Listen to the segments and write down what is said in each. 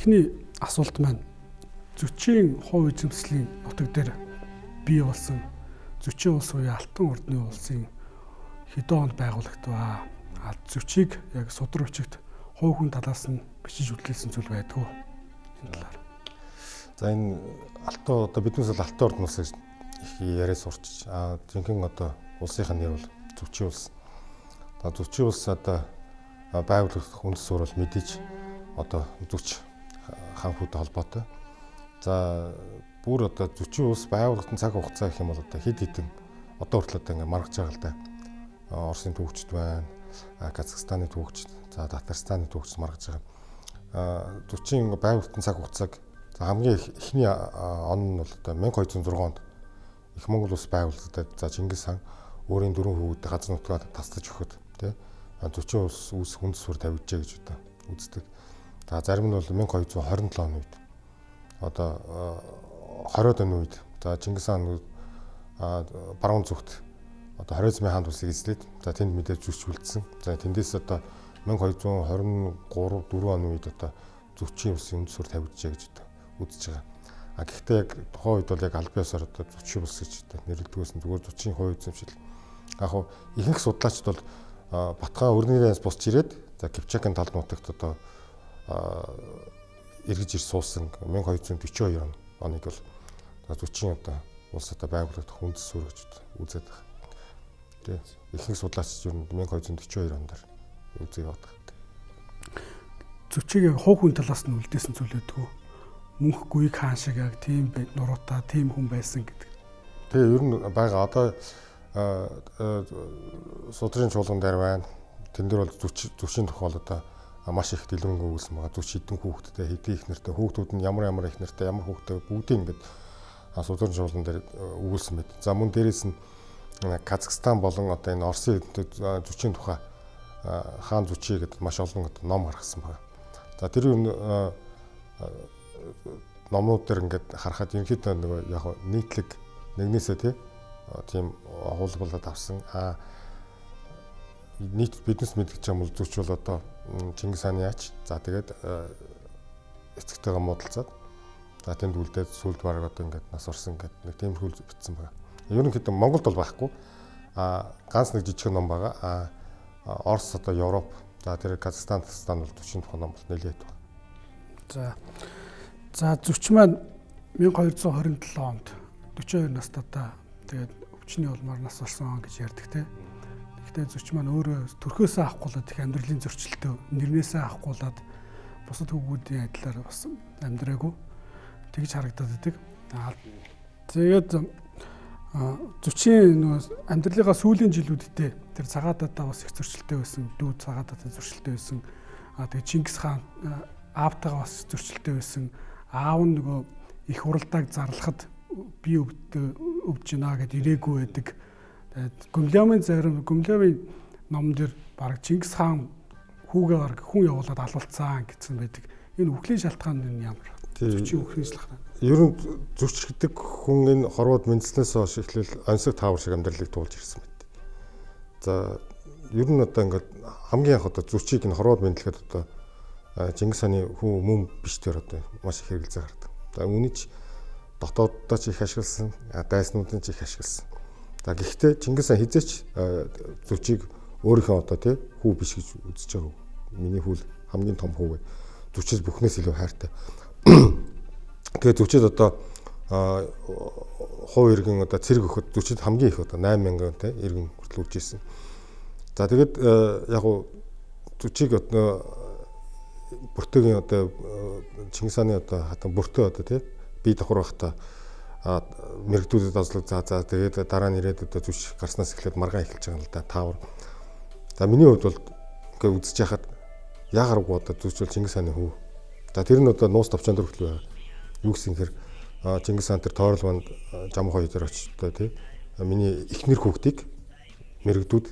эхний асуулт маань зөчийн хувь эзэмслийн нутаг дээр бий болсон зөчийн улс буюу Алтан ордны улсын хэдэн онд байгуулагдваа. Зөчийг яг судар өчигт хувь хүн талаас нь бичиж үлдээсэн зүйл байдгүй. Энэ талаар. За энэ Алтан одоо биднээс бол Алтан ордны улс гэж их яриа сурч. Жинхэнэ одоо улсынх нь нэр бол зөчийн улс. Зөчийн улс одоо байгуулагдах үндэс суурь бол мэдээж одоо зүч хаан хүүтэй холбоотой. За бүр одоо зөчийн улс байгуулагдсан цаг хугацаа гэх юм бол одоо хэд хэдэн одоо хүртэл одоо ингээ маргаж байгаа л да. Оросын түүхчд байна, Казахстаны түүхчд, за Татарстаны түүхчд маргаж байгаа. Зөчийн байгуулагдсан цаг хугацааг хамгийн эхний он нь бол одоо 1206 онд их Монгол улс байгуулагдаад за Чингис хаан өөрийн дөрвөн хүүдэд газар нутгаа тасдаж өгөхөд тий зөчийн улс үүсэх үндэс суурь тавьжээ гэж одоо үздэг. За зарим нь бол 1227 оны үед одоо 20-од оны үед за Чингис хаан баруун зүгт одоо Хорезмын хаан улсыг эзлээд за тэнд мэдээж зүсч үлдсэн. За тэндээс одоо 1223-4 оны үед одоо зөчийн улсын үндэс суурь тавьжээ гэж одоо үзэж байгаа. Гэхдээ яг тухайн үед бол яг аль биесээр одоо зөчийн улс гэж одоо нэрлэдэгсэн зүгээр зөчийн хувь эзэмшил. Яг хуу ихэнх судлаачид бол Батхан өрнөрөөс босч ирээд за Кипчакын талд нутагт одоо эргэж ир суусан 1242 оныг бол зөчийн одоо улс одоо байгуулагдах үндэс суурь гэж үзээд байгаа. Тэгээ ихэнх судлаачид ер нь 1242 онд үзээ яваад байгаа. Зөчийг хувь хүн талаас нь үлдээсэн зүйл өгдөг. Мөнх гүйг хаан шиг яг тийм нуруутай тийм хүн байсан гэдэг. Тэгээ ер нь байгаа одоо судрын чуулган дээр байна. Тэн дээр бол зүчийн тухай одоо маш их дэлгэрэнгүй өгүүлсэн байгаа. Зүч хідэн хүүхэдтэй, хэдий их нэртэй, хүүхдүүд нь ямар их нэртэй, ямар хүүхдтэй бүгдийг ингээд судрын чуулган дээр өгүүлсэн байт. За мөн дээрээс нь Казахстан болон одоо энэ Оросын зүчийн тухай хаан зүчий гэдэг маш олон ном гаргасан байна. За тэр юу номнууд дээр ингээд харахад ерөнхийдөө нөгөө яг нийтлэг нэгнээсээ тийм хуулбарлаад авсан. Нийт биднес мэдгэж байгаа бол зүч бол одоо Чингис хааны яач. За тэгээд эцэгтэйгээ муудалцаад за тэнд үлдээд сүлд бараг одоо ингээд нас орсон гэдэг нэг тиймэрхүү бичсэн байна. Ерөнхийдөө Монголд бол байхгүй. Ганц нэг жижиг ном байгаа. Орос одоо Европ. За тэр Казахстан бол зөчийн тухай ном бол нэлээд байна. За зөч маань 1227 онд 42 настайдаа тэгээд өвчний улмаар нас орсон гэж ярьдаг те. Гэхдээ зөч маань өөрөө төрхөөсөө авахгүйлаад их амьдралын зөрчилтөө нэрнээсээ авахгүйлаад бусад хүүгүүдийн адилаар бас амьдраагүй тэгж харагдаад байдаг. Тэгээд зөчийн амьдралынхаа сүүлийн жилүүддээ тэр цагаатадаа бас их зөрчилтэй байсан, дүүд цагаатадаа зөрчилтэй байсан. Тэгээд Чингис хаан аавтайгаа бас зөрчилтэй байсан. Аав нь нөгөө их уралдааг зарлахад би өвдөж гинэ гэд ирээгүй байдаг. Тэгээд Гүмлямын ном дээр баг Чингис хаан хүүгээ баг хүн явуулаад алуулцсан гэсэн байдаг. Энэ үхлийн шалтгаан нь ямар? Зөчийн үхлийн шалтгаан. Ер нь зүч гэдэг хүн энэ хорвоод мэндснээс хойш эхлээл онцог таавар шиг амьдралыг туулж ирсэн байт. За ер нь одоо ингээд хамгийн анх одоо зүчийг энэ хорвоод мэдлэхэд одоо Чингис хааны хүн мөн биш тэр одоо маш их хэрэгэлзээ гардаг. За үүний ч дотооддоо ч их ашигласан, дайснуудын ч их ашигласан. За гэхдээ Чингис хаан хизээч зүчийг өөрийнхөө одоо тий хүү биш гэж үзэж байгаа. Миний хүү хамгийн том хүү. Зүчээс бүхнээс илүү хайртай. Тэгээд зүчид одоо хувь иргэн одоо цэрэг өгөхөд зүчид хамгийн их одоо 8000 тий иргэн хүртэл үрж ирсэн. За тэгээд яг уу зүчийг одоо бүртөгийн одоо Чингис хааны одоо хатан бүртөө одоо тий бие давхар байхдаа мэрэгдүүдэд азлаг за тэгээд дараа нь ирээд одоо зүч гарснаас эхлээд маргаан эхэлж байгаа юм л да таавар. За миний хувьд бол ингээ үзэж яхад яагаргүй одоо зүч бол Чингис хааны хүү. За тэр нь одоо нуус товчонд хүртэл байгаа. Юу гэсэн хэр Чингис хаан тэр тойрол манд жам хоёр дээр очтой тий миний эхнэр хүүхдийг мэрэгдүүд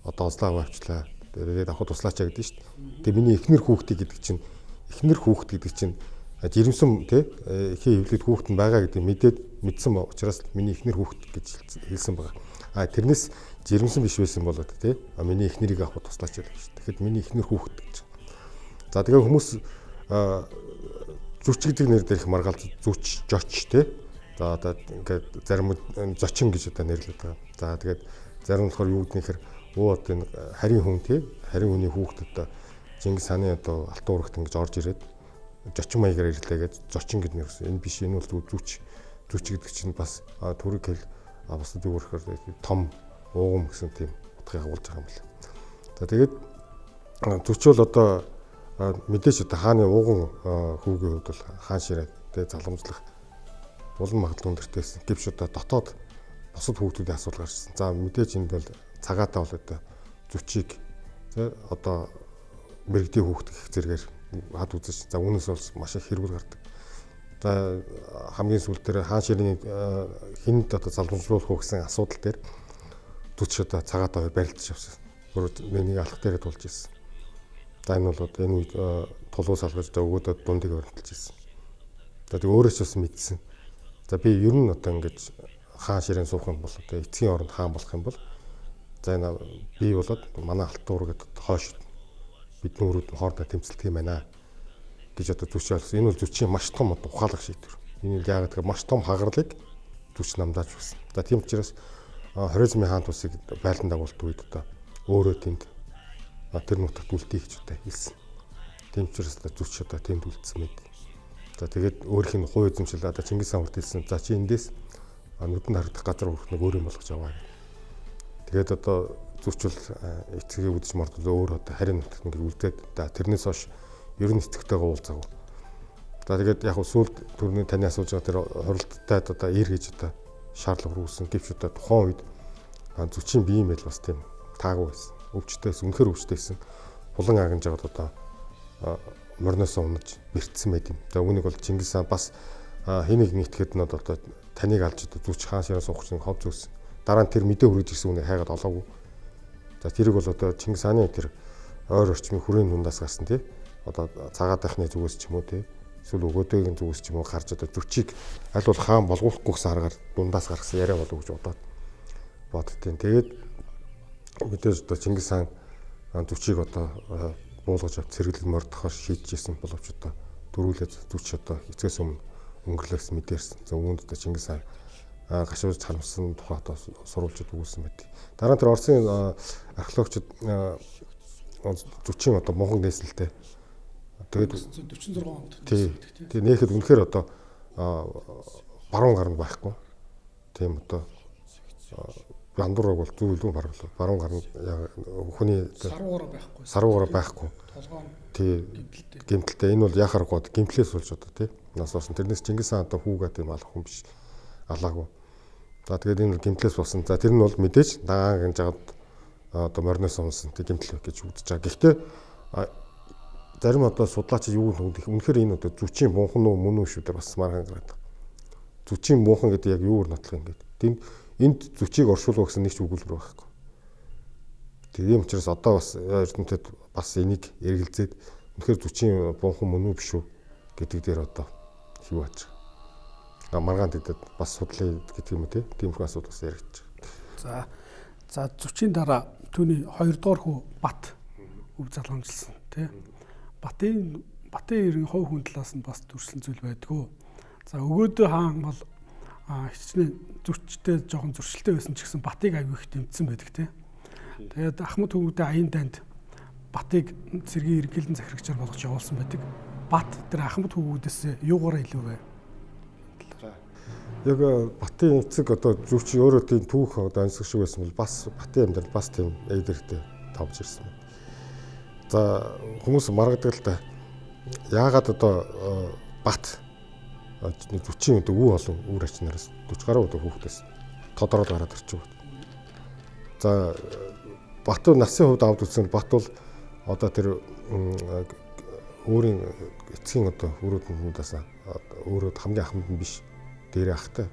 одоо ослоо авчлаа. Тэгээд авах туслаач гэдэг нь шүү дээ. Тэгээ миний эхнэр хүүхдийг гэдэг чинь жирэмсэн тий ихээ хөвлөд хүүхэд нь байгаа гэдэг мэдээд мэдсэн учраас миний эхнэр хүүхэд гэж хэлсэн байгаа. Тэрнээс жирэмсэн биш байсан болоод тий миний эхнэрийг авах туслаач гэдэг шүү дээ. Тэгэхэд миний эхнэр хүүхэд гэж. За тэгээ хүмүүс зүч гэдэг нэр дээрх маргаал зүч жоч те. За одоо ингээд зарим зочин гэж одоо нэрлэдэг байгаа. За тэгээд зарим болохоор юу гэднийхэр одоо энэ харийн хүн те. Харийн хүний хүүхэд одоо Чингис хааны одоо алтан уурагт ингэж орж ирээд зочин маягаар ирлээ гэж зочин гэд нэрсэн. Энэ биш, энэ бол зүч гэдэг чинь бас төрөг хэл бусад үүрхээр том уугам гэсэн тийм утгыг агуулж байгаа юм байна. За тэгээд зүч бол одоо мэдээж одоо хааны ууган хүүгийн хувьд бол хаан ширээ тэгээд заламжлах улам магадлал өндөртэйсэн. Гэвч одоо дотоод бусад хүүхдүүдийн асуудал гарсан. За мэдээж энд бол цагаатаа бол одоо зүчийг одоо мэрэгдийн хүүхд гэх зэрэгээр хад үзэж. За үүнээс бол маш их хэрэгэл гардаг. За хамгийн сүүл дээр хаан ширээний хүнд одоо заламжлуулах уу гэсэн асуудал дээр зүч одоо цагаатаа барилдаж явсан. Гурав нэг алах дээрээ тулж ирсэн. За энэ бол одоо энэ үед тулуус салгаж өгөөд дундыг өрнөлж ирсэн. За тэг өөрөөс бас мэдсэн. За би ер нь одоо ингэж хаан ширээн суух юм бол одоо эцгийн оронд хаан болох юм бол за энэ би болоод манай алтан уурагт хойш бидний өрөөд хоорондоо тэмцэлт юм байна гэж одоо зүч болсон. Энэ бол зүчийн маш том ухаалаг шийдвэр. Энэ л яагаад гэхээр маш том хагарлыг зүч намдааж байсан. За тийм учраас Хорезмын хаан тусыг байлдан дагуулт үед одоо өөрөө тэнд тэр нутагт үлдээх гэж одоо хэлсэн. Тийм учраас зүч одоо тэнд үлдсэн мэд. За тэгээд өөрийнх нь хувь эзэмшил одоо Чингис хаан хүртэл хэлсэн. За чи эндээс нүдэнд харагдах газар хүрэх нэг өөр юм болгож аваа. Тэгээд одоо зүчвэл эцгээ үдэж мордол өөр одоо харийн нутагт ингээд үлдээд тэрнээс хойш ер нь эцэгтэйгээ уулзаагүй. За тэгээд яг сүүлд түрүүний таны асууж байгаа тэр хуралдтай одоо ир гэж одоо шаардлага үүссэн. Гэвч одоо тухайн үед зүчийн бие мэйл бас тийм таагүй байсан. Өвчтөйс үнэхэр өвчтөйсэн. Булан агнж жагаад одоо морноос унаж бэртсэн байт юм. За үүнийг бол Чингис хаан бас хэнийг нэгтгэхэд нь одоо таныг алж одоо зүч хаан ширээ суух чинь хов зөөсөн. Дараа нь тэр мэдээ хүргэж ирсэн үнийг хайгаад олоогүй. За тэрийг бол одоо Чингис хааны тэр ойр орчмын хүрээний дундаас гарсан тий. Одоо цагаатайхны зүгээс ч юм уу тий. Эсвэл өгөөдөөгийн зүгээс ч юм уу гарч одоо зүчийг аль бол хаан болгохгүй гэсэн аргаар дундаас гаргасан яриа болов гэж боддtiin. Тэгээд мэдээж одоо Чингис хаан зүчийг одоо буулгаж авч цэргэлэн мордохоор шийдэжсэн боловч одоо дөрүүлээд зүч одоо эцгээс өмнө өнгөрлөөс мэдэрсэн. За үүнд одоо Чингис хаан гашууж харамсан тухай одоо сурвалжууд өгүүлсэн байдаг. Дараа нь тэр Оросын археологчид зүчийн одоо монгол нээсэлтэй. Тэгээд 46 онд. Тэгээ нээхэд үнэхээр одоо баруун гарна байхгүй. Тийм одоо Бандураг бол зөв илүү баруун гарна хүний саруугаараа байхгүй. Тий гэмтэлтэй энэ бол яхаар гоод гэмтлээс болж одоо тий. Нас болсон. Тэрнээс Чингис хаан одоо хүүгээ тийм алах хүн биш. Алаагүй. За тэгээд энэ гэмтлээс болсон. За тэр нь бол мэдээж дагаан гинж жагаад одоо морноос унсан тий гэмтэл гэж үзэж байгаа. Гэхдээ зарим одоо судлаач юу нүгдэх үнэхээр энэ одоо зүчийн бунхан уу мөн үү шүү дээ бас маргаан гараад. Зүчийн бунхан гэдэг яг юугаар нотлох юм гээд. Тэнд энд зүчийг оршуулах гэсэн нэг ч өгүүлбэр байхгүй. Тийм учраас одоо бас эрдэмтэд бас энийг эргэлзээд үнэхээр зүчийн бунхан мөн үү биш үү гэдэг дээр одоо юу яаж байгаа. Маргаан дэдэд бас судлаа гэдэг юм те. Тийм их асуудал бас яригдж байгаа. За зүчийн дараа түүний 2 дугаар хүү Бат өв залгамжилсан тий. Батын иргэн хов хүн талаас нь бас төрсэн зүйл байдгүй. За өгөөдөө хаан бол хичнээн зүчтэй жоохон зуршилтэй байсан ч гэсэн Батыг аягүй их дэмжсэн байдаг тий. Тэгээд Ахмад хөвгүүдээ аян данд Батыг цэргийн эргэлэн захирагчаар болгож явуулсан байдаг. Бат тэр Ахмад хөвгүүдээс юугаараа илүү вэ? Яг Батын эцэг одоо зүч өөрөө тийм түүх одоо онцлог шиг байсан бол бас Батын амьдрал бас тийм эдэртэй тавж ирсэн байна. За хүмүүс маргадаг л да. Яагаад одоо Бат зүчийн одоо үе олон үр ачнараас 40 гаруй одоо хүүхдээс тодорол гараад ирчих. За Бат насын хувьд авд үзсэн Бат бол одоо тэр өөрийн эцгийн одоо өрөөднүүдээс өөрөө хамгийн ахмад нь биш дээрээ ахтай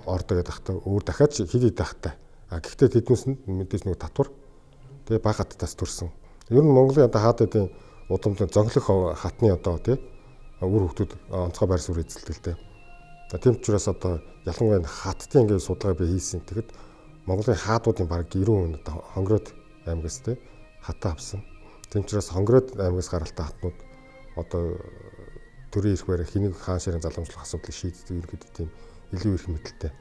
орд гэдэг ахтай өөр дахиад хэд хэд ахтай. Гэхдээ тэднээс нь мэдээж нэг татвар тэгээ баг хаттаас төрсэн. Ер нь Монголын одоо хаадын удамд зонхлох хатны одоо тий үр хөвгүүд онцгой байр суурь эзэлдэг л дээ. Тийм учраас одоо ялангуяа хаттын ингээд судалгаа би хийсэн. Тэгэхэд Монголын хаадуудын баг 90% одоо Хонгород аймагаас тий хатаа авсан. Тийм учраас Хонгород аймагаас гаралтай хатнууд одоо төрийн эрх бариа хэнийг хаан ширээ заламжлах асуудлыг шийддэг ерөнхийдөө тийм илүү их мэдлэлтэй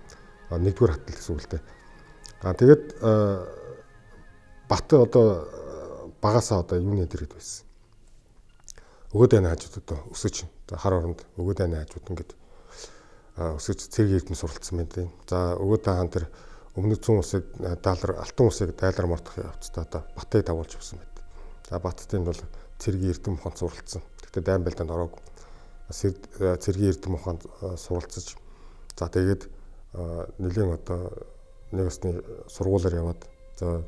нэгдүгээр хатал гэсэн үг л дээ. Тэгээд Бат одоо багасаа одоо юуны дэргэд байсан. Өгөөдөө хаажууд одоо өсөж хар оронд өгөөдөө хаажууд ингээд өсөж цэргийн эрдэнэ суралцсан байна тийм. За өгөөдөө хаан тэр өмнөд зүүн усыг алтан усыг дайлар мордох явцдаа одоо Батыг дагуулж явсан байт. За Баттын бол цэргийн эрдэнэ мохонд суралцсан. Гэхдээ дайн байлдаанд ороог цэргийн эрдэнэ мохонд суралцаж за тэгээд нэлийн одоо нэг усны сургуулиар яваад за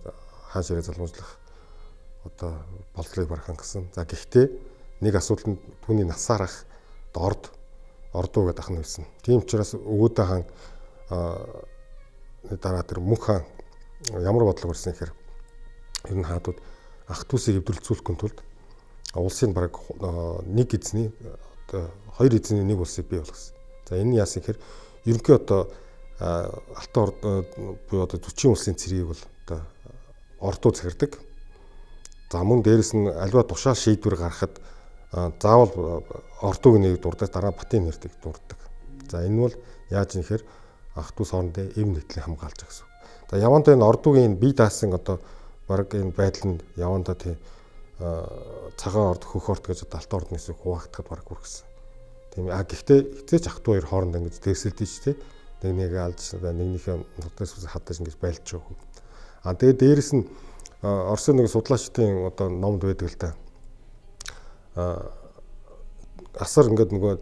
хаан ширээ залмуучлах одоо болдлыг бархан гэсэн. За гэхдээ нэг асуудал нь түүний насаарах ордуу гэдэг ахна байсан. Тийм учраас өгөөдөө хаан дараа тэр мөнх хаан ямар бодлого барьсан гэхээр ер нь хаадууд ах дүүсийг эвдрэлцүүлэхийн тулд улсын бараг нэг эзний одоо хоёр эзний нэг улсыг бий болгосон. За энэ нь яасан гэхээр ерөнхий одоо алтан орд буюу одоо 40 улсын цэргийг бол одоо ордуу захирдаг. За мөн дээрэс нь альва тушаал шийдвэр гаргахад заавал ордууг нэг дурдаж дараа Батын нэрийг дурддаг. За энэ бол яаж юм гэхээр ах дүүс хоорондын эв нийтлийг хамгаалж байгаа гэсэн. За явандаа энэ ордуугийн бие даасан одоо бараг энэ байдал нь явандаа тий цагаан орд хөх орд гэж одоо алтан ордны хэсэг хуваагдахад бараг хүргэсэн. Тийм гэхдээ эцээч ах дүү хоёр хоорондоо ингэж дээрсэлдэж тий нэг алж нэгнийхээ нутгаас хадаж ингэж байлж байгаа. Тэгээд дээрэс нь Оросын нэг судлаачдын одоо номд байдаг л да. Асар ингээд нөгөө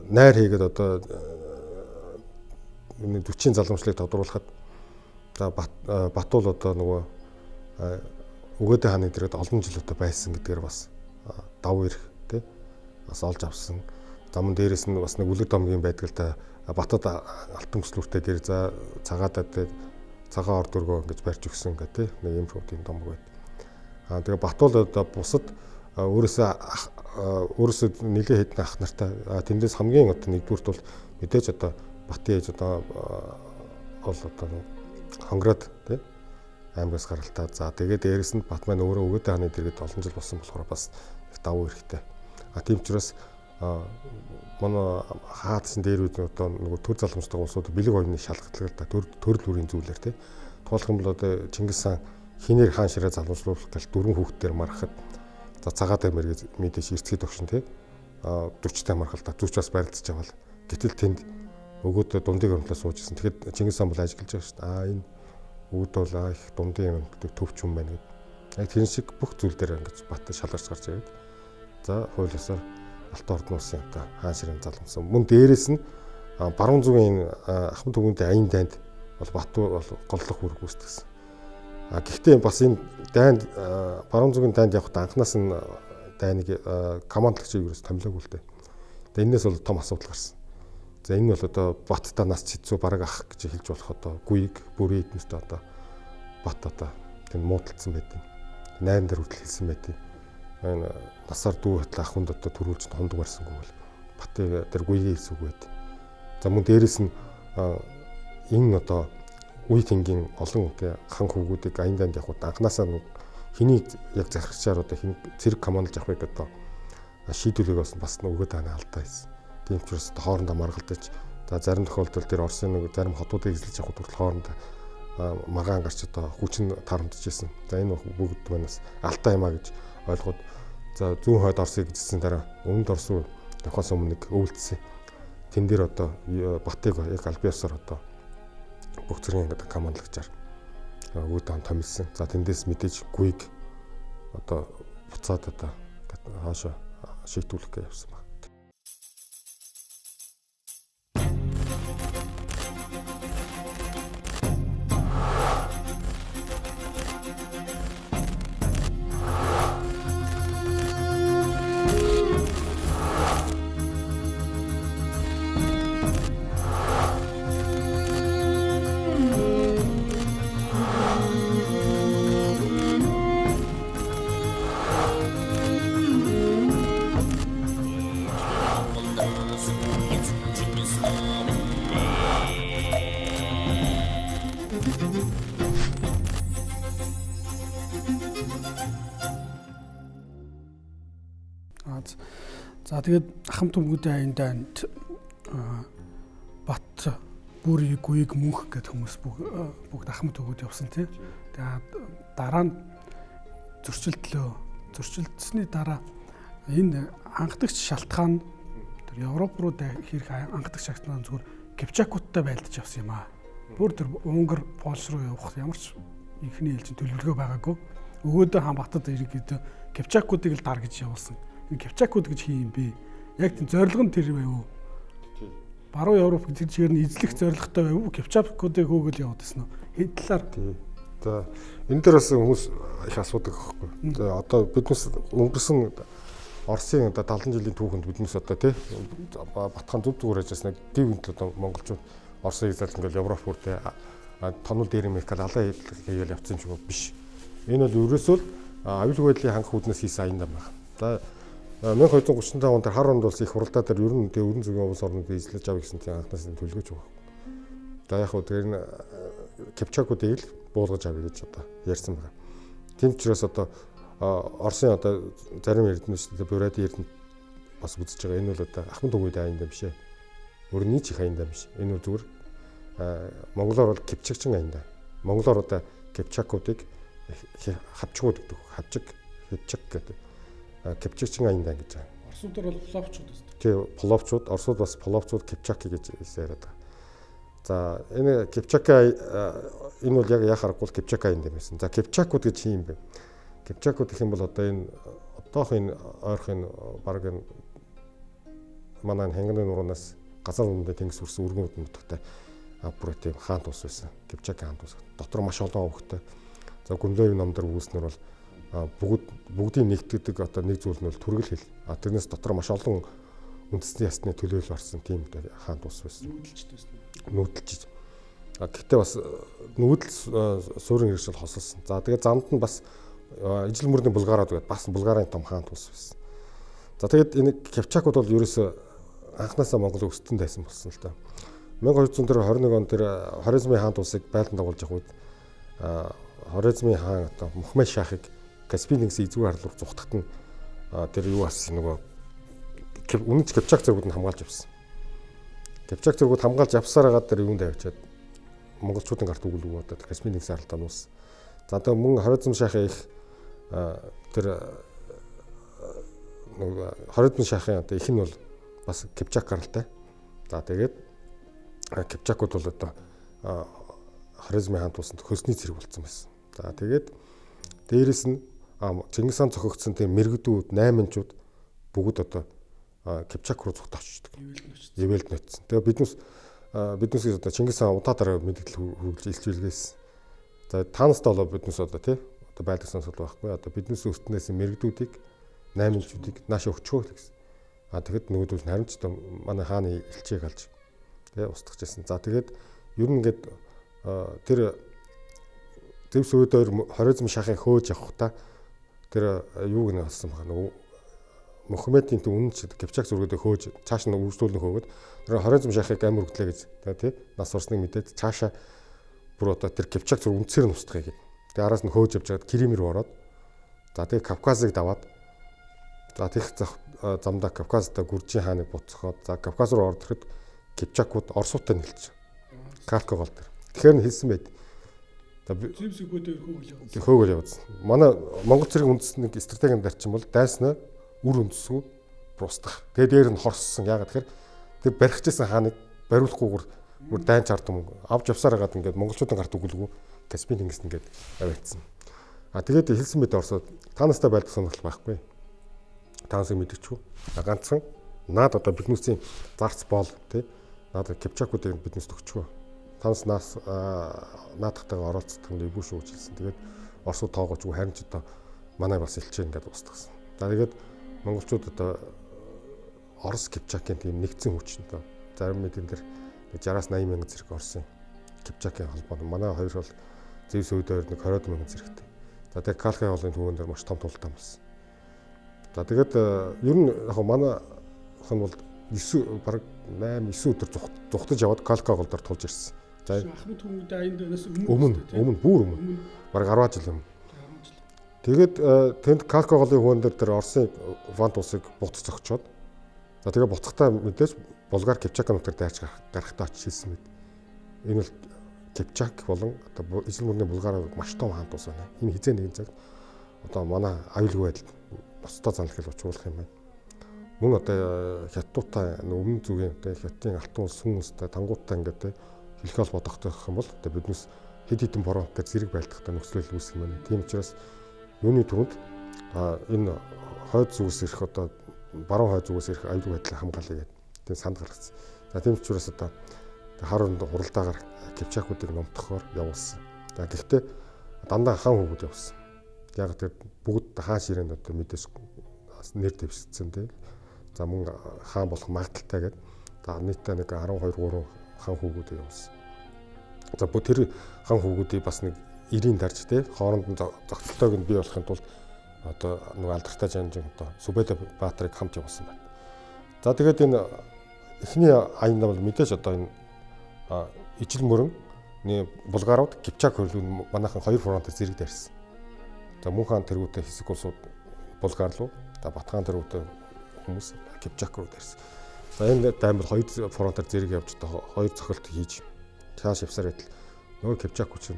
найр хийгээд одоо 40 заламжлалыг тодруулахад за Батул одоо нөгөө өгөөдөө хааны дэргэд олон жил одоо байсан гэдгээр бас давуу эрх тий бас олж авсан. Замун дээрээс нь бас нэг үлэг домгийн байдаг л да. Батад алтан өслүүртэй гэр за цагаадад цагаан орд өргөө ингэж барьж өгсөн гэх тий нэг юм шуудын домог байд. Тэгээ Батул одоо бусад өөрөөсөө нэлээд хэдэн ах нартай тэндээс хамгийн одоо нэгдүгürt бол мэдээж одоо Батын ээж одоо бол одоо хонгроод тий аймагаас гаралтаа. За тэгээд дээрэс нь Бат маань өөрөө өгөөдөө хааны дэргэд олон жил болсон болохоор бас их давуу эрхтэй. Тийм ч учраас манай хаадсан дээр үед одоо нөгөө төр залгамжтай улсууд бэлэг оюуны шалгалтлагал да төрөл бүрийн зүйлэр тий. Туулах юм бол одоо Чингис хаан хинээр хаан ширээ залгамжлуулах гал дөрвөн хүүхдээр марахад за цагаатай мэрэг мэдээж эрцгий тогшин тий 40-тай мархалта 40 бас барилдаж байгаа л гэтэл тэнд өгөөдөө дундыг өрнөлөө суужсэн. Тэгэхэд Чингис хаан бол ажиглаж байгаа шүү дээ. Энэ өгөөд бол их дундын өрнөлтөд төвч юм байна гэдэг. Яг тэр шиг бүх зүйл дээр ингэж Бат шалгарч гарч ирээд за хуулиасаар алтан ордын улсын одоо хаан ширээ залгамсан. Мөн дээрээс нь баруун зүгийн Ахмад өвгөндөө аян дайнд бол Бат бол голлох үүрэг үүсгэсэн. Гэхдээ бас энэ дайнд баруун зүгийн дайнд явахдаа анханаас нь дайныг командлагчийг юус томилоогүй л дээ. Тэгээ энэс бол том асуудал гарсан. За энэ бол одоо Баттай нас цэцүү бараг ах гэж хэлж болох одоо гүйг бүрийн эднэстэй одоо Бат одоо тэнд муудалцсан байдیں۔ 8 дээр хүртэл хэлсэн байдیں۔ Энэ насаар дүү хөтл ах хүнд одоо төрүүлж хондог барьсангүй бол Батын тэр гүйгийн хэсэг байд. За мөн дээрэс нь энэ одоо үе тэнгийн олон хан хүүгүүдийг аян дайнд явахад анханасаа хэнийг яг захирчаар одоо хин цэрэг командолж авах гэдэг одоо шийдвэрийг бас өгөөд хаана алдаа хийсэн. Тийм ч учраас хоорондоо маргалдаж за зарим тохиолдолд тэр Оросын нэг зарим хотуудыг эзэлж авах хүртэл хоорондоо маргаан гарч одоо хүчин тарамдж ирсэн. За энэ бүгд манаас алдаа юмаа гэж ойлгоод за зүүн хойд Оросыг эзэлсэн дараа өмнөд Орос руу явахаас өмнө нэг өвөлдсөн. Тэн дээр одоо Батыг яг аль биесээр одоо бүх зэргийн гэдэг командлагчаар өгөөд хаан томилсон. За тэндээс мэдээж гүйг одоо буцаад одоо хаашаа шийдвэрлэх гэж явсан байна. За тэгээд ахмад төмгүүдийн аяндаа бат бүрийг гүйг мөнх гэдэг хүмүүс бүгд ахмад төгөөд явсан тий. Тэгээд дараа нь зөрчилдсөний дараа энэ анхдагч шалтгаан тэр Европ руу хэрэг анхдагч шалтгаан зүгээр Кипчакуудтай байлдаж явсан юм аа. Бүр тэр Унгар, Польш руу явах ямар ч ихний ээлжийн төлөвлөгөө байгаагүй. Өгөөдөө хаан батад иргэд Кипчакуудыг л дар гэж явуулсан. Энэ Кипчакууд гэж хин юм бэ? Яг тийм зорилго нь тэр байв уу? Баруун Европ гэдэг чигээр нь эзлэх зорилготой байв уу? Кипчакуудыг хөөгөл яваад байсан уу? Энэ талаар за энэ дээр бас хүмүүс их асуудаг байхгүй. За одоо биднес өнгөрсөн Оросын одоо 70 жилийн түүхэнд биднес одоо тий батхан зүг зүгээр ажилласан гів энэ одоо монголчууд Оросын эзэлт ингээл Европ бүртээ тонол дээр мэркал алаа хийгээл явцсан ч биш. Энэ бол ерөөсөө аюулгүй байдлын хангах үүднээс хийсэн аян дам байна. За 1235 онд хар онд улс их хуралдаа дээр ер нь тэгээ өрн зүгийн улс орнуудыг эзлэж авъя гэсэн тийм анхнаас нь төлөвлөж байгаа. За яг хөө тэр нь Кипчакуудыг л буулгаж авъя гэж одоо ярьсан байна. Тийм ч учраас одоо Оросын одоо зарим эрдэнэчдээ Бурятийн эрдэнэ бас үзэж байгаа. Энэ бол одоо ахмад төгөөд аян дам биш ээ. Өрний чих аян дам биш. Энэ бол зүгээр монголоор бол Кипчакчин аян дам. Монголоор одоо Кипчакуудыг хавчгууд гэдэг. Хавчиг, Кипчак гэдэг. Кипчакчин аян дам гэж байгаа. Оросууд бол половчууд шүү дээ. Тий, половчууд, Оросууд бас половчууд Кипчаки гэж яриад байгаа. За энэ Кипчака энэ бол яг харахгүй Кипчак аян дам байсан. За Кипчакууд гэж юм бэ? Кипчакууд гэх юм бол одоо энэ одоохон ойрхон баг энэ манай ханганы нуранаас газар нүдэнд тэнгис үрсэн өргөн нутагтай бүр тийм хаант ус байсан. Кипчак хаант ус. Дотор маш олон өвгтэй. За гүнлэв номдор үүснэр бол бүгдийн нэгтгэдэг одоо нэг зүйл нь бол түргэл хэл. Тэрнээс дотор маш олон үндэсний ясны төлөөлөл орсон тийм хаант ус байсан. Нүүдэлж. Гэхдээ бас нүүдэл суурин хэрэгсэл хосолсон. За тэгээд замд нь бас ижил мөрний Булгараад гэдэг бас Булгарын том хаант ус байсан. За тэгээд энэ Кипчакууд бол ерөөсөө анхнаасаа Монгол өсөлтөнд байсан болсон л та. 1221 он тэр Хорезмын хаант усыг байлдан дагуулж явах үед Хорезмын хаан одоо Мухаммед шахыг Каспийн тэнгисийн эзгүй харлуур зүхтагт нь тэр юу ассан нөгөө үнэнч Кипчак зэргүүд нь хамгаалж авсан. Кипчак зэргүүд хамгаалж авсаар агаад тэр юунд авчиад монголчуудын гарт үгэлгүй одоо Каспийн тэнгисийн харалтаа нуус. За одоо мөн Хорезм шахын их тэр Хорезм шахын одоо их нь бол бас Кипчак гаралтай. За тэгээд Кипчакууд бол одоо Хорезмын хаант усанд хөлсний зэрэг болсон байсан. За тэгээд дээрэс нь Чингис хаан зохиогдсон тийм мэрэгдүүд, найманчууд бүгд одоо Кипчак руу зүгт очдог. Ивэлд ноцсон. Тэгээ биднээс одоо Чингис хаан удаа дараа мэдээлэл хүргэж илчүүлгээс. За таанаас болоо биднээс одоо тий одоо байлгасан асуудал байхгүй. Одоо биднээс өртнээс мэрэгдүүдийг, найманчуудыг нааш өгчөө гэсэн. Тэгэхэд нөгөөдөл харин ч одоо манай хааны элчийг алж тий устгаж байсан. За тэгээд ер нь ингээд тэр Зевс өөдөр Хорезм шахыг хөөж явахдаа тэр юуг нь болсон байгаа нөгөө Мухаммедийн төв үнэнч Кипчак зүргүүдээ хөөж цааш нь үргэлжлүүлэн хөөгд тэр Хорезм шахыг амир өгдлээ гэж тий нас орсныг мэдээд цаашаа бүр одоо тэр Кипчак зүрг үндсээр нь устгая гэдэг. Тэгээ араас нь хөөж явж байгаад Крим рүү ороод за тэгээ Кавказыг даваад за тех замдаа Кавказтай Гүржийн хааныг буцаход за Кавказ руу ороход Кипчакууд Оросуудтай нийлж Калка гол тэр. Тэгэхээр нь хэлсэн байд. Зевс өгөөдөө хөөгөл явуулсан. Манай Монгол цэргийн үндэсний стратегийн зарчим бол дайснаа үр үндэсгүй устгах. Тэгээ дээр нь хорссон. Яагаад тэгэхээр тэр барихжсэн хааныг бариулахгүйгээр бүр дайнч ард юм авч явсаар хагаад ингээд монголчуудын гарт үгэлгүй Каспийн тэнгист ингээд аваадсан. Тэгээд хэлсэн мэт Оросод та настай байлдах сонирхол байхгүй. Таансыг мэдчихв. Ганцхан наад одоо биднүүсийн зарц боол тий наад Кипчакуудыг биднээс төгчгөө. Танаас наадахтайгаа оролцдог нь эвгүй шүү гэж хэлсэн. Тэгээд Оросууд тоогоочгүй харин ч одоо манай бас элчээ ингээд устгасан. За тэгээд монголчууд одоо Орос Кипчакийн тийм нэгдсэн хүч нь зарим мэдэн дээр 60-80 мянган зэрэг Оросын Кипчакийн холбоо. Манай хоёр бол Зевс өөдөр нэг 20 мянган зэрэгтэй. За тэгээд Калкын холын түүхэн дээр маш том тултаа болсон. За тэгээд ер нь яг манай хон бол 9 бараг 8 9 өдөр зүхтаж яваад Калка гол дээр тулж ирсэн. За ахмад хүмүүст аяндаас өмнө бүр өмнө бараг 10 жил өмнө. Тэгээд тэнд Калка голын хөөн дээр тэр Оросын вант усыг буцаж зогчоод За тэгээ буцахтаа мэдээж Булгар Кипчак нутгаар дайрч гарахтаа очиж хэлсэн мэд. Энэ бол Кипчак болон одоо эзэн мөрний Булгар маш том хаан тус байна. Энэ хизээ нэгэн цаг одоо манай аюулгүй байдал босдоо занал хэл учруулах юм байна. Мөн одоо хятадтай өмнө зүгийн одоо хятадын алтан улс сүм улстай тангуудтай ингээд хэлхэл бодохтой гэх юм бол одоо биднес хэд хэдэн боронтой зэрэг байлдахтай нөхцөл үүсэх юм байна. Тийм учраас юуны түрүүнд энэ хойд зүгээс ирэх одоо баруун хойд зүгээс ирэх аюулгүй байдлыг хамгаалъя гэдэг тийм санд гаргасан. За тийм учраас одоо хар оронд хуралдаагаар Кипчакуудыг номтохоор явуулсан. За гэхдээ дандаа хаан хүүгүүд явсан. Яг тэр бүгд хаан ширээнд одоо мэдээж нэр дэвшсэн тийм. За мөн хаан болох магадaltaй гэдэг. За нийтдээ нэг 12 3 хаан хүүгүүд явсан. За бүх тэр хаан хүүгүүдийг бас нэг 90 дарж тий хооронд нь зохицолтойг нь бий болохын тулд одоо нэг алдартай жанжин одоо Сүбэдэ Баатрыг хамт явуулсан байна. За тэгээд энэ эхний аянд бол мэдээж одоо энэ ижил мөрөн Булгарууд Кипчак хөрөлөнд манайхан 2 фронтоор зэрэг дайрсан. За мөн хаан тэргүүтэй хэсэг улсууд Булгар руу, за Батхан тэргүүтэй хүмүүс Кипчак руу дайрсан. За энэ даймар 2 фронтоор зэрэг явж одоо 2 цохилт хийж цааш явсаар байтал нөгөө Кипчак хүчин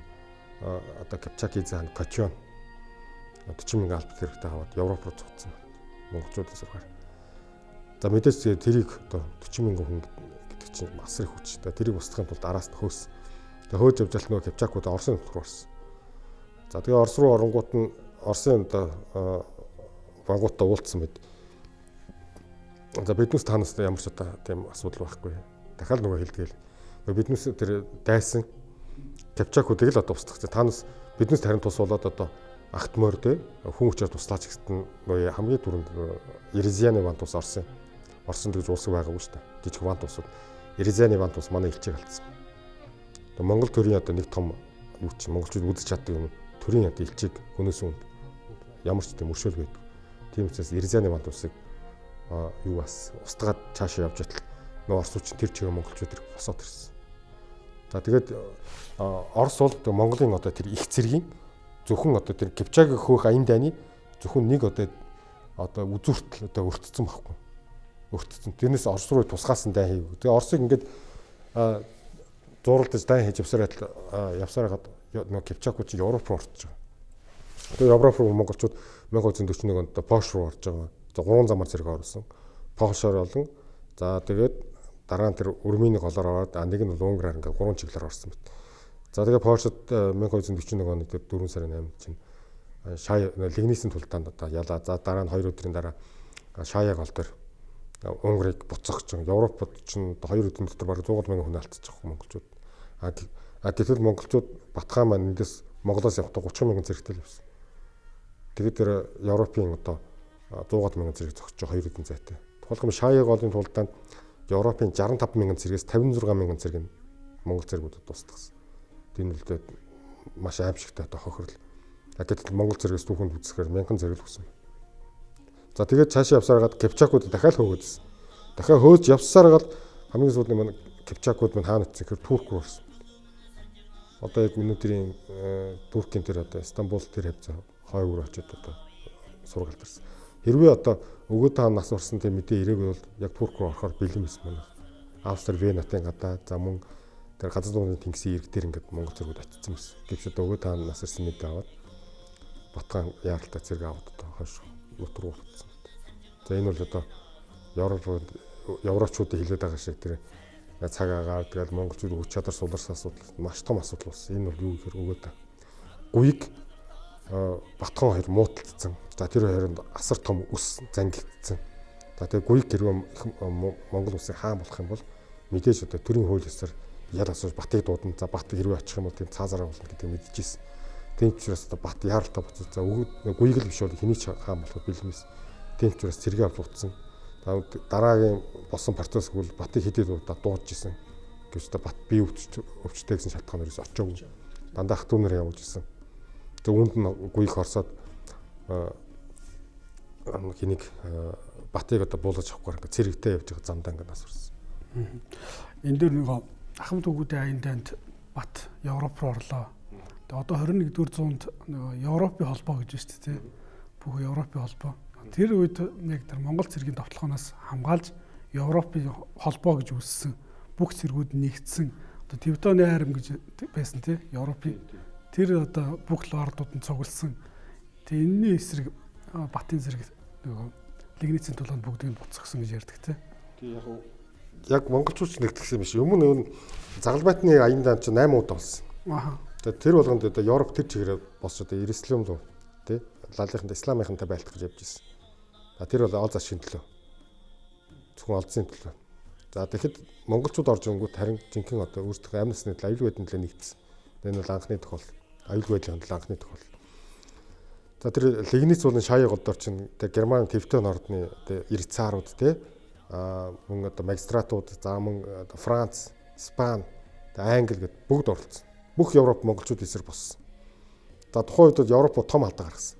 одоо Кипчакийн заан Кочон 40,000 албат хэрэгтэй хаваад Европ руу цугцсан. Монголчуудын сургаар. За мэдээж тэрийг одоо 40,000 хүн гэдэг чинь бас их хүч. Тэрийг устгахын тулд араас нь хөөс. Тэгээ хөөж явж аль нөгөө Кипчакууд Оросын нутг руу орсон. За тэгээ Орос руу оронгууд нь Оросын одоо бангуудтай уулзсан мэд. За биднес танаас ямар ч одоо тийм асуудал байхгүй. Дахиад нөгөө хэлдгээл. Биднес тэр дайсан Кипчакуудыг л одоо устгах. Танаас биднес харин тус болоод одоо агт морь те хүн хүчээр туслаач гэсэн нөгөө хамгийн түрүүнд Ерезианы вант ус Оросын тэгж улсыг байгаагүй шүү дээ. Жижиг вант усууд Ерезианы вант ус манай элчийг алдсан. Тэгээ Монгол төрийн одоо нэг том юу чи монголчууд үзэж чаддаг юм. Төрийн одоо элчийг хөнөөс үнд ямар ч тийм өршөөл байдаг. Тийм учраас Ерезианы вант усыг юу бас устгаад цаашаа явж байтал нөгөө орсууч тэр чигээр монголчууд тэр босоод ирсэн. За тэгээд Орос бол Монголын одоо тэр их цэргийн зөвхөн одоо тэр Кипчагийг хөөх аян дайны зөвхөн нэг одоо үзүүртэл одоо өртцсөн байхгүй. Өртцсөн. Тэрнээс Орос руу тусгаасан дай хийв. Тэгээ Оросыг ингээд зууралдаж дай хийж явсаар хагаад нөгөө Кипчакууд чинь Европ руу орж байгаа. Тэгээ Европ руу монголчууд 1941 онд Польш руу орж байгаа. За 3 замаар зэрэг орсон. Польшоор болон за тэгээд дараа нь тэр Өрмөний голоор ороод нэг нь Унгараар ингээд 3 чиглэлээр орсон мэт. За тэгээ Польшид 1941 оны тэр 4 сарын 8-нд чинь шаа лигнисийн тулдаанд одоо ялаа. За дараа нь 2 өдрийн дараа шааяа гол дээр Унгарыг буцах чинь Европод чинь 2 өдрийн дотор бараг 100,000 хүн алдчих واخ монголчууд. Гэтэл монголчууд Батхан маань эндээс Монголоос явахдаа 30,000 зэрэгтэй л явсан. Тэгээд тэр Европын одоо 100,000 зэрэг зогсож 2 өдрийн зайтай. Тухайлбал шааяа голын тулдаанд Европын 65,000 зэрэгээс 56,000 зэрэг нь Монгол зэргүүдэд тусдагсан. Тийм л дээ маш аимшигтай одоо хохирол. Гэтэл Монгол зэрэгээс түүхэнд үзэхээр 1000 зэрэг л өгсөн. За тэгээд цаашаа явсараад Кипчакууд дахиад хөөгдсөн. Дахиад хөөж явсараад хамгийн сүүлд маань Кипчакууд маань хаана очив гэхээр Турк руу орсон. Одоо яг өнөөдрийн Туркийн тэр одоо Стамбул тэр хавцаа хой өөр очиод одоо сургалт ирсэн. Хэрвээ одоо өгөөд хаан нас орсон тийм мэдээ ирээгүй бол яг Турк руу орохоор бэлэн байсан байна. Австри Венатын гадаа за мөн тэр газар нуурын тэнгисийн ирэг дээр ингээд Монгол зэргүүд очсон байсан. Гэвч одоо өгөөд хаан нас ирсэн мэдээ аваад Батхан яаралтай зэрэг аваад одоо хойш нут руу утсан. За энэ бол одоо Европчуудын хилээд байгаа шиг тэр цаг агаар тэгэл монголчууд хүч чадар суларсан асуудал маш том асуудал болсон. Энэ бол юу гэхээр өгөөд гуйг Батхан хоёр муудалцсан. За тэр хоёронд асар том ус зангигдсан. За тэгээ гуйг хэрвээ Монгол улсын хаан болох юм бол мэдээж одоо төрийн хууль ёсоор ял асууж Батыг дуудана. За Бат хэрвээ очих юм бол тийм цаазаараа болно гэдэг мэдчихсэн. Тийм ч учраас одоо Бат яаралтай буцаж за өгөөд гуйг л биш бол хэний ч хаан болоход бэлэнээс. Тийм ч учраас цэргээ авч утсан. Дараагийн болсон процесс бол Батыг хэдий удаа дуудаж исэн. Гэвч одоо Бат бие өвчтэй гэсэн шалтгаанаар очоогүй. Дандаа ах トゥ нараа явуулж исэн. Тэг үүнд нь гуйг орсоод хэнийг Батыг одоо буулгаж авахгүй ингээд цэрэгтэй явж байгаа замдаа ингээд нас урсан. Энэ дээр нэг ахмад хүүгүүдийн аян дайнд Бат Европ руу орлоо. Тэгээ одоо 21-р зуунд Европын холбоо гэж байна шүү дээ. Бүх Европын холбоо. Тэр үед яг тэр Монгол цэргийн товтлогоноос хамгаалж Европын холбоо гэж үүссэн. Бүх цэргүүд нэгдсэн. Одоо Тевтоны хайрам гэж байсан тий. Европын тэр одоо бүх лордууд нь цугласан. Тэгээ энэний эсрэг Батын зэрэг нөгөө Лигницийн тулаанд бүгдийг нь буцсагсан гэж ярьдаг тий. Тэг яг монголчууд ч нэгтгэсэн юм биш. Өмнө нь Загалбайтны аяндаа ч 8 удаа болсон. Аа. Тэгээ тэр болгонд одоо Европ тэр чигээрээ босч одоо Иерусалим руу тий лалынхантай исламынхантай байлдах гэж явж ирсэн. Тэр бол ол засгийн төлөө. Зөвхөн олдсын төлөө. За тэгэхэд монголчууд орж ирэнгүүт харин жинхэнэ одоо өөрсдөө амнисны төлөө аюулгүй байдлын төлөө нэгдсэн. Энэ бол анхны тохиол. Аюулгүй байдлын төлөө анхны тохиол. За тэр Лигниц болон Шаяа голдор чинь Герман Тевтон ордны одоо эрцаарууд тий мөн одоо магистратууд за мөн Франц, Испани, Англи гэд бүгд оролцсон. Бүх Европ монголчууд эсрэг боссон. За тухайн үед Европ том алдаа гаргасан.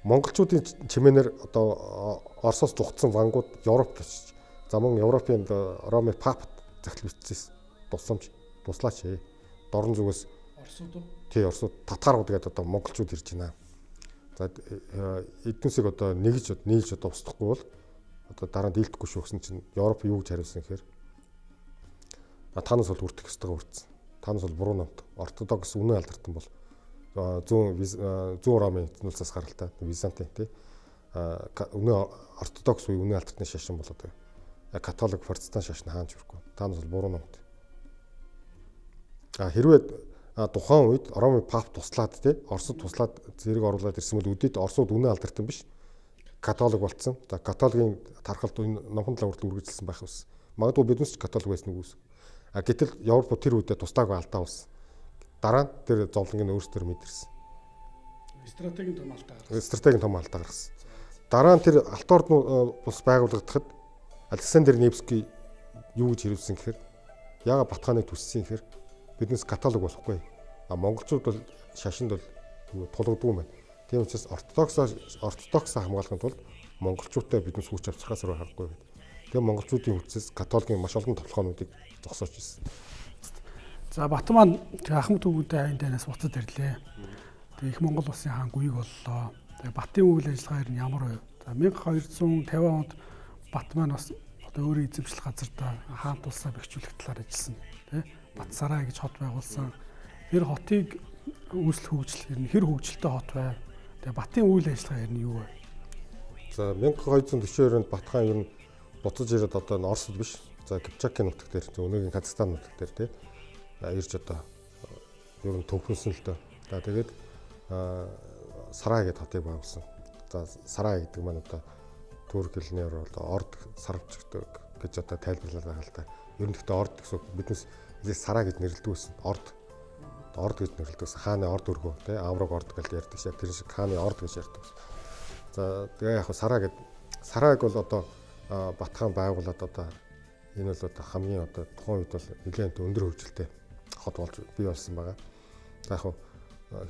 Монголчуудын чимээнээр одоо Оросоос зүгтсэн вангууд Европ очиж. За мөн Европын Ромын папт захил бичсэн тусламж туслаач. Дорн зүгээс Оросууд уу? Тий, Оросууд татарууд гэдэг одоо монголчууд ирж байна. За эднүсийг одоо нийлж одоо устгахгүй бол одоо дараа нь дийлдэхгүй шүү гэсэн чинь Европ юу гэж хариулсан гэхээр танаас бол үрдэх ёстойгоо үрдсэн. Танаас бол буруу номт. Ортодокс үнэн алдартан бол зүүн Ромын эзнүүлсээс гаралтай Византын тий үнэн ортодокс үе үнэн алдартны шашин бол одоо католик протестант шашин хаанч хүрхгүй. Танаас бол буруу номт. Хэрвээ тухайн үед Ромын пап туслаад тий Оросд туслаад зэрэг оруулаад ирсэн бол үдээд Оросууд үнэн алдартан биш католик болцсон. За католикийн тархалт номхон талаа хүртэл үргэлжилсэн байх ус. Магадгүй биднес ч католик байсан үгүйс. Гэтэл Европ тэр үедээ тустаагүй алдаа болсон. Дараа нь тэр зовлонгийн өөрсдөр мэдэрсэн. Стратегийн том алдаа гаргасан. Дараа нь тэр алт орд бус байгуулагдахад Александр Невский юу гэж хэлсэн гэхээр яага Батханыг төссөн гэхээр биднес католик болохгүй. Монголчууд бол шашинд бол тулгдгүй юм байна. Тийм учраас ортодокс хамгаалахын тулд монголчуудтай биднес хүч авчрахаас руу харахгүй гэдэг. Тэгээ монголчуудын хүчээс католикийн маш олон толгоонуудыг зогсоож ирсэн. За Бат маань Ахмад төвүүдээ айн танаас буцаад ирлээ. Тэгээ их Монгол улсын хаан гүйг боллоо. Тэгээ Батын үйл ажиллагаа ер нь ямар вэ? За 1250 онд Бат маань бас одоо өөрийн эзэмшлэх газартаа хаан тулсаа бэхжүүлэх талаар ажилласан. Тэ? Бат сарай гэж хот байгуулсан. Тэр хотыг үүсэл хөгжил ер нь хэр хөгжилтэй хот бай. Тэгээ Батын үйл ажиллагаа ер нь юу вэ? За 1242 онд Бат хаан ер нь буцаж ирээд одоо Оросд биш. За Кипчакийн нутаг дээр өнөөгийн Казахстан нутаг дээр тий ирж одоо ер нь төвхөнсөн л дөө. За тэгээд Сарай гэдэг хотыг байгуулсан. За Сарай гэдэг маань одоо Турк хэлнээр бол орд сарвч гэж одоо тайлбарлаад байгаа л да. Ер нь гэхдээ орд гэсэн биднес Сарай гэж нэрлэдэг байсан. Орд гэж нэрлэдэг байсан. Хааны орд өргөө тий Аврог орд гэж ярьдаг шээ. Тэр шиг хааны орд гэж ярьдаг. За тэгээ яг Сарайг бол одоо Бат хаан байгуулад одоо энэ бол одоо хамгийн одоо тухайн үед бол нэлээд өндөр хөгжилтэй хот болж бий болсон байгаа. За яг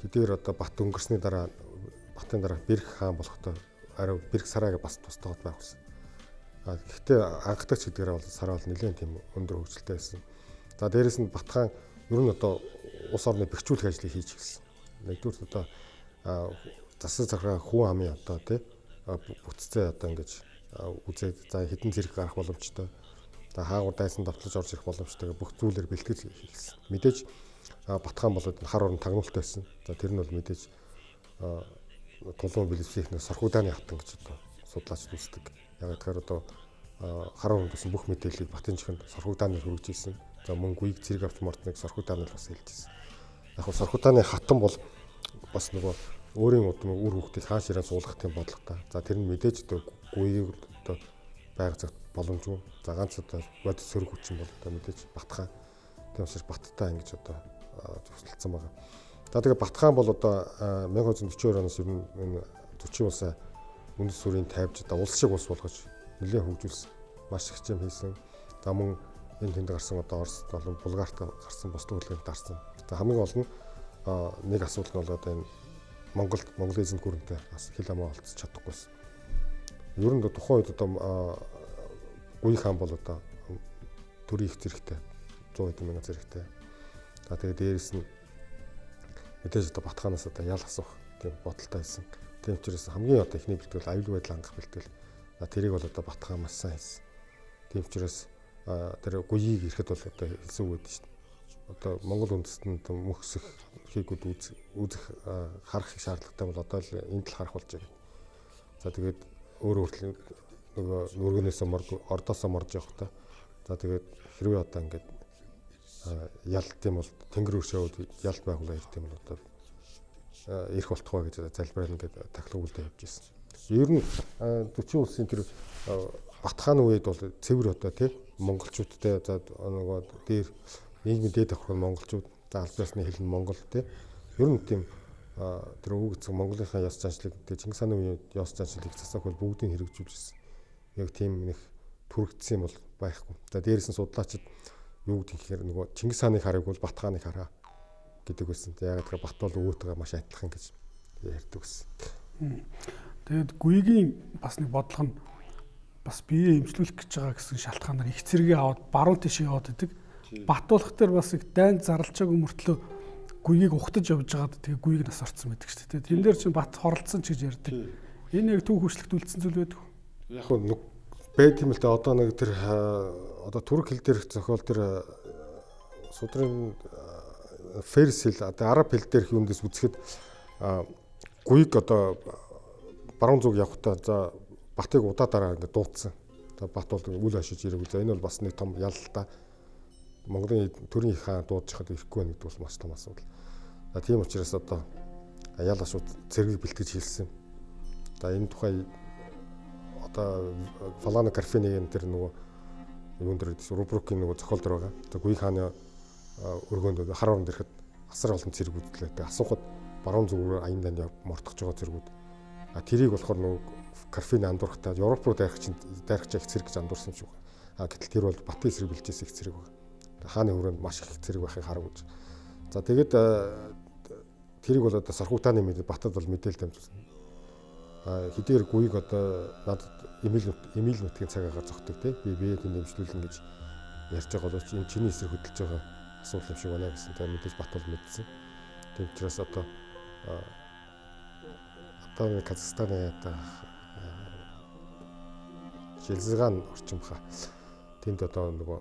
хэдийгээр одоо Бат өнгөрсний дараа Батын дараа Бэрх хаан болохдоо арай Бэрх Сарайг бас тустай хот байгуулсан. Гэхдээ анхдагч гэдгээрээ бол Сарай бол нэлээд тийм өндөр хөгжилтэй байсан. За дээрэс нь Бат хаан ер нь одоо улс орны бэхжүүлэх ажлыг хийж гисэн. Нэгдүгээр одоо засаг захиргаа хүн амын одоо тий бүтцээ одоо ингэж үзээд за хэдэн зэрэг гарах боломжтой. За хаагур дайсан давталж орж ирэх боломжтой бүх зүйлээр бэлтгэж хийсэн. Мэдээж Бат хаан болоод хар орон тагнуултай байсан. За тэр нь бол мэдээж тулуун бэлэвсгийнхнээ сорхуудааны хатан гэж одоо судлаач үздэг. Яг тэгэхээр одоо хар оронд гэсэн бүх мэдээллийг Батын чихэнд сорхуудааны хүргэж ирсэн. За мөн гүйг зэрэг авч мортныг сорхуудааны л бас хэлж ирсэн. Яг нь сорхуудааны хатан бол бас нөгөө өөрийн удам үр хөвгтийг хаан ширээ суулгах тийм бодлоготой. За тэр нь мэдээж одоо гүйгийг одоо байг цагт боломжгүй. За ганц одоо бодит сөрөг хүчин бол одоо мэдээж Бат хаан. Тийм учраас Баттай ингэж одоо зөвшөлдсөн байгаа. За тэгээ Бат хаан бол одоо 1242 оноос ер нь энэ 40 улсаа үндэс сүрийн тавьж одоо улс шиг улс болгож нэлээд хөгжүүлсэн. Маш их хэмжээ хийсэн. За мөн энэ тэнд гарсан одоо Оросд болон Булгарт гарсан бус төлөвлөгөөнд дарсан. За хамгийн гол нь нэг асуудал нь бол одоо энэ Монголын эзэнт гүрэнтэй бас хил амаа олцож чадахгүйсэн. Ер нь тухайн үед одоо Гуй хаан бол одоо төрийн их зэрэгтэй 100 хэдэн мянган зэрэгтэй. За тэгээд дээрэс нь мэдээж одоо Бат хаанаас одоо ял асуух тийм бодолтой байсан. Тийм учраас хамгийн одоо ихний бэлтгэл аюулгүй байдал хангах бэлтгэл. За тэрийг бол одоо Бат хаан маш сайн хийсэн. Тийм учраас тэр гуйгийг ирэхэд бол одоо хэлсэн үг байдаг шүү дээ. Одоо Монгол үндэстэнд мөхсөх хийгүүд үзэх харах шаардлагатай бол одоо л энэ тал харах болж байгаа. За тэгээд өөр өөртөл нөгөө нүргэнээс ордоосоо морж явах та. За тэгээд хэрвээ одоо ингээд ялт тийм бол тэнгэр өршөөд ялт байгуулаа ирэх тийм бол одоо ирэх болтугай гэж залбирал ингээд тахлагуулдаа явж ирсэн. Ер нь 40 улсын тэр Бат хааны үед бол цэвэр одоо тий монголчуудтай за нөгөө дээр нийгмийн дээд давхар монголчууд за аль биесны хэл нь монгол тий ер нь тийм тэр өвөг эцэг Монголынхаа ёс заншлыг тий Чингис хааны үеийн ёс заншлыг засах бол бүгдийг хэрэгжүүлж ирсэн. Яг тийм нэг түрэгдсэн юм бол байхгүй. За дээрээс нь судлаачид юу гэдэг ихэр нөгөө Чингис хааныг хараг бол Бат хааныг хараа гэдэг байсан. Яг тэр Бат бол өвөөтэйгээ маш адилхан гэж ярьдаг байсан. Тэгээд гүйгийн бас нэг бодлого нь бас биеэ эмчлүүлэх гэж байгаа гэсэн шалтгаанаар их зэрэгээ аваад баруун тийш яваад идэг. Бат болох дээр бас их дайнд зарлчаагүй мөртлөө гүйгийг ухтаж явж байгаад тэгээ гүйг нас орцсон байдаг шүү дээ. Тэн дээр чинь Бат хоролцсон ч гэж ярьдаг. Энэ яг төв хөшлөгтүүлсэн зүйл байдаг. Яг нь байд юм л да одоо нэг тэр одоо түрк хэл дээрх зохиол тэр судрын ферс хэл одоо араб хэл дээрх юундээс үзэхэд гүйг одоо баруун зүг явахдаа за Батыг удаа дараа ингээд дуудсан. За Бат бол үл хашиж ирээгүй. За энэ бол бас нэг том ялалтаа. Монголын төрийн их хаан дуудаж хахад ирэхгүй байна гэдэг бол маш том асуудал. За тийм учраас одоо ял ашууд цэргийг бэлтгэж хэлсэн. За энэ тухай одоо Фалана Карфенийн тэр нөгөө юун дээр Рубрукийн нөгөө зохиол дэр байгаа. За Гүйг хааны өргөөнд хар оронд ирэхэд асар олон цэрэг үзлээ. Асуухад баруун зүгүүр аян данд мортогч байгаа цэргүүд. Тэрийг болохоор нөгөө Карфины андуурхтаа Европ руу дайрах их цэрэг гэж андуурсан юм шиг байна. Гэтэл тэр бол Батын эсрэг бэлжээс их цэрэг байна. Хааны хүрээнд маш их цэрэг байхыг харагдаж. За тэгээд тэрийг бол одоо Сархутааны мэдээ Батад бол мэдээлэл дамжуулсан. Хэдийгээр Гүйг одоо надад эмээл нутгийн цаг агаар зогтдог тий. Би тэнд дэмжлүүлэн гэж ярьж байгаа боловч энэ чиний эсрэг хөдөлж байгаа асуудал юм шиг байна гэсэн. Тэгээд мэдээж Бат бол мэдсэн. Тийм учраас одоо Казахстаны одоо Жилзгаан орчин баха. Тэнд одоо нөгөө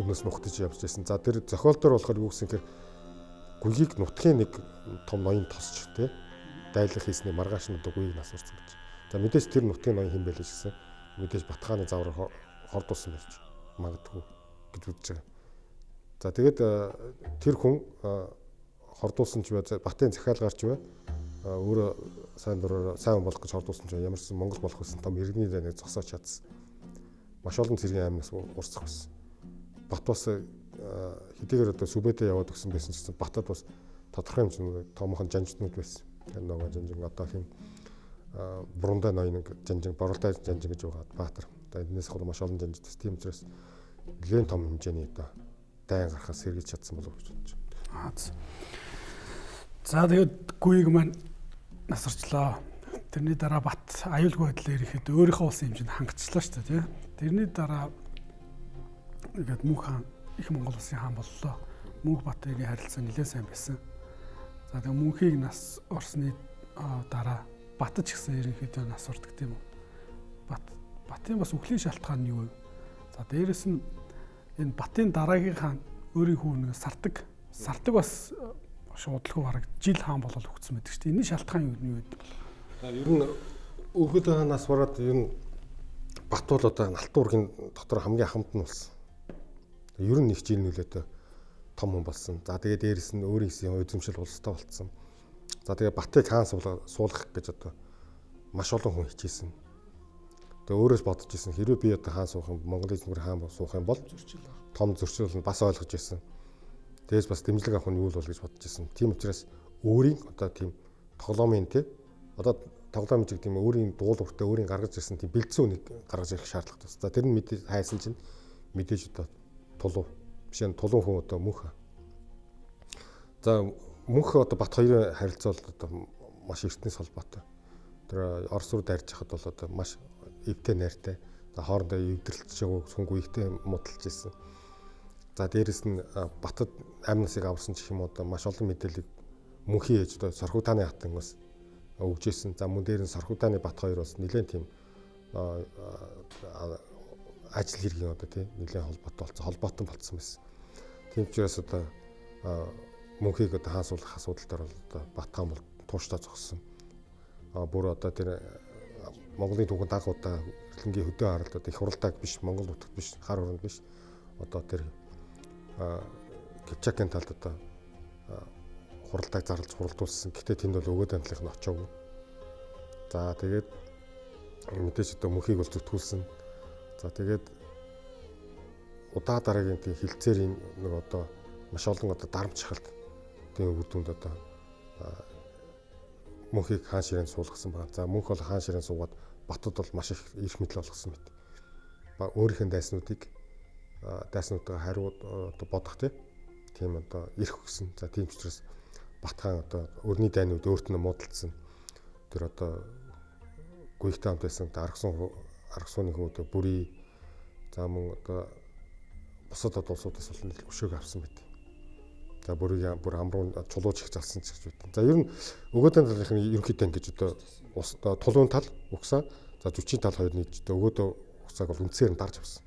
өмнөөс нухтаж явж байсан. За тэр зохиол дээр болохоор юу гэсэн хэрэг Гүйгийг нутгийн нэг том ноён тосч тий дайлах хийсний маргааш нь одоо Гүйгийг нас урсан гэж. За мэдээж тэр нутгийн ноён хэн байлээ гэсэн. Мэдээж Батхааны завраар хордуулсан байж магадгүй гэж үзэж байгаа. За тэгээд тэр хүн хордуулсан ч бай Батын захиалгаарч бай өөрөө сайн дураар сайн болох гэж хордуулсан ч ямарсан Монгол болох гэсэн том иргэний дэнийг зогсоож чадсан. Маш олон цэргийн аймнаас урсах байсан. Бат бас хэдийгээр одоо Сүбэдэ яваад өгсөн байсан ч гэсэн Батад бас тодорхой хэмжээний томхон жанжтнууд байсан. Нөгөө жанжин одоо хин Бурундай ноён жанжин, Боролдай жанжин гэж байгаа Баатар. Одоо энэс хол маш олон жанжид байсан. Тийм учраас нэлээд том хэмжээний одоо дайн гарахаас сэргийж чадсан болов гэж бодож байна. За тэгээд Гүйг маань насарчлаа. Тэрний дараа Бат аюулгүй байдлаар ирэхэд өөрийнхөө улсын хэмжээнд хангацлаа шүү дээ, тийм. Тэрний дараа ингээд Мөнх хаан их Монгол улсын хаан боллоо. Мөнх Батын харилцаа нэлээд сайн байсан. За тэгээд Мөнхийг нас орсны дараа Батд ч гэсэн ерөнхийдөө нас ордог тийм үү. Батын бас үхлийн шалтгаан нь юу вэ? За дээрэс нь энэ Батын дараагийн хаан өөрийнхөө нэг сардаг бас шуудлахгүй бараг жил хаан болол өгсөн байдаг шүү дээ. Энэ шалтгаан юу вэ? Ер нь өөхөд хаанаас бараад ер нь Бат бол одоо Алтан уургийн дотор хамгийн ахмад нь болсон. Ер нь их жил нөлөөтэй том хүн болсон. За тэгээд дээрэс нь өөрийнхөө эзэмшил улстай болцсон. За тэгээд Батыг хаан суулгах гэж одоо маш олон хүн хичээсэн. Тэгээд өөрөөс бодож ирсэн хэрвээ би одоо хаан суух юм Монголын эзэмшил хаан суух юм бол том зөрчил нь бас ойлгож ирсэн. Тэгээс бас дэмжлэг авах нь юу л бол гэж бодож ирсэн. Тийм учраас өөрийн одоо тийм тоглоомын тий одоо тоглоом гэж тийм өөрийн дуулууртай өөрийн гаргаж ирсэн тийм бэлдсэн үнийг гаргаж ирэх шаардлагатай. За тэр нь мэдээ хайсан чинь мэдээж одоо тулуу биш энэ тулуун хүн одоо Мөнх. За Мөнх одоо Бат хоёрын харилцаа бол одоо маш эртнээс холбоотой. Тэр Орос руу дайрч хахад бол одоо маш эвтэй найртай. За хоорондоо эвдэрлэж байгаа сүнг үеигтэй муудалж ирсэн. За дээрэс нь Батад амнасыг авсан ч юм уу одоо маш олон мэдээлэл Мөнхийн ээж одоо Сархутааны хатан бас өгчээсэн. За мөн дээр нь Сархутааны Бат хоёр бас нэлээд тийм ажил хэргийн одоо тий нэлээд холбоотой болцсон байсан. Тийм учраас одоо мөнхийг одоо хаан суулгах асуудал дээр бол одоо Батхан бол тууштай зогссон. Бүр одоо тэр Монголын түүхэнд анх удаа Эрдэнгийн хөдөө харалт одоо их хуралдааг биш, Монгол нутагт биш, хар хорнд биш. Одоо тэр Кипчакийн талд одоо хуралдааг зарлж хуралдуулсан. Гэтэ тэнд бол өгөөд амтлах нь очоогүй. За тэгээд мэдээж одоо мөнхийг бол зүтгүүлсэн. За тэгээд удаа дараагийн тийм хилцээрийн нэг одоо маш олон одоо дарамт шахалт тийм үр дүнд одоо мөнхийг хаан ширээнд суулгасан байна. За мөнх бол хаан ширээнд суугаад Батууд бол маш их эрх мэдэл олгосон мэт. Ба өөрийнх нь дайснуудаа хариу одоо бодох тийм одоо эрх өгсөн. За тийм ч учраас Бат хаан одоо өрний дайнууд өөрт нь муудалцсан. Тэр одоо гуйхтай хамт байсан арга сууны хүн одоо бүрий за мөн одоо бусад улсуудаас бол өшөөг авсан мэт. За бүр амруу чулууж их залсан ч гэж байна. За ер нь өгөөдөө талынхны ерөнхийдөө ингэж одоо тулуун тал угсаа за зүчийн тал хоёр нийлж одоо өгөөдөө угсааг бол үндсээр нь дарж авсан.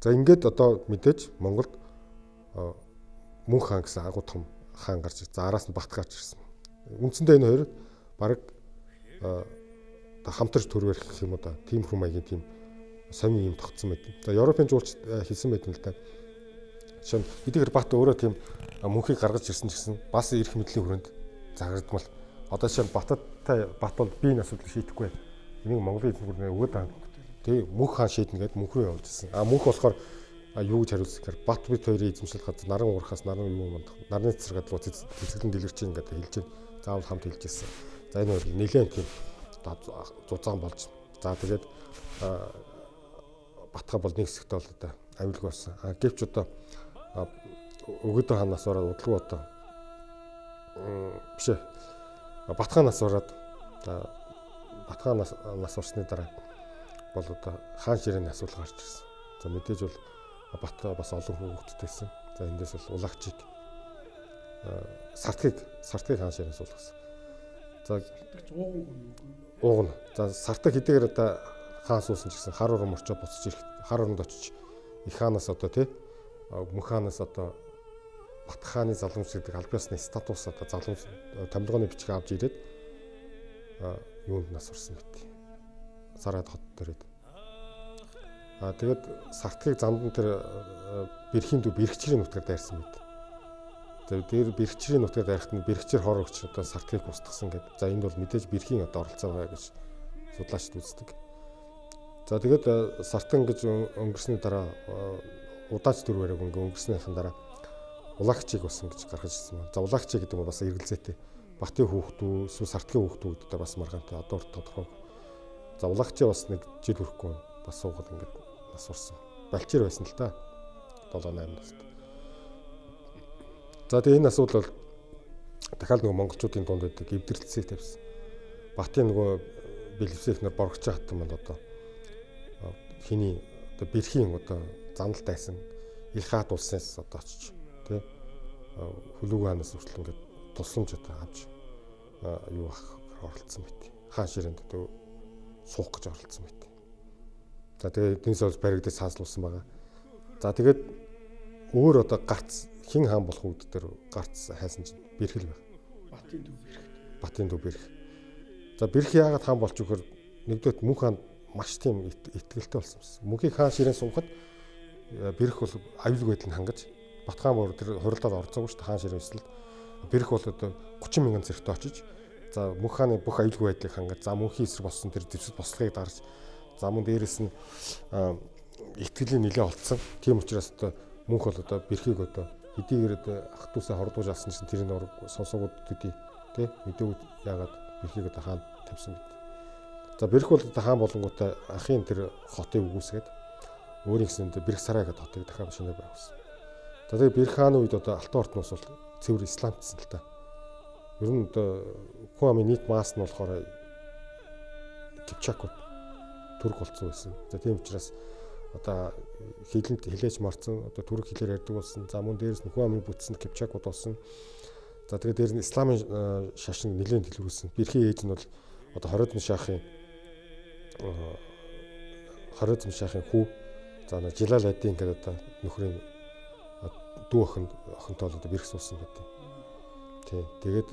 За ингээд одоо мэдээж Монголд мөнх хаан гэсэн агуу том хаан гарч за араас нь Бат гарч ирсэн. Үндсэндээ энэ хоёр баг хамтарч төрөөр гэх юм уу да. Тийм хүм маягийн тийм сонин юм тогтсон байт. За Европын жуулч хэлсэн байт юм л да. Жишээ нь хэдийгээр Бат өөрөө тийм мөнхийг гаргаж ирсэн ч гэсэн бас эрх мэдлийн хүрээнд загардмал. Одоо жишээ нь Бат бол биеийн асуудлыг шийдэхгүй байна. Энийг Монголын эзэн өгөөд хаан тий мөнх хаан шийднэ гэд мөнх рүү явуулж ирсэн. Мөнх болохоор юу гэж хариулсан гэхээр Бат бит хоёрын эзэмшил газар наран уурхаас наран юм мандах нарны цэцэрлэг руу цэцэглэн дэлгэрч ингээд хэлж байна. Заавал хамт хэлж ирсэн. За энэ бол нэлээд тийм зузаан болж. За тэгээд Батхан бол нэг хэсэгт бол одоо аюулгүй болсон. Гэвч одоо өгөөдөө хаанаас ороод удалгүй одоо биш Батханаас ороод Батханаас орсны дараа бол одоо хаан ширээний асуулга гарч ирсэн. За мэдээж бол Бат бас олон хүүхэдтэйсэн. За эндээс бол Улагчийг Сартгийг хаан ширээн суулгасан. За уугна. За Сартаг хэдийгээр одоо хаан суусан ч гэсэн хар урам орчоо буцаж ирэх хар оронд очиж их хаанаас одоо тий мөнх хаанаас одоо Бат хааны залгамж гэдэг албаасны статус одоо залгамж томилгооны бичиг авч ирээд юунд нас орсон мэт. Сараад хот дээрээ. Тэгээд Сартгийг замдан тэр бэрхийн дүү бэрхчрийн нутгаар дайрсан мэт. Тэгээд дээр бэрхчрийн нутгаар дайрахт нь бэрхчэр хор өгч одоо Сартгийг устгасан гэдэг. За энд бол мэдээж бэрхийн одоо оролцоо байгаа гэж судлаачд үздэг. За тэгээд Сартан гэж өнгөрсний дараа удаач дөрвөөр өнгөрснийхэн дараа Улагчийг болсон гэж гаргаж ирсэн байна. За Улагчий гэдэг нь бас эргэлзээтэй. Батын хүүхдүү, эсвэл Сартгийн хүүхдүү гэдэгтэй бас маргаантай одоо тодорхой. За Улагчий бас нэг жил хүрэхгүй бас суугаад ингээд нас орсон. Балчир байсан л да. 7-8 настай. За тэгээ энэ асуудал бол дахиад нөгөө монголчуудын дунд байдаг эвдэрэлцээ тавьсан. Батын нөгөө бэлэвсэхнэр боргоч хатан манд одоо хиний одоо бэрхийн одоо замнал дайсан их хаад улсаас одоо очиж тий хөлөг хаанаас хүртэл ингээд тусламж одоо авч юу оролцсон мэт. Хаан ширээнд одоо суух гэж оролцсон мэт. За тэгээд эднээс бол баригдаж сааслуулсан байгаа. За тэгээд өөр одоо гарц хин хаан болох үед дээр гарц хайсан чинь бэрхэл байна. Батын дүү бэрх. За бэрх яагаад хаан болж өгөхөр нэгдүгээр мөнх хаан маш тийм итгэлтэй болсон юм. Мөнхийг хаан ширээн суухад бэрх бол аюулгүй байдал нь хангаж Бат хаан бүр тэр хуралдаад орцоогүй шүү дээ хаан ширээн эсэлд. Бэрх бол одоо 30 мянган зэрэгтэй очиж за мөнх хааны бүх аюулгүй байдлыг хангаж за мөнхийн эсрэг болсон тэр зэвсэг бослогыг дарж за мөн дээрэс нь итгэлийн нэлээд олцсон. Тийм учраас одоо мөнх бол одоо бэрхийг одоо хэдийгээр ах トゥ усаа хордуулж авсан чинь тэрний орог сонсогод төдий тий мэдээгүй яагаад бэрхийг одоо хаан тавьсан бэ. За бэрх бол одоо хаан болонгуудаа ахын тэр хотыг үгүйсгээд өөрийн гэсэн бэрх сарай гэдэг хотыг дахиад шинээр байгуулсан. За тэгээ бэрх хааны үед одоо Алтан ордноос бол цэвэр исламчсан л та. Ер нь одоо хүн амын нийт масс нь болохоор Кипчакууд түрк болсон байсан. За тийм учраас одоо хэлэнд хилээж марцсан одоо түрк хэлээр ярьдаг болсон. За мөн дээрээс нь хүн амын бүтсэн Кипчакууд болсон. За тэгээ дээр нь исламын шашин нэлээд дэлгэрүүлсэн. Бэрхийн ээж нь бол одоо Хорезм шахын хүү. За Жилал адын гэдэг одоо нөхрийн дүү охинтой бол одоо бэрх суусан гэдэг. Тий. Тэгээд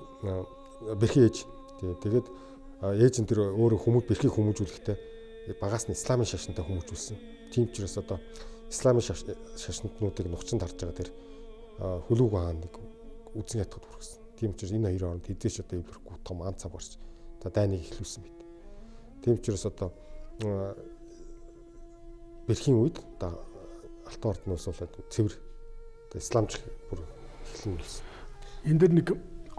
бэрхийн ээж. Тэгээд ээж нь тэр өөрөө бэрхийг хүмүүжүүлэхдээ багаас нь исламын шашинтай хүмүүжүүлсэн. Тийм ч учраас одоо исламын шашинтнуудыг нухчинд харж байгаа тэр хөлөг хааныг үзэн ятгад хүргэсэн. Тийм учраас энэ хоёрын хооронд хэдээч одоо эвлэхгүй том ан цав гарч одоо дайныг эхлүүлсэн байт. Тийм учраас одоо бэрхийн үед одоо Алтан ордноос бол цэвэр одоо исламч бүр эхлэн үлсэн. Энэ дэр нэг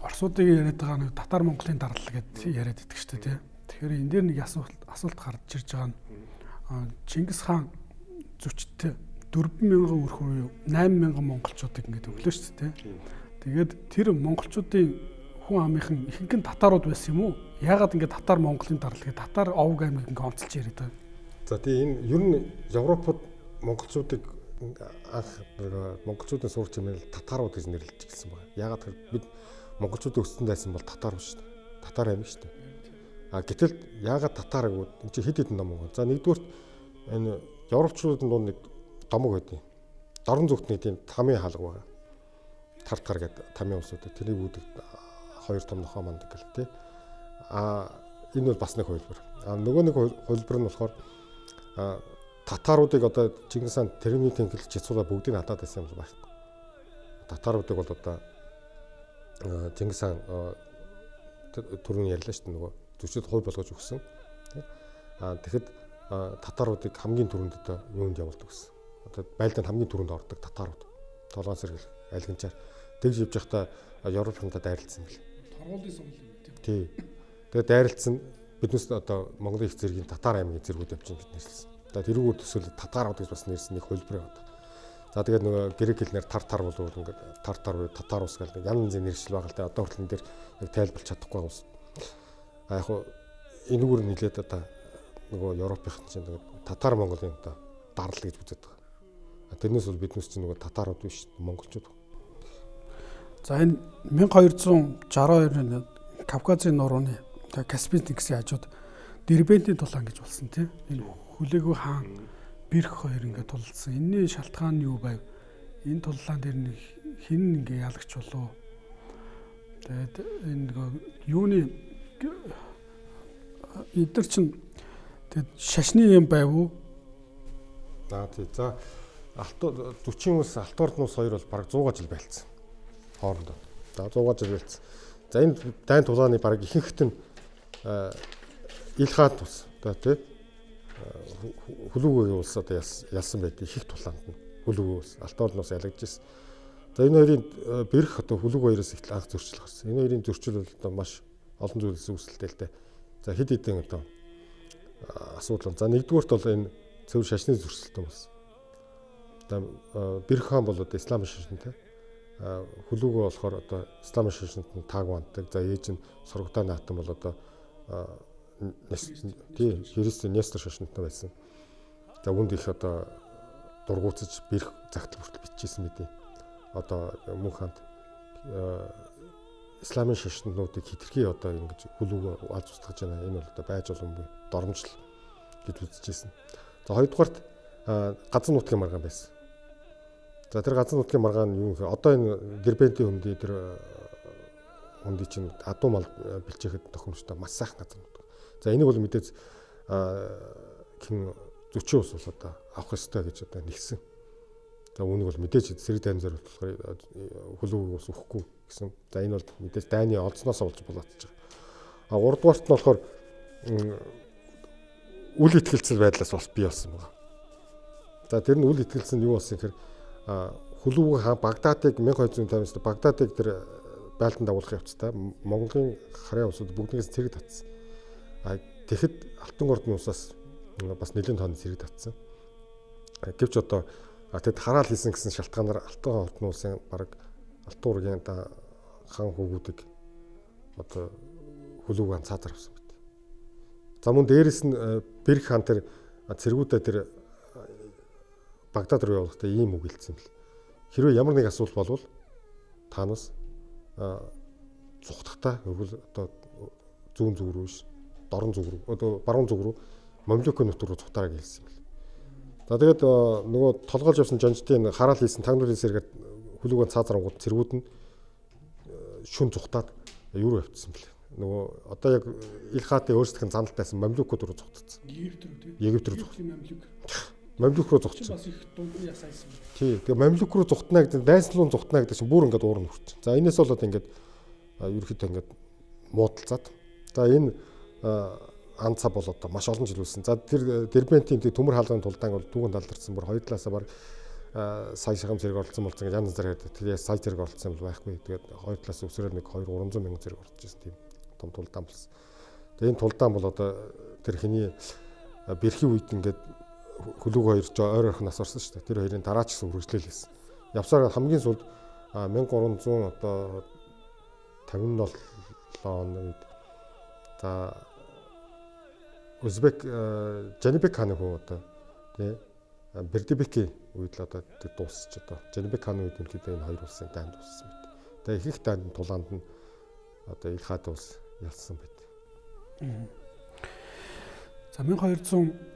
Оросуудыг яриад байгаа нэг татар Монголын дарлал гэдээ яриад байдаг шүү дээ. Тэгэхээр энэ дээр нэг асуулт гарч ирж байгаа нь Чингис хаан зүчтэй 4,000 өрх буюу 8,000 монголчуудыг ингээд өглөө шүү дээ. Тэгээд тэр монголчуудын хүн амынхан ихэнх нь татарууд байсан юм уу? Яагаад ингээд татар Монголын дарлал гэдэг татар овг аймгийг ингээд онцолж яриад байгаа. За тийм энэ ер нь Европод монголчуудыг анх монголчуудын сурч юмэл татарууд гэж нэрлэж гисэн байна. Яагаад гэвэл бид монголчуудын өссөн дайсан бол татар шүү дээ. Татар аймаг шүү дээ. Гэтэл яагаад татар гэвэл энэ чи хэд хэдэн ном байгаа. За нэгдүгээр энэ европчуудын дунд нэг домог байдیں۔ Дорн зүгтний тийм тамийн хаалга байгаа. Тартар гэдэг тамийн усууд тэрийг үүдэг хоёр том нохоо мандаг гэл тээ. Энэ бол бас нэг хувилбар. Нөгөө нэг хувилбар нь болохоор татаруудыг одоо Чингис хаан тэрний тэнхлэж цэцгуулаа бүгдийг хатаад байсан юм л байхгүй. Татаруудыг бол одоо Чингис хаан түрүүн ярьлаа шүү дээ нөгөө зүчид хууль болгож өгсөн. Тэгэхэд татаруудыг хамгийн түрүүнд одоо юунд явуулдаг гэсэн. Одоо байлдаанд хамгийн түрүүнд ордог татарууд. Толгоон сэргэл айлгинчаар тэгж явж байхдаа Европынхантай дайралцсан юм бэл. Торгуулын сул юм тий. Тэгээд дайралцсан биднээс одоо Монголын их зэргийн татар аймгийн зэргүүд явж ингэж нэрлсэн. Одоо тэрүүгээр төсөөл татарууд гэж бас нэрсэн нэг хувилбар байдаг. За тэгээд нөгөө грек хэлнээр тартар болов ингээд тартар буюу татарус гэдэг янз янзын нэршил байгаа л да. Одоо хүртэл энэ дээр яг тайлбарлаж чадахгүй байгаа ус. Яг энэгээр нэлээд одоо нөгөө Европын чинь тэгээд татар Монголын одоо дарал гэж үздэг байгаа. Тэрнээс бол биднээс чинь нөгөө татарууд биш монголчууд. За энэ 1262-ны Кавказын нурууны Каспийн тэнгисийн хажууд Дербентийн тулаан гэж болсон тийм. Энэ хүлээгүй хаан бэрх хоёр ингээд тулсан. Энэний шалтгаан нь юу байв? Энэ тулаан дээр нэг хин ингээ ялагч болов. Тэгээд энэ юуны эдгээр чинь тэгээд шашны юм байв уу? За тий. За 40-аас Алтан ордноос хоёр бол бараг 100 жил байлцсан. Хоорондоо. За 100 жил байлцсан. За энэ дайн тулааны бараг ихэнхт нь ил хаан тус. Одоо тий. Хүлүүгийн улс одоо ялсан байдаг их тулаанд нь хүлүүгийн улс Алтан ордноос ялагдж ирсэн. За энэ хоёрын бэрх одоо хүлүүг хоёроос их анх зөрчил гарсан. Энэ хоёрын зөрчил бол одоо маш олон зүйлс үүсэлтэй л дээ. За хэд хэдэн одоо асуудал. За нэгдүгээрт бол энэ цэвэр шашны зөрчилтэй болсон. Одоо бэрх хаан бол одоо исламын шашинтай. Хүлүүгөө болохоор одоо исламын шашинт нь тааг бантдаг. За ээж нь сургутай наатан бол одоо Христийн Нестор шашинтай байсан. За үүнд их одоо дургуутсаж бэрх загтал хүртэл бичижсэн мэт. Одоо мөн хаанд исламын шашинтнуудыг хитрхи одоо ингэж хүлүүг алж устгаж байна. Энэ бол одоо байж боломгүй доромжл гэж үзэжсэн. За хоёрдугаарт газар нутгийн маргаан байсан. За тэр газар нутгийн маргаан юу гэхээр одоо энэ Дербентийн хөндий тэр хөндий чинь адуу мал бэлчээхэд тохиромжтой маш сайхан газар нутг. За энийг бол мэдээж хин 40 ус бол одоо авах ёстой гэж одоо нэгсэн. За үүнийг бол мэдээж сэрэг дайны зорилт болохоор хүлүүг ус өгөхгүй гэсэн. За энэ бол мэдээж дайны олцноос болж болоодж байгаа. 3 дугаарт нь болохоор үл итгэлцэл байдлаас бас бий болсон байна. За тэр нь үл итгэлсэн юу болсон гэхээр Хүлүүг хаан Багдадыг 1250-д Багдадыг тэр байлдан дагуулах явцдаа Монголын харийн улсууд бүгднээс цэрэг татсан. Тэгэхэд Алтан ордны усаас бас нэлээд тооны цэрэг татсан. Гэвч одоо тэгэд хараал хийсэн гэсэн шалтгаанаар Алтан ордны улсын бараг Алтан уургийн хаан хүүгүүдийг одоо Хүлүүг хаан цаазар авсан байт. За мөн дээрэс нь Бэрх хаан тэр цэргүүдээ тэр Багдад руу явуулахдаа ийм үг хэлсэн бэл. Хэрвээ ямар нэг асуудал болвол та нас зүгтахтаа одоо зүүн зүг рүү ш дорн зүг рүү одоо баруун зүг рүү Мамлюкийн нутг руу зүгтараа гэлсэн юм бэл. За тэгээд нөгөө толгойлж явсан жанжтын хараал хийсэн тагнуулын сэргээд Хүлүүгийн цаазрангууд цэргүүд нь шүн зүгтаад юу руу явчихсан бэл. Нөгөө одоо яг ил хаатын өөрсдийнх нь зандалтайсан Мамлюкууд руу зүгтцсан. Египт рүү зүгтсан. Мамлюк руу зүгтсан. Бас их дунд ясаасан. Тий. Тэгээ Мамлюк руу зүгтнаа гэдэг дайсан руу зүгтнаа гэдэг чинь бүр ингээд уурна хүрч. За энэс болоод ингээд ерөөхдөө ингээд муудалцаад. За энэ анцаа болоод маш олон жил үлсэн. За тэр Дербентийн төмөр хаалганы тулдаан бол түүхэнд алдарсан бүр хоёр талаасаа баг сая шахам зэрэг оролцсон болсон гэж янз янзаар гэдэг. Тэгээ сая зэрэг оролцсон бол байхгүй. Тэгээд хоёр талаас өсрөөд нэг 200-300 мянган зэрэг оролцож байсан тийм том тулдаан болсон. Тэгээ энэ тулдаан бол одоо тэр хэний Бэрхийн үед ингээд Хүлүүг хоёр ч ойр ойрхон нас орсон шүү дээ. Тэр хоёрын дараа ч гэсэн үргэлжлэл хийсэн. Явсаар хамгийн сүүлд 1300 одоо 57 оны үед за Узбек Жанибек хааны хүү одоо тий Бердибекийн үед л одоо тэр дуусч одоо Жанибек хааны үед ерөнхийдөө энэ хоёр улсын дайнд дууссан байт. Тэгээ их их дайнд тулаанд нь одоо ил хаад улс ялсан байт. За 1200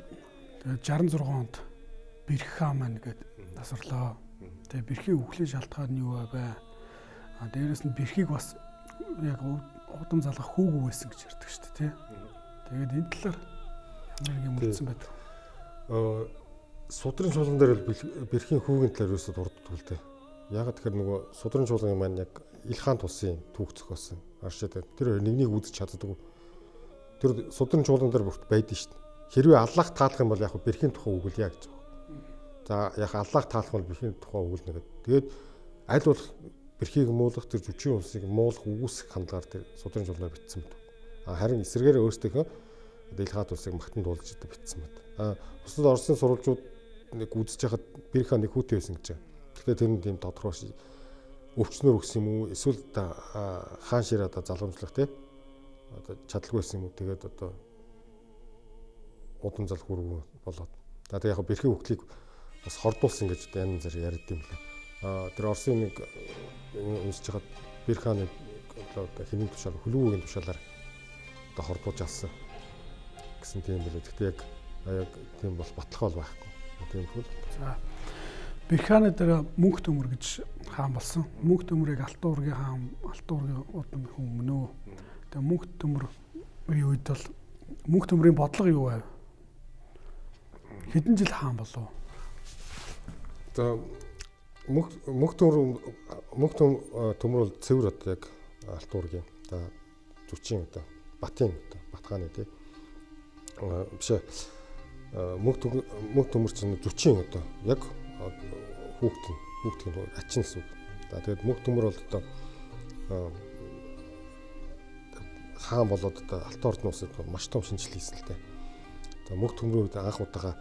66 онд Бэрх хаан маань гээд тасарлаа. Тэгээ Бэрхийн үхлийн шалтгаан нь юу вэ? Дээрээс нь Бэрхийг бас яг удам залгах хүүгүү байсан гэж ярьдаг шүү дээ, тий. Тэгээд энэ талаар ямар нэг юм үлдсэн байдаг. Судрын чуулган дээр бол Бэрхийн хүүгийн талаар юусоо дурддаг л дээ. Яг тэгэхээр нөгөө судрын чуулган маань яг ил хаан тусын түүх зохиосон. Аршаад тэр нэгнийг үзэж чаддаг. Тэр судрын чуулган дээр бүрт байдаг шүү дээ. Хэрвээ Аллах таалах юм бол яг Бэрхийн тухай өгүүлье гэж байна. За яг Аллах таалах бол Бэрхийн тухай өгүүлнэ гэдэг. Тэгээд аль болох Бэрхийг муулах тэр жүжигчин улсыг муулах үүсэх хандлагаар тэр судрын чуулганаар бичсэн мэт. Харин эсрэгээр өөрсдийнхөө ил хаад улсыг магтан дуулж идэв бичсэн мэт. Бусад Оросын сурвалжууд нэг үзэж хахад Бэрх хааны хүүтэй байсан гэж байна. Тэгэхээр тэр нь тийм тодорхой өвчнөр өгсөн юм уу? Эсвэл хаан шир одоо залгамжлах тий одоо чадлагүй байсан юм уу? Тэгээд одоо удам зал хүргүү болоод. За тэг яг Бэрхийн үхлийг бас хордуулсан гэж одоо янз бүр ярьд юм лээ. Тэр Оросын нэг уншиж хаад Бэрх хааны одоо хэний тушаал Хүлүүгийн тушаалаар одоо хордуулж авсан гэсэн тийм билээ. Гэхдээ яг тийм бол баталгаа байхгүй. Тийм хөл. За Бэрх хааны дээр Мөнх төмөр гэж хаан болсон. Мөнх төмөрийг Алтан уургийн хаан, Алтан уургийн удам хүн мөнөө. Тэгээ Мөнх төмөрийн үед бол Мөнх төмөрийн бодлого юу вэ? Хэдэн жил хаан болов? За Мөнх төмөр бол цэвэр одоо яг Алтан уургийн одоо зүчийн одоо Батын одоо Батхааны тий. Биш Мөнх төмөр чинь зүчийн одоо яг хүүхдийн ачин гэсэн үг. За тэгээд Мөнх төмөр бол одоо хаан болоод одоо Алтан ордны улсад маш том шинжил хийсэн л дээ. За Мөнх төмрийн үед анх удаага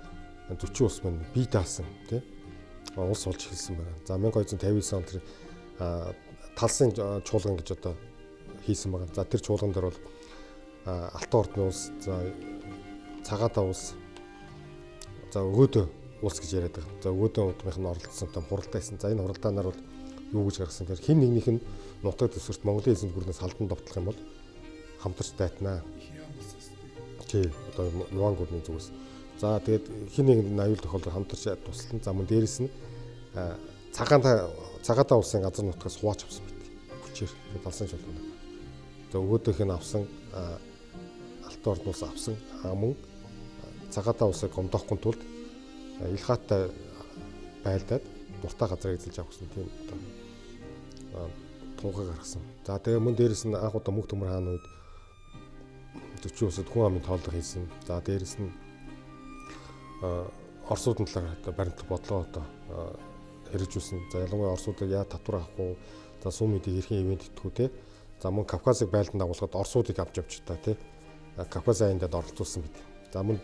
зүчийн улс маань бие даасан тий улс болж эхэлсэн байна. За 1259 онд тэр талсын чуулган гэж одоо хийсэн байна. За тэр чуулган дээр бол Алтан ордны улс, за Цагаатаа улс, за Өгөөдөө улс гэж яриад байгаа. За Өгөөдөө удмынх нь оролцсон том хуралдайсан. За энэ хуралдаанаар бол юу гэж гаргасан гэхээр хин нэгнийх нь нутаг төсвөрт Монголын эзэнт гүрнээс халдан довтлох юм бол хамтарч дайтнаа. Тий, одоо Юан гүрний зүгээс. За тэгээд хин нэгэнд аюул тохиолдол хамтарч туслан. За мөн дээрэс нь Цагаатаа улсын газар нутгаас хувааж авсан байт. Хүчээр талсан шулгана. За Өгөөдөөх нь авсан Алтан ордны улс авсан мөн Цагаатаа улсыг гомдоохгүй тулд ил хаатай байлдаад дуртай газрыг эзэлж авах гэсэн тийм одоо тунхаг гаргасан. За тэгээ мөн дээрэс нь анх удаа Мөнх төмөр хааны үед зүчийн улсад хүн амын тооллого хийсэн. За дээрэс нь Оросуудын талаар одоо баримтлах бодлого одоо хэрэгжүүлсэн. За ялангуяа Оросуудыг яа татвар авах уу? За сум мэдийг хэрхэн ивент итгэв те. За мөн Кавказыг байлдан дагуулгаад Оросуудыг авч явж та те. Кавказ аяндад оролцуулсан гэдэг. За мөн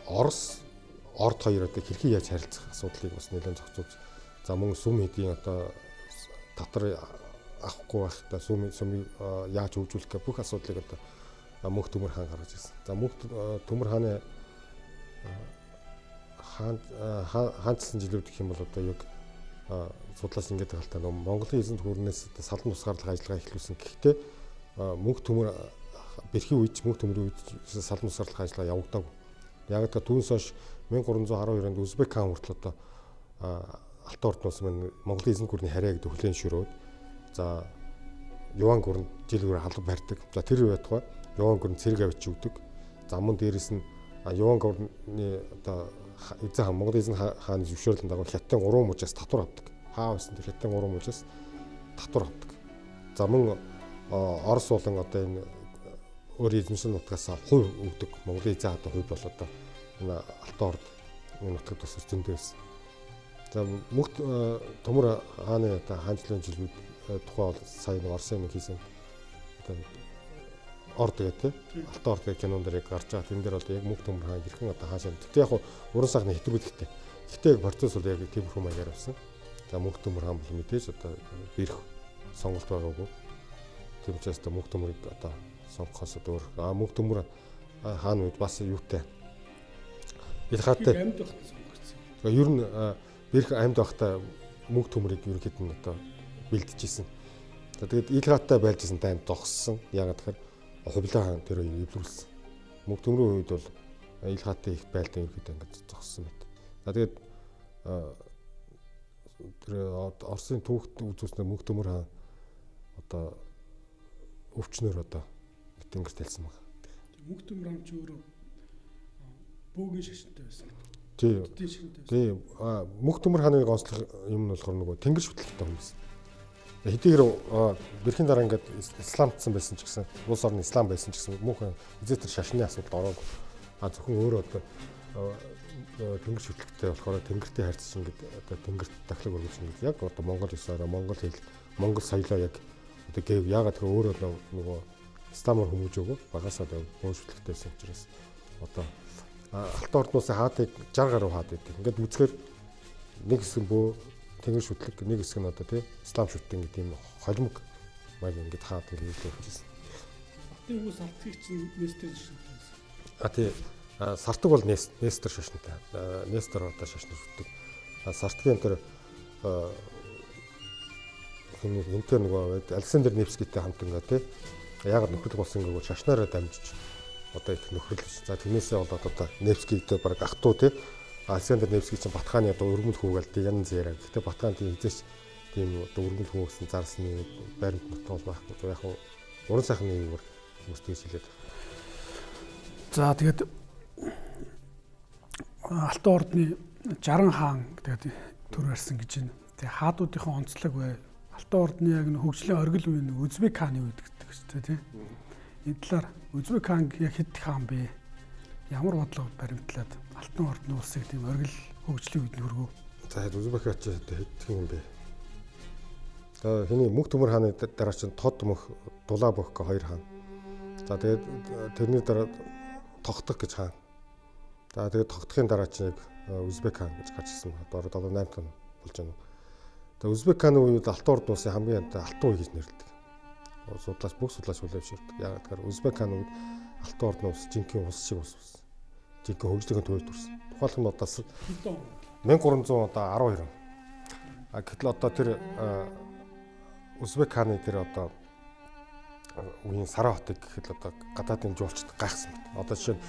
Орос орд хоёр одоо хэрхэн яаж харилцах асуудлыг бас нэлээд зохицуулж. За мөн сум мэдийн одоо татвар авахгүй байхдаа сумыг яаж хөгжүүлэх гэх бүх асуудлыг одоо Мөнх Төмөр хаан гаргаж ирсэн. За Мөнх Төмөр хааны хаанчсан жилүүд гэх юм бол одоо яг судлаас ингээд талтаа Монголын эзэнт гүрнээс салан тусгаарлах ажиллагаа эхлүүлсэн. Гэхдээ Мөнх Төмөр бэрхийн үед Мөнх Төмөрийн үед салан тусгаарлах ажиллагаа явагдаагүй. Яг та түүнээс хойш 1312 онд Узбек хаан хүртэл одоо Алтан ордын улс маань Монголын эзэнт гүрний харьяа гэдэг хүлээн шөрөөд за Юан гүрэн жилгээр халб барьдаг. За тэр үе тухай Юан гүрэн цэрэг авчиж өгдөг. За мөн дээрэс нь Юан гүрний одоо эзэн хаан Монголын эзэн хааны зөвшөөрлөнд дагуу Хятадын 3 мужаас татвар авдаг. Хаа байсан тэр Хятадын 3 мужаас татвар авдаг. За мөн Орос болон одоо энэ өөр эзэмшил нутгаас хувь өгдөг. Монголын эзэн хааны хувь бол одоо энэ Алтан орд энэ нутагт бас зөндөө байсан. За Мөнх Төмөр хааны одоо хаанчлалын жилүүд тухай бол сая нэг Оросын нэг хийсэн одоо орд гэдэг тийм Алтан орд гэх кинонд яг гарч байгаа. Тэн дээр бол яг Мөнх Төмөр хаан хэрхэн одоо хаашаа. Тэгтээ яг уран сайхны хэтрүүлэгтэй. Гэхдээ яг процесс бол яг тиймэрхүү маягаар явсан. За Мөнх Төмөр хаан бол мэдээж одоо бэрх сонголт байгаагүй. Тийм учраас одоо Мөнх Төмөрийг одоо сонгохоос өөр Мөнх Төмөр хаан үед бас юутай Илхаатай амьд байхад сонгогдсон. Ер нь бэрх амьд байхдаа Мөнх Төмөрийг ерөнхийд нь одоо бэлдчихсэн. За тэгээд Илхаатай байлжсэн тайм зогссон. Яагаад тэгэхээр Хувлаа хаан тэр үеийг эвлүүлсэн. Мөнх Төмрийн үед бол Илхаатай их байлдан ерөнхийдөө ингээд зогссон байт. За тэгээд тэр Оросын түүхт үзүүлснээр Мөнх Төмөр хаан одоо өвчнөр одоо тэнгэрт хэлсэн байна. Мөнх Төмөр хаан ч өөрөө бөөгийн шашинтай байсан. Тийм. Мөнх Төмөр хааны гонцлог юм нь болохоор нөгөө тэнгэр шүтлэгтэй хүмүүс. Хэдийгээр бэрхийн дараа ингээд исламтсан байсан ч гэсэн улс орны ислам байсан ч гэсэн мөнх эзэтэр шашны асуудал ороогүй. Зөвхөн өөрөө одоо тэнгэр шүтлэгтэй болохоор тэнгэртэй харьцаж ингээд одоо тэнгэрт дахлаг өргөж ингээд яг одоо монгол ёсоор монгол хэл монгол соёлоо яг одоо гэв яагаад гэвэл өөрөө нөгөө исламаар хүмүүжөөгөө багасаа бөөн шүтлэгтэй байсан учраас одоо Алтан ордын улсын хаадыг 60 гаруй хаад байдаг. Ингээд үзэхээр нэг хэсэг нь бөө тэнгэр шүтлэг, нэг хэсэг нь одоо тий ислам шүтлэг гэдэг юм холимог маяг ингээд хаад ингээд явчихсан. Алтын хүмүүс алтгийг чинь Нестор шашинтай байсан. Тий Сартаг бол Нестор шашинтай. Нестор одоо шашны шүтлэг. Сартгийн тэр энтер нөгөө Александр Невскийтэй хамт ингээд тий яагаад нөхөрлөг болсон гэвэл шашнаараа дамжиж одоо их нөхөрлөж. За тэрнээсээ болоод одоо Невскийтэй баг ах トゥ тий Александр Невский чинь Батхааны одоо өргөмөл хүүгээл янз яриа. Гэтэ Батхан тийм хизээч тийм одоо өргөмөл хүүгсэн зарсны баримт нутгал байхгүй. Яг уран сайхны юмар хүмүүс тэгж хэлээд. За тэгээд Алтан ордны 60 хаан гэдэг төр барьсан гэж байна. Тэгээ хаадуудынхаа онцлог бай. Алтан ордны яг нэг хөгжлийн оргил үеийн Узбек хааны үед гэдэг чинь тийм. Энэ талаар Узбек хаан яг хэд хаан бэ? Ямар бодлого баримтлаад Алтан ордны улсыг тийм оргил хөгжлийн үед нөргөө. За Узбек хаан ч хэд юм бэ? За хэний Мөнх Төмөр хааны дараа чинь Тод мөх Дулаабөх гэх хоёр хаан. За тэгээд тэрний дараа Тогтох гэж хаан. За тэгээд Тогтохын дараа чинь яг Узбек хаан гэж гарч ирсэн байна. Одоо 78 тон болж байна. Тэгээд Узбек хааны үед Алтан ордын улсын хамгийн алтан үе гэж нэрлэдэг. Судлаач бүх судлаач хүлэвшүүлдэг. Яг тэгэхээр Узбек хааны үед Алтан ордны улс жинхэнэ улс шиг болсон. Жинхэнэ хөгжлийн төвөд төрсөн. Тухайлх нь одоо 1312 он. Гэтэл одоо тэр Узбек хааны тэр одоо үеийн Сарай хотыг гэхэд одоо гадаадын жуулчд гайхсан байна. Одоо жишээ нь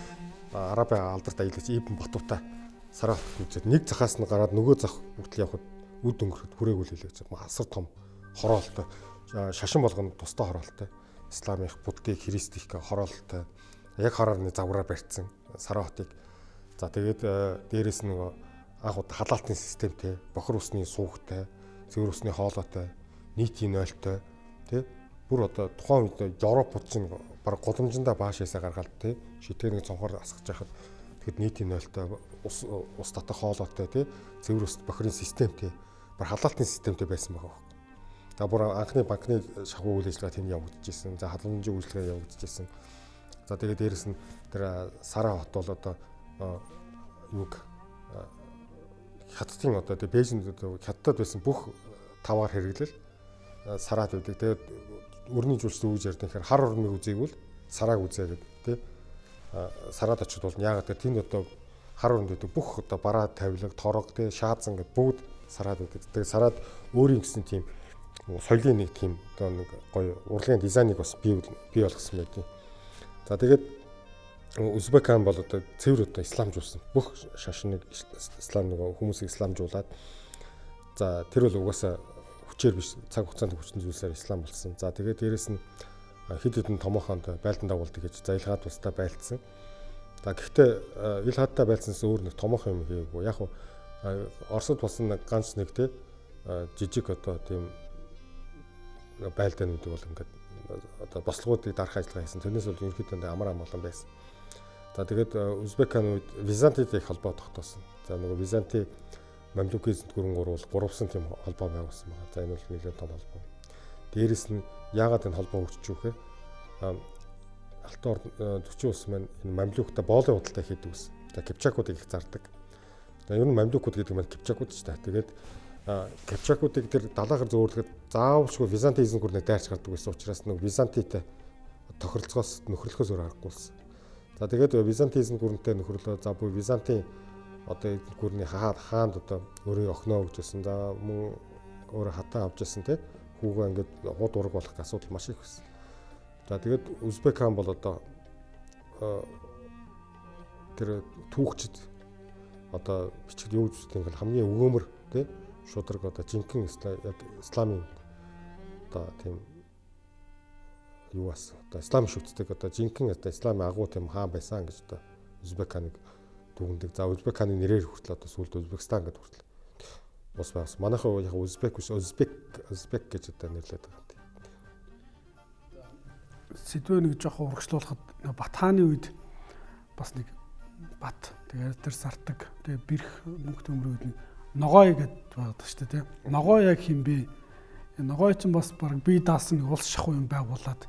Арабын алдарт аялагч Ибн Батута Сарай хотод үзээд нэг захаас нь гараад нөгөө зах хүртэл явхад үд өнгөрөхөд хүрээгүй л хэлээ. Асар том хороолтой. Шашин болгоно тустай хороолтой. Исламих, буддик, христик хороолтой. Яг хараарны завраар барьсан Сарай хотыг. За тэгээд дээрэс нь нөгөө анх удаа халаалтын системтэй, бохор усны суугтай, цэвэр усны хоолойтой, нийтийн нойлтой тий бүр одоо тухайн үед Европууд чинь баг голомжиндаа баашаасаа гаргаад тий шитгэнийг цонхоор асгаж яхад тэгэхэд нийтийн нойлтой ус татах хоолойтой тий цэвэр ус бохирын системтэй бар халаалтын системтэй байсан байгаа. За бүр анхны банкны шахуу үйл ажиллагаа тэнд явагдажсэн. За халамжийн үйлчлэгээ явагдажсэн. За тэгээд дээрэс нь тэр Сара хот бол одоо юг хаттын одоо тэр Бээжинд хаттад байсан бүх таваар хэрэглэл Сараад байдаг. Тэгээд өрний жуулчд үүж ярьдаг хэрэг хар урмыг үзээгүүл Сарааг үзээ гэдэг тий. Сараад очид бол яагаад гэвэл тэнд одоо хар урмд байдаг бүх одоо бараа тавилга, торог тий шаазан гэдэг бүгд Сараад байдаг. Тэгээд Сараад өөрийн гэсэн тийм соёлын нэг тийм одоо нэг гоё урлагийн дизайныг бас бий болгосон байдаг. За тэгээд Узбекхан бол одоо цэвэр одоо исламжуулсан. Бүх шашныг ислам нөгөө хүмүүсийг исламжуулаад за тэр бол угаасаа хүчээр биш цаг хугацаанд хүчин зүйлсээр ислам болсон. За тэгээд дээрэс нь хэд хэдэн томоохонд байлдан дагуулдаг гэж заилгаад тусдаа байлцсан. За гэхдээ ил хаттай байлцсанаас өөр нэг томоохон юм хийгээгүй. Яг нь Оросд болсон нэг ганц нэг те жижиг одоо тийм байлдаанууд бол ингээд одоо бослогуудыг дарах ажиллагаа хийсэн. Тэрнээс бол ерөнхийдөө амар амгалан байсан. За тэгээд Узбекхан үед Византитэй их холбоо тогтоосон. За нөгөө Византийн Мамлюкизм гүрэнгур бол 3 тийм холбоо байгуулсан байна. За энэ бол нэлээд том холбоо. Дээрээс нь яагаад энэ холбоо хөгжиж вэ гэхээр Алтан орд 40 улс маань энэ Мамлюктай боолын худалдаа хийдэг ус. За Кипчакуудыг их зардаг. За ер нь Мамлюкууд гэдэг нь Кипчакууд ч та. Тэгээд Кипчакуудыг тэр далайгаар зөөвөрлөхөд заавалчгүй Византизм гүрнээ дайрч гардаг байсан учраас нэг Византитай тохиролцоос нөхөрлөхөөс өөр аргагүйсэн. За тэгээд Византизм гүрнтэй нөхөрлөө за бүр Византийн одоо гүрний хаанд одоо өөрийн охиноо өгчсэн. За мөн өөрөө хатаа авчсэн те хүүгээ ингээд хууд ураг болох асуудал маш их байсан. За тэгээд Узбекхан бол одоо тэр түүхчд одоо бичиг юу гэж тийм хамгийн өгөөмөр те шудраг одоо жинхэнэ исламын одоо тийм юу ас одоо ислам шүтдэг одоо жинхэнэ одоо исламын агуу тийм хаан байсан гэж одоо Узбекханыг дүгндэг. За Узбекханы нэрээр хүртэл одоо сүүлд Узбекистан гэдэг хүртэл ус байгаас. Манайхаа яг Узбек биш Узбек гэж одоо нэрлэдэг байгаа юм. Сэдвээ нэг жоохон урагшлуулахад Батхааны үед бас нэг бат тэгээд тэр сардаг тэгээд бэрх мөнх төмрөө үед ногой гэдэг байдаг шүү дээ тийм. Ногой яг хин бэ? Ногой ч бас баг бие даасан улс шахуу юм байгуулад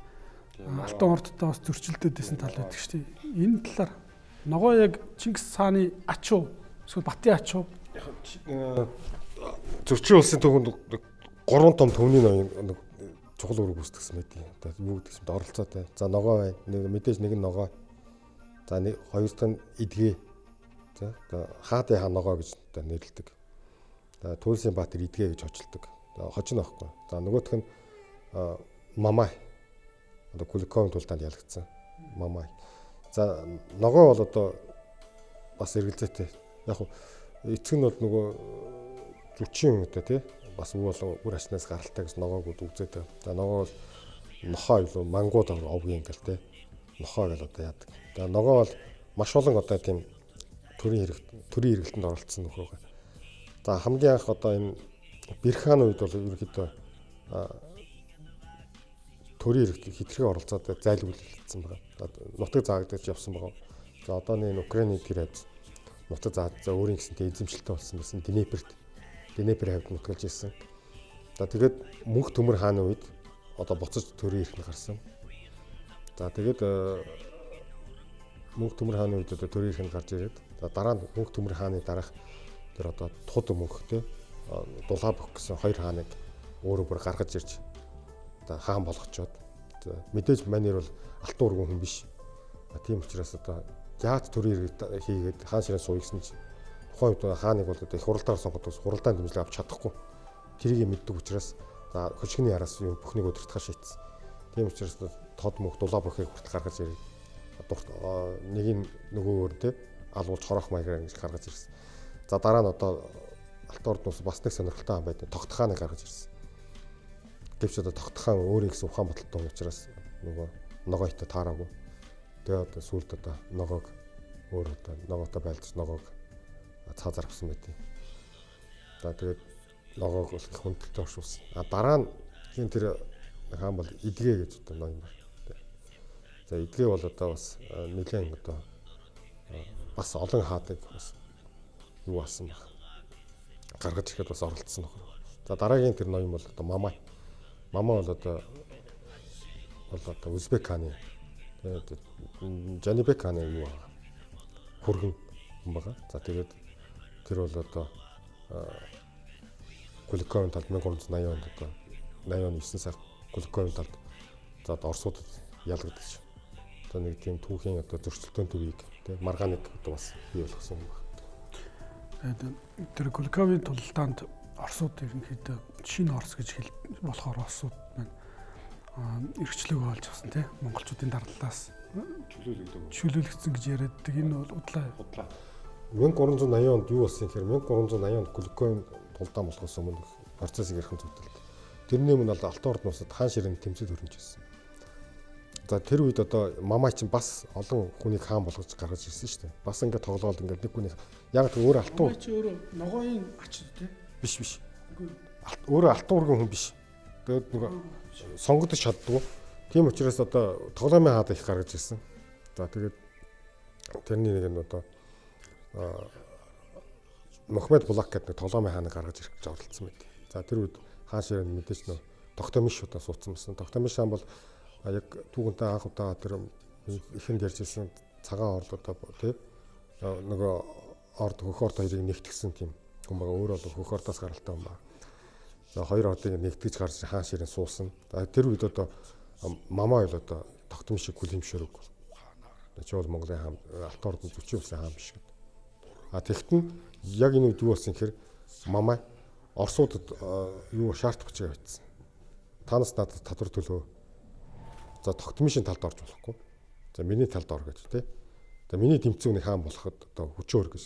Алтан ордтой бас зөрчилдөд байсан тал байдаг шүү дээ. Энэ талаар ногой яг Чингис хааны ач уу? Эсвэл Батын ач уу? Зөрчин улсын төвөнд 3 том төвний ноён чухал үүрэг үүсгэсэн байдаг. Одоо юу гэдэг юм бэ? Оролцоотой. За ногой байна. Мэдээж нэг нь ногой. За хоёр дахь нь эдгээ. За одоо хаадын хаан ногой гэж одоо нэрлэдэг. За Туульсын Баатар эдгээ гэж очилдог. Хожно байхгүй. За нөгөөх нь Мамай. Одоо Куликовын тулдаанд ялагдсан. Мамай. За ногой бол одоо бас эргэлзээтэй. Яг эцэг нь бол нөгөө зүчин одоо тий бас үр ашнаас гаралтай гэж ногоогууд үзээд. За ногоо бол нохоо юу мангууд овгийн гэл тий. Нохоо гэл одоо яадаг. За ногоо бол маш олон одоо тийм төрийн хэрэглэлтэнд оролцсон нөхөр. За хамгийн анх одоо энэ Бэрхааны үед бол ерөнхийдөө төрийн хэрэгт хэтэрхий оролцоод зайлуулсан байгаа. Нутаг заагдаж явсан байгаа. За одооны Украины тэр нутаг за өөрийн гэсэнтэй эзэмшилтэй болсон гэсэн Днепр хавьд нутгалж ирсэн. За тэгээд мөнх төмөр хааны үед одоо буцаж төрийн эрх нь гарсан. За тэгээд мөнх төмөр хааны үед одоо төрийн эрх нь гарч ирээд дараа нь мөнх төмөр хааны дараах тэр одоо туд мөнхтэй дулгаа бөх гэсэн хоёр хааныг өөрөө бүр гаргаж ирж одоо хаан болгочоод мэдээж манер бол алтан урган хүн биш. Тийм учраас одоо яаж төрийн эрх хийгээд хаан ширээ сууя гэсэн чинь тухайн үед хааныг бол одоо их хуралдаар сонгодог хуралдаан дэмжлэг авч чадахгүй. Тэрийг мэддэг учраас за хөшгөний араас юм бүхнийг өдөртгөө шийдсэн. Тийм учраас тод мөнх дулгаа бөхийг хүртэл гаргаж ирээ. Нэг нь нөгөөр те алуулж хорох маягаар ингэж гаргаж ирсэн. За дараа нь одоо Алтан ордын ус бас нэг сонирхолтой хаан байдаг. Тогт хааныг гаргаж ирсэн. Гэвч одоо Тогт хаан өөрийн гэсэн ухаан бодолтой учраас нөгөө ногойтой таараагүй. Тэгээ одоо сүүлд одоо ногоог өөр одоо ногоотой байлдаж ногоог цаазар авсан байдیں۔ За тэгээд ногоог бол их хүндэлтэй оршуулсан. Дараа нь хин тэр хаан бол эдгээ гэж одоо ноён байна. За эдгээ бол одоо бас нэлээд одоо бас олон хаадаг бас юу болсон баг. Гаргаж ирэхэд бас оролцсон нөхөр. За дараагийн тэр ноён бол одоо Мамай. Мамай бол одоо Узбек хааны тэгээд Жанибек хааны юу байгаа. Хүргэн юм байгаа. За тэгээд тэр бол одоо Куликовын талд 1380 онд одоо 80 оны 9 сард Куликовын талд за Оросуудад ялгагдчих. Одоо нэг тийм түүхийн одоо зөрчилдөөн төвийг тийм маргааныг одоо бас бий болгосон юм байна. Тэгээд тэр Куликовын тулдаанд Оросууд ерөнхийдөө шинэ Орос гэж хэл болохоор Оросууд маань эрхчлөөгөө олж авсан тийм монголчуудын дардлаас чөлөөлөгдсөн гэж яриаддаг. Энэ бол удлаа. 1380 онд юу болсон гэхээр 1380 онд Куликовын тулдаан болохоос өмнө процессыг ярих зүйтэл. Тэрний өмнө бол Алтан ордын улсад хаан ширээний тэмцэл өрнөж байсан. За тэр үед одоо Мамай чинь бас олон хүнийг хаан болгож гаргаж ирсэн шүү дээ. Бас ингээд тоглоол ингээд нэг хүнийг яг өөр алтан Мамай чи өөрөө ногооны ач тийм биш. Өөрөө алтан урган хүн биш. Тэгээд нөгөө сонгогдож чаддгүй. Тийм учраас одоо тоглоомын хаад их гаргаж ирсэн. За тэгээд тэрний нэг нь одоо Мохаммед Булак гэдэг тоглоомын хааныг гаргаж ирэх гэж оролцсон байт. За тэр үед хаан ширээнд мэдээж нөө Тохтомиш удаа суудсан байсан. Тохтомиш хаан бол яг түүгэнтэй анх удаа тэр ихэнд ярьжсэн цагаан орд одоо тий нөгөө орд хөх орд хоёрыг нэгтгсэн тийм хүн байгаа. Өөрөө бол хөх ордоос гаралтай хүн байна. За хоёр ордыг нэгтгэж гарч хаан ширээнд суусан. За тэр үед одоо Мамай бол одоо Тохтомишийг хүлэмжшөрөг. Чи бол Монголын хаан Алтан ордын зүчийн улсын хаан биш гэдэг. А тэгтэн яг энэ үед юу болсон гэхээр Мамай Оросуудад юу шаарт бичгээ авчихсан. Танаас надад татвар төлөө. За Тохтомишийн талд орж болохгүй. За миний талд ор гэж тий. За миний тэмцээний хаан болоход одоо хүчөөр гэж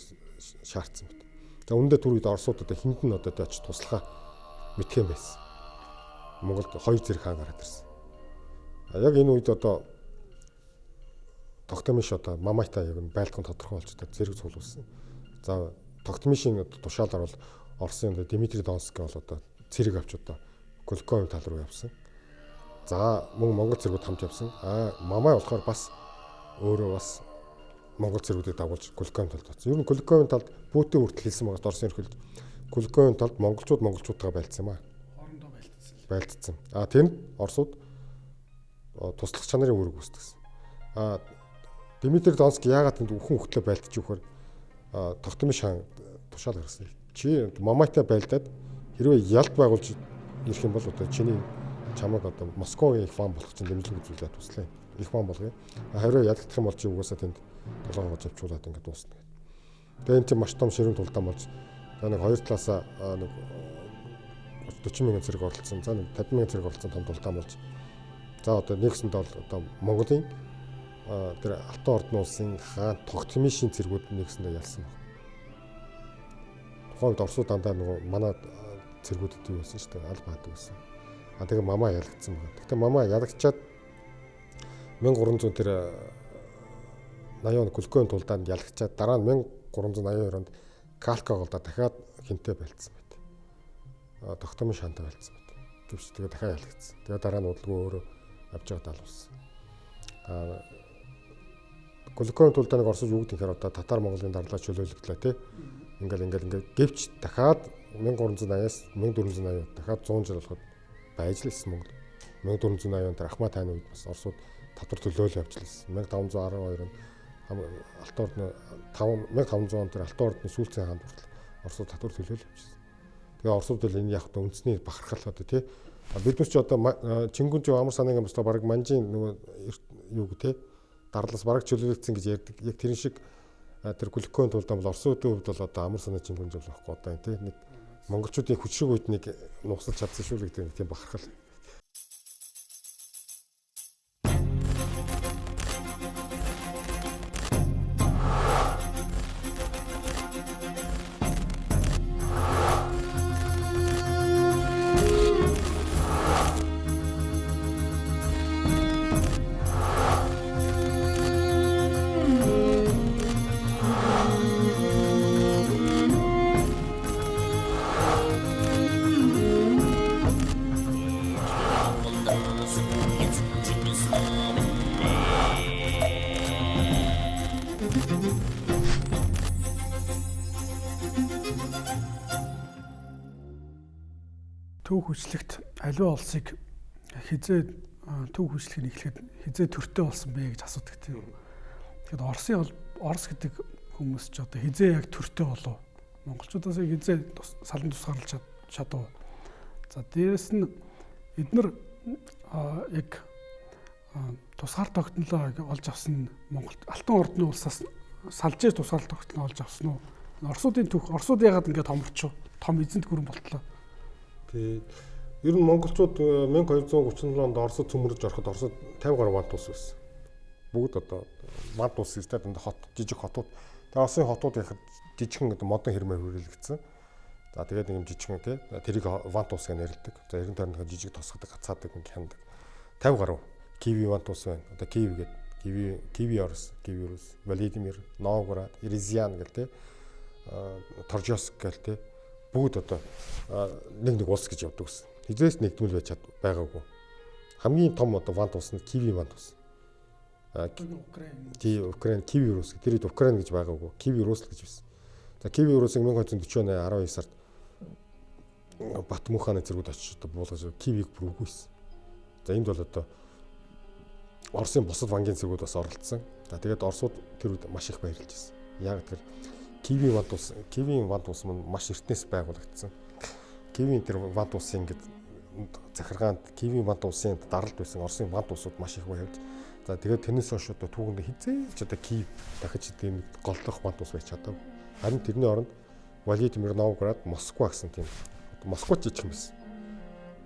шаардсан мэт. За үүндээ түр үед Оросууд одоо хинд нь одоо тач туслахаа мэдхэн байсан. Монголд хоёр зэрэг хаан гараад ирсэн. А яг энэ үед одоо Тохтомиш одоо Мамайтай яг байлдхан тодорхой болж одоо зэрэг цуглуулсан. За Тохтомишийн тушаалаар бол Оросын Дмитрий Донский бол одоо цэрэг авч одоо Куликовын тал руу явсан. За мөн Монгол цэргүүд хамт явсан. Мамай болохоор бас өөрөө бас Монгол цэргүүдийг дагуулж Куликовын талд очсон. Ер нь Куликовын талд Пүтин хүртэл хэлсэн байгаа Оросын ерхэлд Куликовын талд монголчуудтайгаа байлдсан юм аа. Хоорондоо байлдсан. Тэнд Оросууд туслах чанарын үүрэг үүсгэсэн. Дмитрий Донский яагаад тэнд үхэн хөтлөө байлдаж өгөхөр Тохтомиш хаан тушаал гаргасан. Чи Мамайтай байлдаад хэрвээ ялд байгуулж ирэх юм бол одоо чиний чамаг одоо Москвагийн их фан болох чинь дэмжлэг үзүүлээд туслая. Их фан болгоё. Харин ялгдах юм бол чи угаасаа тэнд толгоогоо авчуулаад ингээд дуусна. Тэгээ энэ чинь маш том ширүүн тулдаан болж за нэг хоёр талаасаа нэг 40 мянган зэрэг оролцсон. За нэг 50 мянган зэрэг оролцсон том тулдаан болж. За одоо нэгсэнд бол одоо Монголын тэр Алтан ордын улсын хаан Тохтомишийн цэргүүд нэгсэндээ ялсан баг. Тухайн үед Оросууд дандаа нөгөө манай цэргүүдэд юу байсан шүү дээ. Аль баадаг байсан. Тэгээ Мамай ялагдсан байна. Гэхдээ Мамай ялагдчаад 1300 тэр 80 он Куликовын тулдаанд ялагдчаад дараа нь 1382 онд Калка голдоо дахиад хинтээ байлцсан байт. Тохтомиш хаантай байлцсан байт. Гэвч тэгээ дахиад ялагдсан. Тэгээ дараа нь удалгүй өөрөө авч байгаа даалуулсан. Куликовын тулдааныг орсож өгдөг гэхээр одоо татар Монголын дарлаа чөлөөлөгдлөө тий. Ингээл гэвч дахиад 1380-аас 1480 дахиад 100 жил болоход байж л ирсэн Монгол. 1480 онд Ахмад хааны үед бас Оросууд татвар төлөөлөө явж лсэн. 1512 онд Алтан ордны 1500 онд тэр Алтан ордны сүүлчийн хаанд хүртэл Оросууд татвар төлөөлөө явжсэн. Тэгээ Оросууд л энэ яг үндэсний бахархал одоо тий. Биднес ч одоо Чингүнжи амар санаагийн босдоо баг манжийн нөгөө юу гэ тий дарлаас бараг чөлөөлөгдсөн гэж ярьдаг. Яг тэрэн шиг тэр Куликовын тулдаан бол Оросуудын хувьд бол одоо амар санаа Чингүнжи болохгүй одоо тий нэг монголчуудын хүчрэг үед нэг нугсалж чадсан шүү л гэдэг тийм бахархал. төв хүчлэгт аливаа улсыг хизээ төв хүчлэгийг эхлэхэд хизээ төртөө болсон бэ гэж асуудаг тийм. Тэгэхээр Орос гэдэг хүмүүс ч одоо хизээ яг төртөө болов. Монголчуудаас хизээ салан тусгаарлаж чадав. За дээрэс нь эдгээр яг тусгаар тогтнолоо олж авсан Монгол Алтан ордны улсаас салжээж тусгаар тогтнол олж авсан уу? Оросууд яагаад ингэж томорч том эзэнт гүрэн болтлоо. Тэгээ ер нь монголчууд 1237 онд Оросд цөмөрж ороход Оросд 50 гаруй вант улс байсан. Бүгд одоо вант улс ихтэй хот жижиг хотууд. Тэгээ Оросын хотууд яхад жижигхэн одоо модон хэрмээр хүрээлэгдсэн. За тэгээд нэг юм жижигхэн тий тэрийг вант улс гэж нэрлэдэг. За 90 тоног жижиг тосгодог гацаадаг нэг хяндаг. 50 гаруй Киви вант улс байна. Одоо Киев гэдэг Киви Орос, Владимир, Новгород, Рязань гэл тий Торжоск гэл тий бүгд одоо нэг улс гэж явдаг гэсэн. Хизээс нэгдмэл байж байгаагүй. Хамгийн том одоо вант улс нь Киви вант улс. Украин Киви Рус тэрийг Украин гэж байгаагүй. Киви Рус гэж байсан. За Киви Русыг 1240 оны 12 сард Батмуханы зэргүүд очиж одоо буулгаж Кивийг бүр үгүйсэн. За энд бол одоо Оросын бусад вангийн зэргүүд бас оролцсон. За тэгээд Оросууд тэр үед маш их баярлж байсан. Яг тэр Кивийн вант улс мань маш эртнээс байгуулагдсан. Кивийн тэр вант улсын ингээд захиргаанд Кивийн вант улсын даралт байсан Оросын вант улсууд маш их баярлж. За тэгээд тэрнээс хойш одоо түүхэнд хизээч одоо Киев дахиж тийм голдох вант улс байж чадав. Харин тэрний оронд Владимир, Новгород, Москва гэсэн тийм Москва жижиг юм байсан.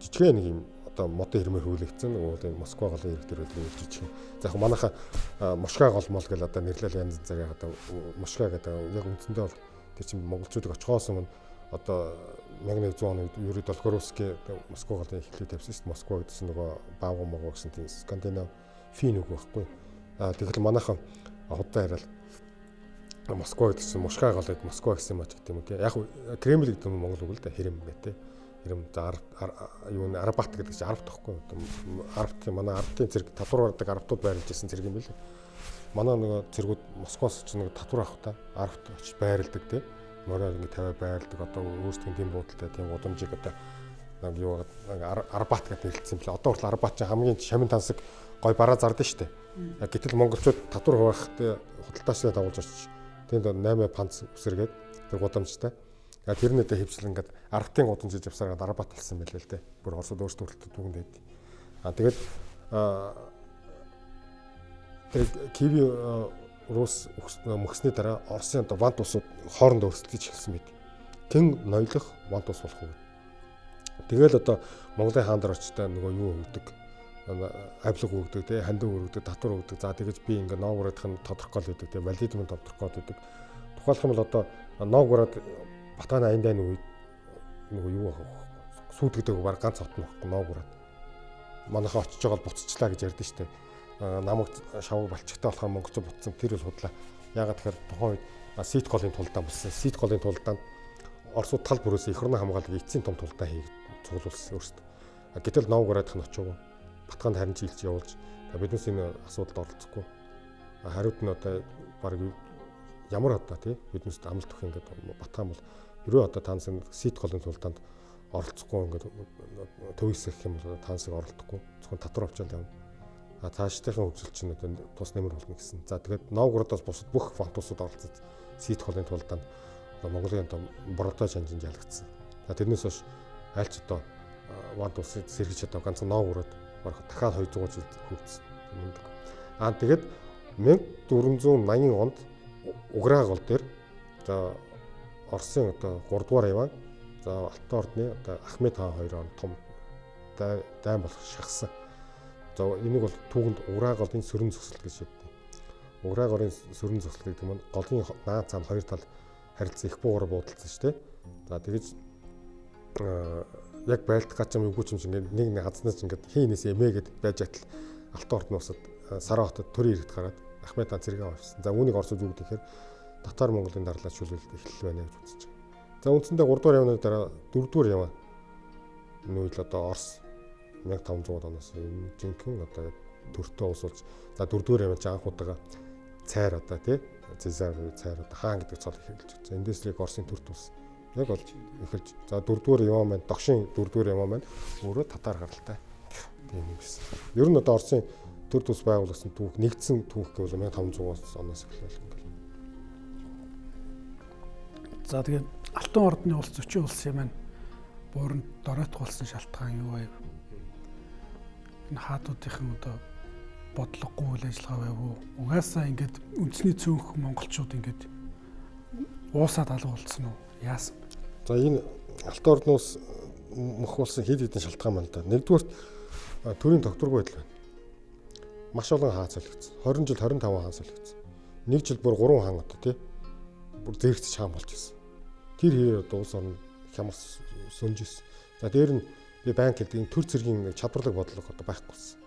Жижигхэн нэг юм одоо модон хэрмээр хөвлөгдсөн. Нөгөө Москва голын ирэх дээр үл жижиг. За яг манайха Мошка голмол гэж одоо нэрлэл янз зэрэг одоо Мошка гэдэг яг үндсэндээ бол тэр чинь монголчуудыг очихоос өмнө одоо 1900 оны үед Юрий Долгоровский Москва голын эхлэлийг тавьсан шүү дээ. Москва гэдсэн нөгөө Баавга могоо гэсэн тийм Скандинав фин үг байхгүй. Тэгэхээр манайхан худаа яриад Москва гэдсэн Мошка гол гэдэг Москва гэсэн юм аа гэх юм уу тий. Яг Кремль гэдэг нь монгол үг л да хэрэм бай тий. Хэрэм за юу нэ Арабат гэдэг чинь Араб тахгүй. Арабт манай Арабтын зэрэг татвар гардаг Арабтууд байрлаж ирсэн зэрэг юм билээ. Манай нөгөө зэргүүд Москвоос ч нэг татвар авах та Арабт очиж байрладаг тий. Мороо ингэ тавиа байрладаг одоо өөрсдийн тийм буудалтай тийм удамжиг одоо нэг юу Арабат гэдэг хэлсэн юм билээ. Одоо хүртэл Арабат чинь хамгийн шамин тансаг гой бараа зардаг шүү дээ. Гэтэл монголчууд татвар хуваахтай худалдаачдаа дагуулж очиж тэнд 8 панц үсэргээд тэр гудамжтай. Тэрнээ дэ хөвчлэн ингээд аргатын гудамж авсараад Арабат болсон байлээ л дээ. Бүр Оросд өөрсдөө хүртэл түүхэнд байд. Тэгээд тэр Киви Рус мөхсний дараа Оросын одоо вант улсууд хоорондоо өрсөлдөж эхэлсэн байд. Тэн ноёлох вант улс болох уу. Тэгэл одоо Монголын хаан нар очтой нөгөө юу өгдөг. Авилга өгдөг тий хандив өгдөг татвар өгдөг. За тэгэж би ингээ Новгородын тодорхойл өгдөг тий Владимир тодорхойл өгдөг. Тухайлх юм бол одоо Новгород Батаны аян дайны үед нөгөө юу сүйтгэдэг баг ганц хот нь баггүй Новгород. Манайхаа очиж байгаа буцчлаа гэж ярьдэн штэ. Намаг шавг балчигтай болохоор монголчууд буцсан тэр л худлаа. Ягаад тэгэхээр тухайн үед Сит голын тулдаан болсон. Сит голын тулдаанд Оросууд тал бүрээс их орны хамгааллыг эцсийн том тулдаан хийж цуглуулсан өөрсдөө. Гэтэл Новгородх нь очив. Батханд харин жилж явуулж биднээс энэ асуудалд оролцохгүй. Хариуд нь одоо баг ямар одоо тий биднээс амлалт өгөх ингээд Батхан бол ерөө одоо таансын Сит голын тулдаанд оролцохгүй ингээд төвөөс гэх юм бол таансыг оролдохгүй. Зөвхөн татвар авчаал явна. Цаашдынхаа хөгжил чинь одоо тус нэмэр болно гэсэн. За тэгээд Новгородоос бусад бүх вант улсууд оролцож Сит голын тулдаанд Монголын одоо бордоо шанжин ялгдсан. За тэрнээс хойш айлч одоо вант улсыг сэргэж одоо ганцхан Новгород дахиад 200 жил хөгжсөн юм. Тэгээд 1480 онд Уграа гол дээр за Оросын одоо 3 дугаар яваа за Алтан ордны одоо Ахмед хаан 2 он том дайм болох шахсан. За энийг бол түүхэнд Уграа голын сөрөн зөксөлт гэж яддаг. Уграа голын сөрөн зөксөлт гэдэг нь голын наад цаанд хоёр тал харилцан их буугаар буудалсан шүү дээ. За тэгэж яг байлдах гэж юм үгүй юм шиг ингээд нэг хадснаас ингээд хийнээс эмээгээд байж атал Алтан ордны усад Сараа хотод төрийн иргэд гараад Ахмед хаан зэрэг авсан. За үүнийг Оросууд юу гэхээр Татар Монголын дарлаа шүлгэлт эхлэл байна гэж үзэж байгаа. За үндсэндээ 3 дугаар явны дараа 4 дугаар яваа нүүл одоо Орос 1500 оноос жинхэнэ одоо төртөө усулж за 4 дугаар явж анх удаага цайр одоо тий Цезар цайр одоо хаан гэдэг цол эхэлж байгаа. Эндээс л Оросын төрт ус Яг бол эхэлж. За дөрөвдүгээр яваа маань догшин дөрөвдүгээр яваа маань өөрөө татар гаралтай. Тийм юм гэсэн. Ер нь одоо Оросын төр тус байгуулсан түүх нэгдсэн түүх гэвэл 1500 оноос эхлэв ингээл. За тэгээд Алтан ордны улс зөчийн улсын маань бууранд доройтгуулсан шалтгаан юу вэ? Энэ хаадуудынхан одоо бодлогогүй үйл ажиллагаа байв уу? Угаасаа ингээд үндэсний цөөнх монголчууд ингээд уусаад алга болсон уу? Яасан? За энэ Алтан ордноос мөх болсон хэд хэдэн шалтгаан байна л да. Нэгдүгürt төрийн докторгүй байдал байна. Маш олон хаан солигдсон. 20 жил 25 хаан солигдсон. Нэг жил бүр 3 хаан одоо тий. Бүр зэрэгцэж хаан болж ирсэн. Тэр хэрэг одоо улс орн хямар сөнж ирсэн. За дээр нь би банк гэдэг энэ төр цэргийн чадварлаг бодлого одоо байхгүйсэн.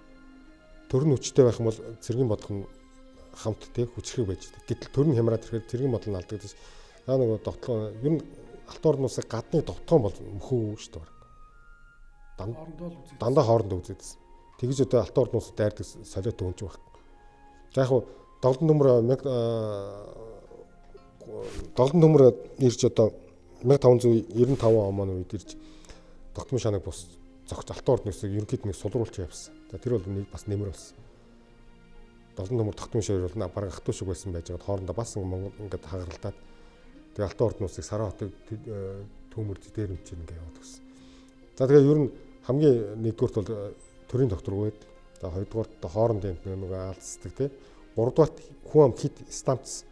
Төр нь хүчтэй байх юм бол цэргийн бодлого нь хамт тий хүчрэг байж дээ. Гэтэл төр нь хямраад ирэхээр цэргийн бодлого нь алдагдаж. За нөгөө довтлоо ер нь Алтан ордноос гадны довтгоон бол мөхөө шүү дээ. Дандаа хоорондоо үзээдсэн. Тэгж одоо Алтан ордноос дайрдаг солиотой хүн ч байх. За яг Долдон төмөр ирж одоо 1595 он үед ирж тогтмол шанаг бус зогч Алтан ордноос ерөнхийд нэг сулруулж явсан. За тэр бол нэг бас нэмэр болсон. Долдон төмөр тогтмол шавар бол баг ах トゥ шиг байсан байж байгаа хоорондоо бас Монгол ингээд хагаралдаад тэгээ Алтан ордноосыг Саран хотыг төмөрд дээр өмчиж ингээд яваад гисэн. За тэгээ ер нь хамгийн нэгдүгürt бол төрийн докторгүй. За хоёрдугаарт хоорондын нэг алдцдаг тий. Гуравдугаарт хүн ам хит стамц.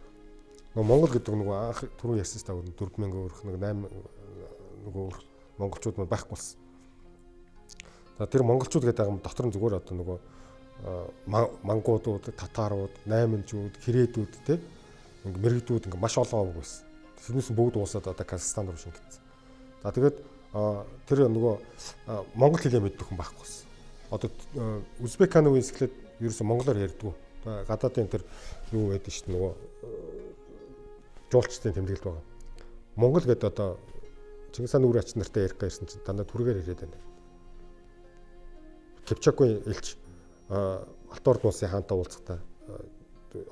Монгол гэдэг нэг анх түрүү ярьсан та 4000 өрх нэг 8 нөгөө монголчууд маань байхгүй болсон. За тэр монголчууд гэдэг юм дотор нь зүгээр одоо нөгөө мангуудууд, татарууд, найманчууд, хэрээдүүд тий. Ингээ мэрэгдүүд ингээ маш олон байсан. Тэрнээс бүгд уусаад одоо Казахстан руу шингэсэн. За тэгээд тэр нөгөө монгол хэлээ мэддэг хүн байхгүй болсон. Одоо Узбек ханын үеэс эхлээд ерөөсө монголоор ярьдгүй. Гадаадын тэр юу байдаг шүү дээ нөгөө жуулчдын тэмдэглэл байгаа. Монгол гэдэг одоо Чингис хааны үр ач нартай ярих гэсэн чинь дандаа түргээр ирээд байна. Кипчакгүй элч Алтан ордын улсын хаантай уулзахдаа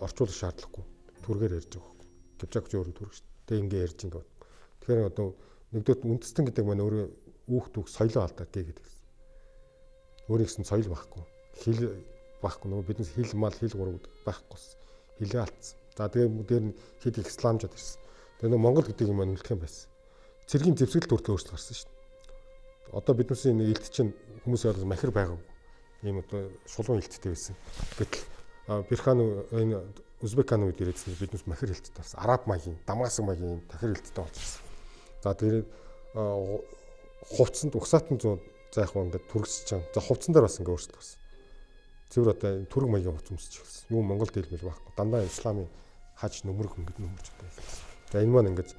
орчуулах шаардлагагүй. Түргээр ярьж байгаа. Кипчак ч өөрөө түрэг шүү дээ. Тэг ингээ ярьж ингээ. Тэгэхээр одоо нэгдүгээр үндэстэн гэдэг маань өөрөө үүх түүх соёлоо алдаад гэдэг. Өөрийн гэсэн соёл байхгүй. Хэл байхгүй нөгөө биднес хэл мал хэл гурав байхгүй. Хэлээ алдсан. За тэгээ дээр нь хэд их исламжууд ирсэн. Тэгээ нөгөө Монгол гэдэг юм үлдэх юм байсан. Цэргийн зэвсгэл төртөл өөрчлөлт гарсан шүү дээ. Одоо биднээс энэ элт чинь хүмүүсийн орос махир байгаагүй. Ийм одоо шулуун элттэй байсан. Гэтэл Бирхан энэ Узбек хааны үед ирээдсэн биднээс махир элттэй болсон. Араб маягийн, Дамаск маягийн тахир элттэй болчихсон. За тэгээд хувцсанд угсаатан зүүн за яг ингээд түргсэж байгаа. За хувцсан дээр бас ингээд өөрчлөлт гарсан. Цэвэр одоо түрэг маягийн хувцс өмсөж ирсэн. Юу Монгол дэлмэл байхгүй. Дандаа исламын хаж нөмрөх ингээд нөмөрч байсан. За энэ маань ингээд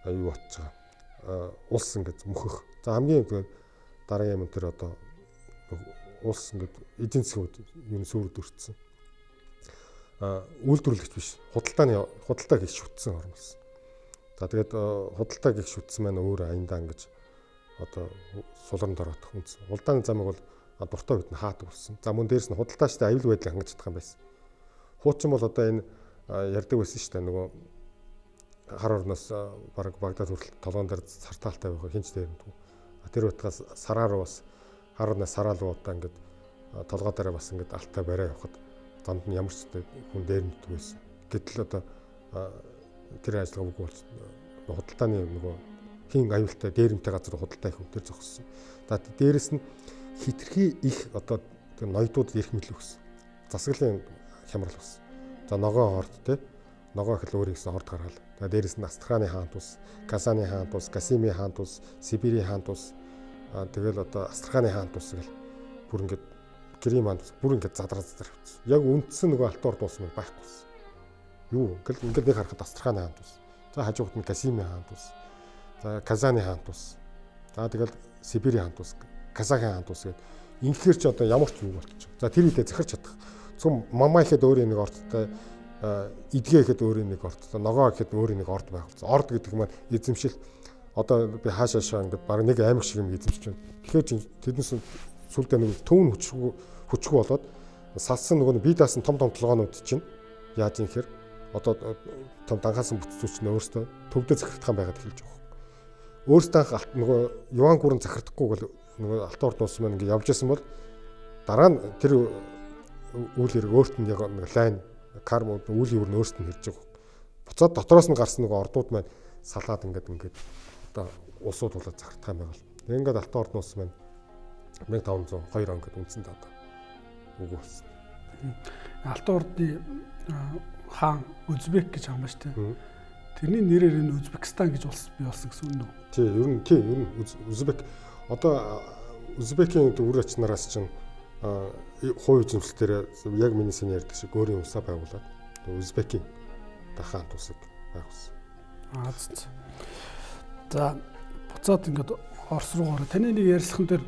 юу болчихж байгаа. Улс ингээд мөхөх. За хамгийн дараагийн юм тэр одоо улс ингээд эдийн засгууд юу сүрд өртсөн. Үйлдвэрлэгч биш. Худалдааг их шүтсэн орн болсон. За тэгээд худалдааг их шүтсэн маань өөр аяндаа ингэж одоо сулранд ороодох үнс. Улдааны замыг бол дуртай үед нь хаадаг болсон. За мөн дээрэс нь худалдаачтай аюул байдлыг хангаж чадах юм байсан. Хуучин бол одоо энэ ярьдаг байсан шүү дээ нөгөө хар орноос бараг Багдад хүртэл толгоон дээр сартаалтай байх хинч дээрмдгүй. Тэр утгаас сараа руу бас хар орноос сараа руу одоо ингээд толгой дээр бас ингээд алтай барай явахад занд нь ямар ч хүн дээрмддэг байсан. Гэтэл одоо тэр ажиллагаа үгүй болж худалдааны нөгөө хин аюултай дээрмтэй газар худалдаа их өвдөр зогссон. За дээрэс нь хитрхи их одоо ноёдууд ирэх мэтлэг өгсөн. Засаглалын хямрал болсон. За ногоон хорд те ногоо ихэл өөрийн гэсэн хорд гаргаал. За дээрэс нь Астраханы хаант ус, Казаны хаант ус, Касимийн хаант ус, Сибирийн хаант ус тэгэл одоо Астраханы хаант ус гэл бүр ингээд Крим хаант ус бүр ингээд задраа явчихсан. Яг үндсэн нөгөө Алтан орд ус мэл байхгүй. Юу ингээд нэг харахад Астраханы хаант ус. За хажуугт нь Касимийн хаант ус. За Казаны хаант ус. За тэгэл Сибирийн хаант ус, Казахын хаант ус гэдэг. Инхээр ч одоо ямар ч юу болчих. За тэр үедээ захирч чадах. Зөвхөн мамаа ихэд өөрийн нэг ордтой идгээ ихэд өөрийн нэг ордтой, ногоо ихэд өөрийн нэг орд байх. Орд гэдэг маань эзэмшил. Одоо би хаашаашаа ингээд баг нэг аймаг шиг юм эзэмшиж байна. Тэгэхээр тэднээс сүлдээ нэг төвн хүчгүй болоод салсан нөгөө бие даасан том толгоонууд чинь яаж юм хэр одоо том данхаасан бүтцүүч нь өөртөө төвдөө захирагдах байгаад эхэлж байгаа. өөрсдөө нөгөө юан гүрэн захирдахгүй бол нөгөө алтан ордын улс маань ингээд явж исэн бол дараа нь тэр үйл хэрэг өөрт нь яг нэг лайн карма үйл явр нь өөрт нь хэрж байгаа. Буцаад дотроос нь гарсан нөгөө ордууд маань салаад ингээд одоо улсууд болоод захирдах юм байгаад. Тэг ингээд алтан ордын улс маань 1502 он гэдэг үндсэндээ одоо үгүй болсон. Алтан ордны хаан Өзбек гэж хаан ба штэ. Тэрний нэрээр энэ Өзбекистан гэж улс бий болсон гэсэн үг үү? Тий, ер нь Өзбек одоо Өзбекийн үр ачнараас чинь хувь эзэмшлэлээр яг миний сэний ярьдаг шиг өөрийн улсаа байгуулад Өзбекийн хаан тусаг байх болсон. За буцаад ингээд Орос руу гараа. Таны нэг ярилцлаган дээр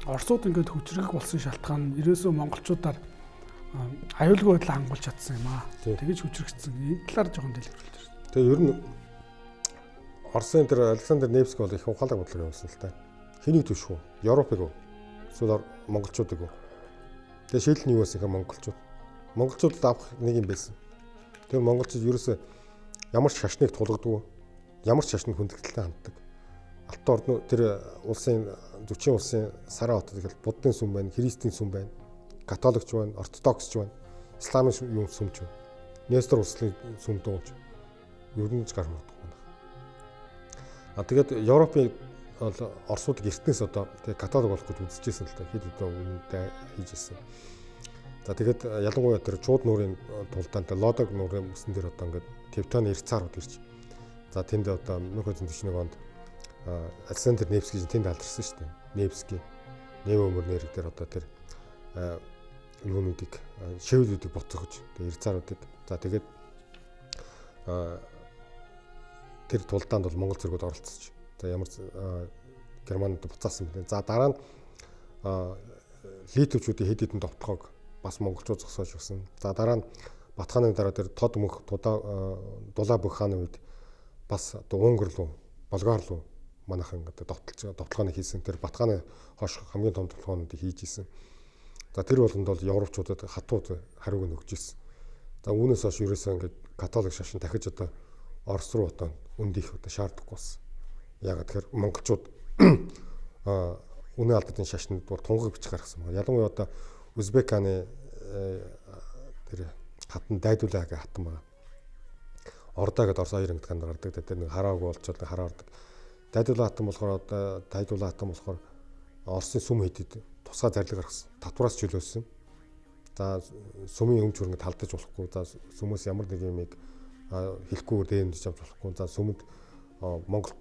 Оросууд ингээд хүчрэх болсон шалтгаан нь ерөөсөө монголчуудаар аюулгүй байдлаа хангуулж чадсан юм аа. Тэгэж хүчрэгдсэн. Энэ талаар жоохон дэлгэрүүлж байна. Тэгээ ер нь Оросын тэр Александр Невский бол их ухаалаг бодлого явуулсан л та. Хэнийг түших вэ? Европыг уу? Эсвэл монголчуудыг уу? Тэгээ шийдэл нь юу байсан гэхээр монголчууд. Монголчуудад авах нэг юм байсан. Тэр монголчууд ерөөсөө ямар ч шашныг тулгадаг, ямар ч шашнд хүндэтгэлтэй ханддаг. Алтан ордын тэр улсын зөчийн улсын Сарай хотод их буддын сүм байна, христийн сүм байна, католикч байна, ортодоксч байна, исламын сүмч байна. Нестор улсын сүм дууж ер нь ч гар муудах байна. Тэгээд Европын Оросуудыг эртнээс одоо тэгээ католик болох гэж үзэжсэн л та хэд хэдэн үнэндээ хийжсэн. За тэгээд ялангуяа тэр чууд нуурын тулдаанд Лодог нуурын мөсөн дээр одоо ингээд Тевтоны эрцаарууд ирж. За тэнд одоо 1941 онд Александр Невский тэнд алдарсан шүү дээ. Невский Нево өмөр нэрэг дээр одоо тэр юунуудыг шивлүүдийг боцохож тэр эрцааруудыг за тэгээд тэр тулдаанд бол Монгол зэргүүд оролцож. За ямар Германд буцаасан байна. За дараа нь литвчүүдийн хэд хэдэн товтлогоог бас монголчууд зогсоож өгсөн. За дараа нь Батхааны дараа тэр тод мөнх дулаа бүх хааны үед бас одоо Унгар руу, Болгар руу манайхан одоо товтлогоо хийсэн. Тэр Батхааны хойш хамгийн том товтлогоонуудыг хийж исэн. За тэр болгонд бол европчуудад хатууд хариуг нь өгч исэн. За үүнээс хойш ерөөсөө ингээд католик шашин дахиж одоо Орос руу одоо өндөх одоо шаардахгүй болсон. Яг тэгэхээр монголчууд үнэ алдатын шашинд бол тунгаг бичих гаргасан байна. Ялангуяа одоо Өзбек хааны тэр хатан дайдуулаа гэх хатан байна. Ордоо гэдэг Орос хоёр ангид гардаг. Тэр нэг хараагүй болчиход хараардаг. Дайдуулаа хатан болохоор одоо дайдуулаа хатан болохоор Оросын сүм хэдэд тусгай зарлиг гаргасан. Татвараас чөлөөсөн. За сүмийн өмч хөрөнгө талдаж болохгүй. За сүмөөс ямар нэг юмыг хэлэхгүйгээр дээрэмдэж авч болохгүй. За сүмэд Монгол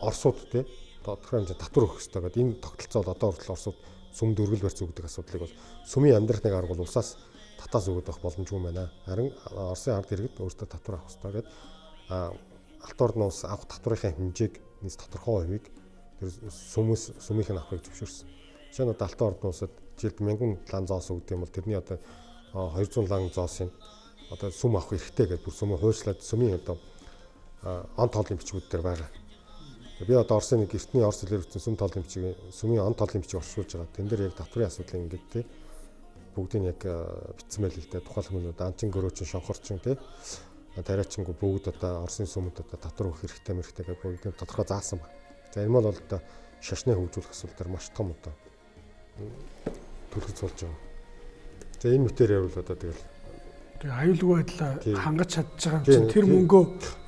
Оросууд тий тодорхой хэмжээнд татвар өгөх хэрэгтэй гэдэг энэ тогтолцоо бол одоо хүртэл Оросууд сүмд өргөл барьц өгдөг асуудлыг бол сүмийн амьдрахныг арга бол улсаас татаас өгöd байх боломжгүй байна. Харин Оросын ард иргэд өөртөө татвар авах хэрэгтэй гэдэг алт ордын улс авах татварын хэмжээг нийс тодорхой хувийг тэр сүмийнх нь авахыг зөвшөөрсөн. Жишээ нь одоо алт ордын улсад жилд 1000 лан зоос өгдөг юм бол тэрний одоо 200 лан зоосын одоо сүм авах хэрэгтэй гэдэг бүр сүмээ хуульчлаад сүмийн одоо он тоолын бичгүүд дээр байгаа. Би одоо Оросын нэг эртний Орос хэлээр бичсэн сүм тоолын бичгийг сүмийн он тоолын бичгийг орчуулж байгаа. Тэн дээр яг татварын асуудлыг ингээд тий бүгдийг яг бичсэн байл л дээ. Тухайлбал данчин гөрөөчин шонхорчин тий тариачингүй бүгд одоо Оросын сүмд одоо татвар өгөх хэрэгтэй мэрхтэй гэдэг бүгдийг тодорхой заасан байна. За энэ бол одоо шашны хөгжүүлэх асуудал дээр маш том одоо төлөв болж байгаа. За энэ мэтээр явбал одоо тэгэл аюулгүй байдлаа хангаж чадж байгаа юм чинь тэр мөнгөө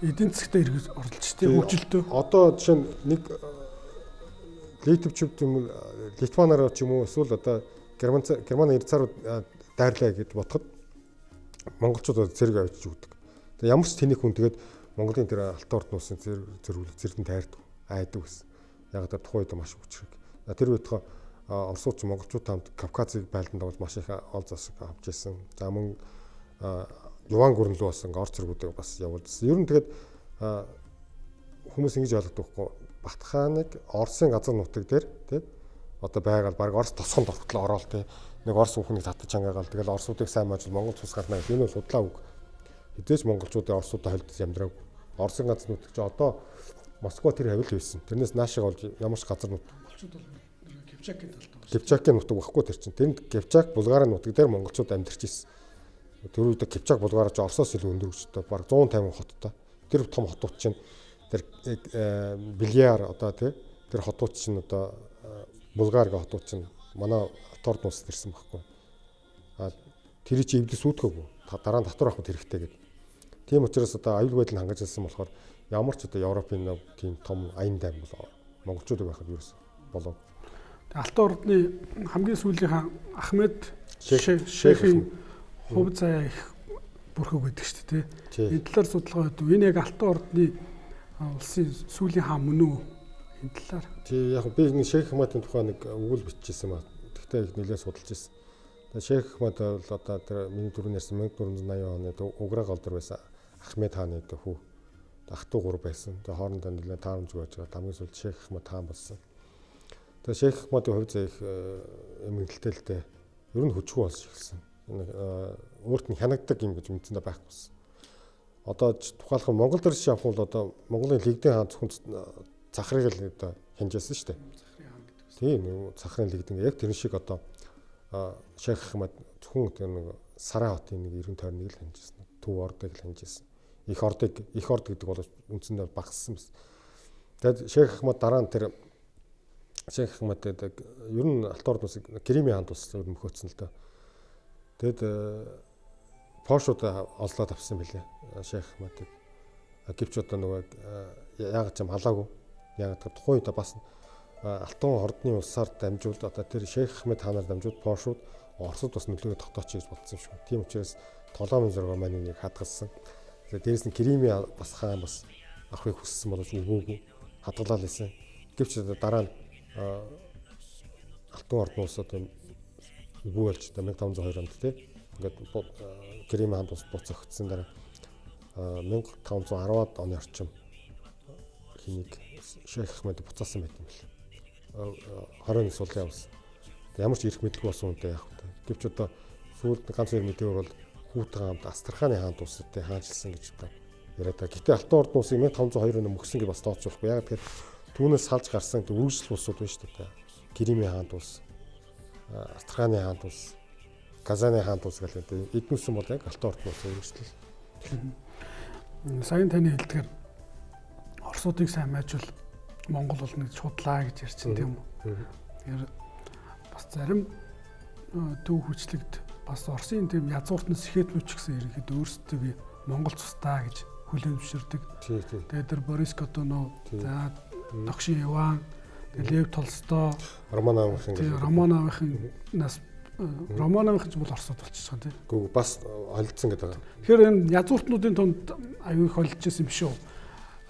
эдийн засгт эргэж орлож тийм хөгжилтөө. Одоо жишээ нь нэг литвчүүд юм Литванаар ч юм уу эсвэл одоо Германы эрдцаарууд дайрлаа гэж бодоход монголчууд зэрэг авчиж өгдөг. Тэгээ ямар ч тэнийг хүн тэгээд Монголын тэр алтан ордын улсын зэрэгэн тайрдаг айдаг гэсэн. Яг тэр тухайн үед маш хүчрэг. Тэр үед Оросууд ч монголчууд хамт Кавказыг байлдан дагуулж маш их ол засаг авч ирсэн. За мөн Юан гүрэн лөө бас ингээ орц зэргүүдийг бас явуулсан. Ер нь тэгээд хүмүүс ингэж ойлгодог байхгүй. Батхааныг Оросын газар нутаг дээр тий одоо байгаад баг Орос тосгонд ортлоо ороод тий нэг Орос бүхнийг татаж хангаагаал тэгэл Оросуудыг сайн маажил Монгол цус гарнаа гэх энэ бол судлаа үг. Хэдэж монголчуудын Оросуудаа холдож амьдраагүй. Оросын газар нутаг чи одоо Москва тэр хавил байсан. Тэрнээс наашиг бол ямар ч газар нутаг болчод бол Кипчакийн талд. Кипчакийн нутаг байхгүй тэр чинь. Тэнд Кипчак, Булгарын нутаг дээр монголчууд амьдарч ирсэн. Тэр үед Кипчак, Булгар ч Оросоос илүү өндөр хүчтэй баг 150 хоттой. Тэр том хотууд чинь тэр Бильяр одоо тэр хотууд чинь одоо Булгариг хотууд чинь манай Алтан ордын улсад ирсэн байхгүй. Тэр чинь эвдэл сүйтгээгүү. Дараа нь татвар авах хэрэгтэй гэдэг. Тийм учраас одоо аюул байдал хангаж ирсэн болохоор ямар ч одоо Европын нэг тийм том аян дайм бол монголчууд байхад юусэн болов. Алтан ордны хамгийн сүүлийн хаан Ахмед Шейхийн хувь заяа их бүрхэг байдаг шүү дээ. Энэ талаар судалгаа өгдөг. Энэ яг Алтан ордны улсын сүүлийн хаан мөн үү? Энэ талаар. Тий яг би нэг Шейх Ахмадын тухай нэг өгүүл биччихсэн ба. Тэгтээ их нэлээд судалж ирсэн. Тэгээ Шейх Ахмад бол одоо тэр миний түрүүн ярьсан 1480 оны Уграа голдор байсан Ахмед хааны хүү. Ах トゥ гур байсан. Тэгээ хоорондоо нэлээд таарамж байж байгаа. Хамгийн сүүлд Шейх Ахмад хаан болсон. Тэгээ Шейх Ахмадын хувь заяа их эмгэнэлтэй л дээ. Ер нь хүчгүй болж эхэлсэн. Өөрт нь хянагдаг юм гэж мэдсэндээ байхгүйсэн. Одоо тухайлбал Монгол төрш авах бол одоо Монголын лигдэн хаан зөвхөн цахрыг л одоо хянжсэн шүү дээ. Тийм цахрын лигдэн яг тэр шиг одоо Шейх Ахмад зөвхөн тэр нэг Сарай хотын нэг 90 тойрныг л хянжсэн. Төв ордыг л хянжсэн. Их орд гэдэг бол үндсэндээ багассан байсан. Тэгээд Шейх Ахмад дараа нь тэр Шейх Ахмад ер нь Алтан ордоос Кремийн хаанд тус мөхөцсөн л доо. Тэгэд Польшууд олзлоод авсан билээ Шейх Ахмадыг. Гэвч одоо нөгөө яагаад ч юм халаагүй. Яагаад гэвэл тухайн үед бас Алтан ордны улсаар дамжуулаад одоо тэр Шейх Ахмад хаанаар дамжуулаад Польшууд Оросд бас нөлөөгөө тогтоочих гэж бодсон юм шиг. Тийм учраас толгойн зураг маань нэг хадгалсан. Дээрээс нь Кремийн бас хаан бас авахыг хүссэн боловч өгөөгүй хадгалаад байсан. Гэвч дараа нь Алтан ордны улс одоо өгөөлж 1502 онд тийм ингээд Кремийн хаанд бас буц өгсөн дараа 1510-ад оны орчим хэнийг Шейх Ахмад буцаасан байт юм бэл. 21 сулын явсан. Ямар ч ирэх мэдлгүй болсон үнтэй яах вэ? Гэвч одоо сүүлд ганц хоёр мэдээгээр бол хүүтэн хаанд Астраханы хаанд улстай хаанчилсан гэж одоо яриад байгаа. Гэтэ Алтан ордны улсыг 1502 онд мөхсөн гэж бас тооцоолохгүй. Яг тэгэхээр түүнээс салж гарсан үргэлжлэл улсууд байна шүү дээ. Кремийн хаанд улс, Астраханы хаанд улс, Казаны хаанд улс гэх мэт эднүсэн бол яг Алтан ордны улс үргэлжлэл. Саяхан таны хэлдгээр Оросуудыг сайн майжвал Монгол бол нэг шудлаа гэж ярьчихсан тийм үү? Тэгэхээр бас зарим төв хүчлэгд бас Оросын тийм язгууртнаас ихэднүүч гэсэн ерөнхийдөө өөрсдөө Монгол цустаа гэж хүлээн зөвшөөрдөг. Тэгээд тэр Борис Годунов, за Догшин Иван, Лев Толстой, Романовын ч бол Оросод болчихсон тийм. Гэхдээ бас холилдсон гэдэг байгаа. Тэгэхээр энэ язгууртнуудын тунд аюул их холилж ирсэн юм шүү.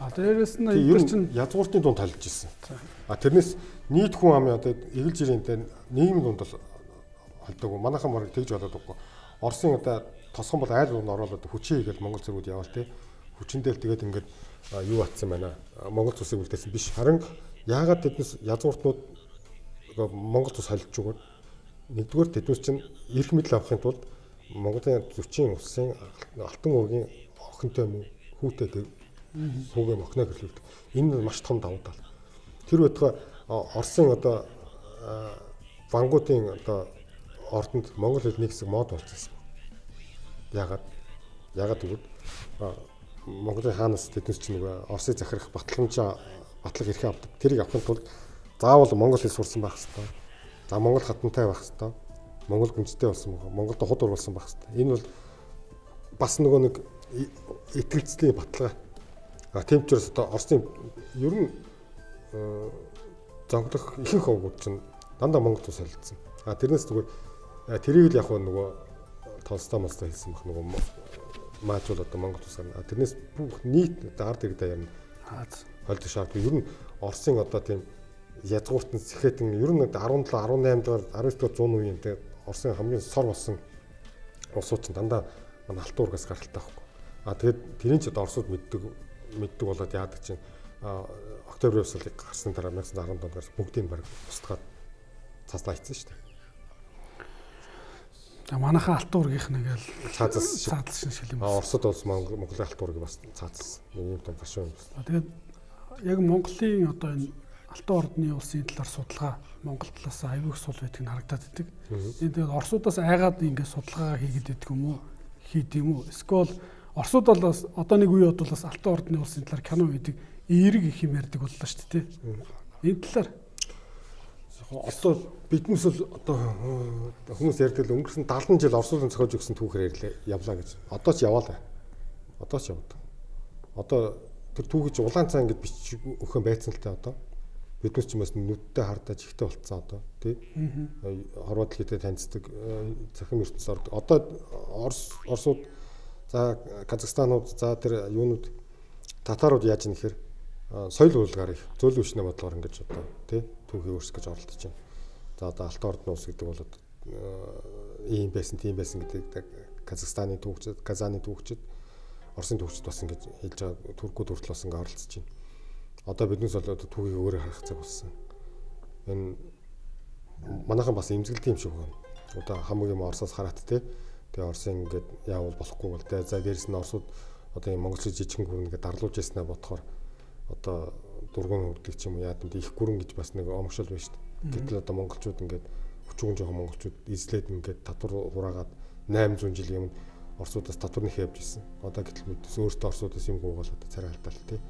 Дээрээс нь энэ чинь язгууртын дунд холилж ирсэн. Тэрнээс нийт хүн амын одоо эгэлж ирэнтэй нийгмийн дунд бол холдоогүй. Манайхан марыг тэгж болоод байгаа. Оросын одоо тосхон бол айл руу ороод хүчээ хийгээл Монгол зэргүүд яваал те. Хүчиндэл тэгээд ингээд юу атсан байна. Монгол цусыг үлдээсэн биш. Харин яагаад тэднээс язгууртнууд Монгол цус холилж өгөөд нэгдүгээр тэднээс чинь эрх мэдэл авахын тулд Монголын зөчийн улсын алтан уугийн охинтой мөн хүүтэй хүүгээ мохно гэрлүүлдэг. Энэ нь маш том давуу тал. Тэр байтугай Оросын одоо вангуудын одоо ордонд монгол хэлний хэсэг мод болчихсон. Яагаад гэвэл Монголын хаанаас тэднээс чинь нэг Оросыг захирах батлаг эрхээ авдаг. Тэрийг авахын тулд заавал монгол хэл сурсан байх хэрэгтэй. За монгол хатантай байх хэрэгтэй. Монгол гүнзтэй болсон байх. Монголд худ урвалсан байх хэрэгтэй. Энэ бол бас нөгөө нэг итгэлцлийн баталгаа. Тийм ч учраас одоо Оросын ер нь зонглох ихэнх ховгууд чинь дандаа монгол цус солилцсон. Тэрнээс зүгээр тэрийг л яг нөгөө Толстой мостой хэлсэн баг нөгөө маажуул одоо монгол цус гэнэ. Тэрнээс бүх нийт ард иргэдээ юм холдох шаардлагагүй. Ер нь Оросын одоо тийм язгууртан сэхэтэн ер нь 17 18 дугаар 19 дугаар 100 үеийн тэгээд Оросын хамгийн сор болсон улсууд чинь дандаа манай Алтан уургаас гаралтай байхгүй. Тэгээд тэрийн ч одоо Оросууд мэддэг болоод яадаг чинь октябрь улсыг гарсны дараа 1917 оноос бүгдийг бараг устгаад цааслаа хийсэн шүү дээ. Манайхан Алтан уургийнх нэг л цаазалсан шиг юм. Оросод улс Монголын Алтан уургийг бас цаазалсан. Нэг юм том гашуун. Тэгээд яг Монголын одоо энэ Алтан ордны улсын талаар судалгаа Монгол талаас аюул их сул байдгийг харагдаад байдаг. Тэгээд Оросуудаас айгаад ингэ судалгаа хийгээд байдаг юм уу? Хийд юм уу? Эсвэл Оросууд бол одоо нэг үе бод бас Алтан ордны улсын талаар кино хийдэг. эерэг их юм ярьдаг боллоо шүү дээ. Энэ талаар одоо биднээс л одоо хүмүүс ярьдаг л өнгөрсөн 70 жил Оросууд зохиож өгсөн түүхээр явлаа гэж. Одоо ч яваалаа. Одоо ч яваад. Одоо тэр түүхийг улаан цаа ингэж бичиж өгөн байцсан л та одоо. Биднес ч юм бас нүдтэй хардаж ихтэй болцсон одоо тий. Хорвоод хэлтэй танилцдаг захим ертөнцид ордог. Одоо Оросууд за Казахстанууд за тэр юунууд татарууд яаж юм нэхэр соёл урлагаар их зөөлөн хүчний бодлогоор ингэж одоо тий түүхийг өөрсгөх гэж оролдож байна. За одоо Алтай ордын ус гэдэг бол ийм байсан, тийм байсан гэдэг Казахстаны түүхчид, Казаны түүхчид, Оросын түүхчид бас ингэж хэлж байгаа туркууд хүртэл бас ингэ оролцож байна. Одоо биднээс бол түүхийг өөрөө харах цаг болсон. Энэ манайхан бас эмзэгэлт юм шиг байна. Одоо хамаг юм Оросоос хараад тий. Тэгээ Оросын ингээд яавал болохгүй бол тэ за дээрэс нь Оросууд одоо юм монголчууд жижигхэн гүрэн ингээд дарлуулж яснаа бодохоор одоо дургуун үрдэг ч юм уу яад их гүрэн гэж бас нэг омгшил байна шүү дээ. Гэтэл одоо монголчууд ингээд өчүүн жоохон монголчууд эзлээд ингээд татвар хураагаад 800 жилийн өмнө Оросуудаас татварных явж ирсэн. Одоо гэтэл мэдээс өөртөө Оросуудаас юм гуугаад царай алдаал тий.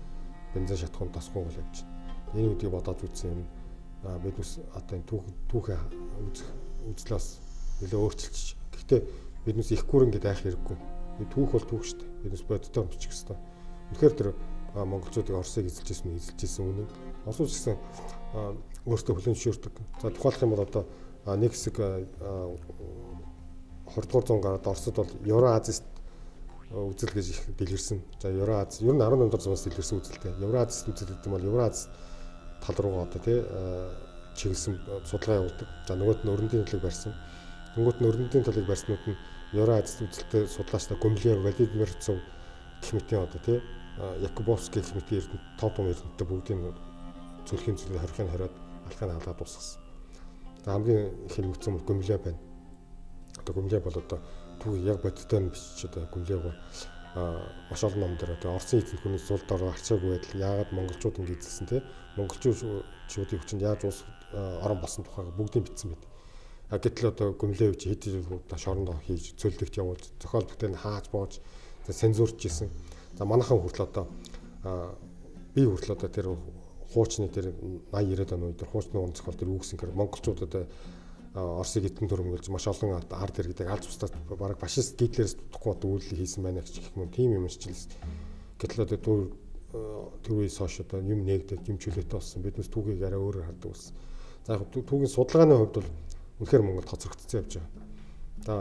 Бензин шатхуун тасгүй бол явж байна. Энэ үдийг бодоод үзсэн юм бид бас одоо энэ түүхээ үзлээс нэлээ өөрчилчих. Гэхдээ биднээс их гүрэн гэдэг айх хэрэггүй. Би түүх бол түүх шүү дээ. Биднээс бодтой өмчих хэвээр. Үнэхээр тэр монголчуудыг Оросыг эзэлж ирсэн үнэн. Оросууд гэсэн өөртөө хүлэн зөвшөөрдөг. За тухайлах юм бол одоо нэг хэсэг 20-р зуун гараад Оросд бол Евразист үзэл гэж их дэлгэрсэн. За Евразис ер нь 18-р зуунаас дэлгэрсэн үзэлтэй. Евразист үзэл гэдэг нь бол Евразис тал руугаа одоо тий чиглэсэн судалгаа явуулдаг. За нөгөөд нь өрөндийн талыг барьсан. Тэнгүүт нь өрөндийн талыг барьснууд нь Евразист үзэлтэй судлаачтай Гумилев, Владимирцев гэх мэтийн одоо тий Якубовский гэх мэтийн эрдэнэт топ эрдэнэттэй бүгдийн зүрхийн зүйлийг хорихын хариад алхахыг хаалгаад дуусгасан. За хамгийн их хэлмэгцэн бол Гумилев байна. Одоо Гумилев бол одоо түүх яг бодиттой нь бичиж одоо Гумилев маш олон ном дээр одоо Оросын эзэнт гүрний сул дор арчаагүй байдал яагаад монголчууд ингэ эзэлсэн те монголчуудын хүчинд яаж улс орон болсон тухайг бүгдийг бичсэн байт. Гэтэл одоо Гумилев хэд жил шорондоо хийж цөлдөгт явуулж зохиол бүтээн хааж боож цензурч исэн. За манайхан хүртэл одоо би хүртэл одоо тэр хуучны тэр 80 90-ад оны үед хуучны уран зохиол тэр үүсгэн хэрэг монголчууд одоо Оросыг эдэн төрөмгөлж маш олон ард иргэдэг аль цустаад бараг фашист Гитлерээс дутхгүй үйлдэл хийсэн байна гэж гэх юм тийм юм шилжсэн. Гэтэл одоо тэр үеэс хойш одоо юм нэгдэж юм чөлөөтэй болсон. Биднес түүхийг арай өөрөөр хардаг болсон. За яг түүхийн судалгааны хувьд бол үнэхээр Монголд хоцрогдсон явж байгаа. За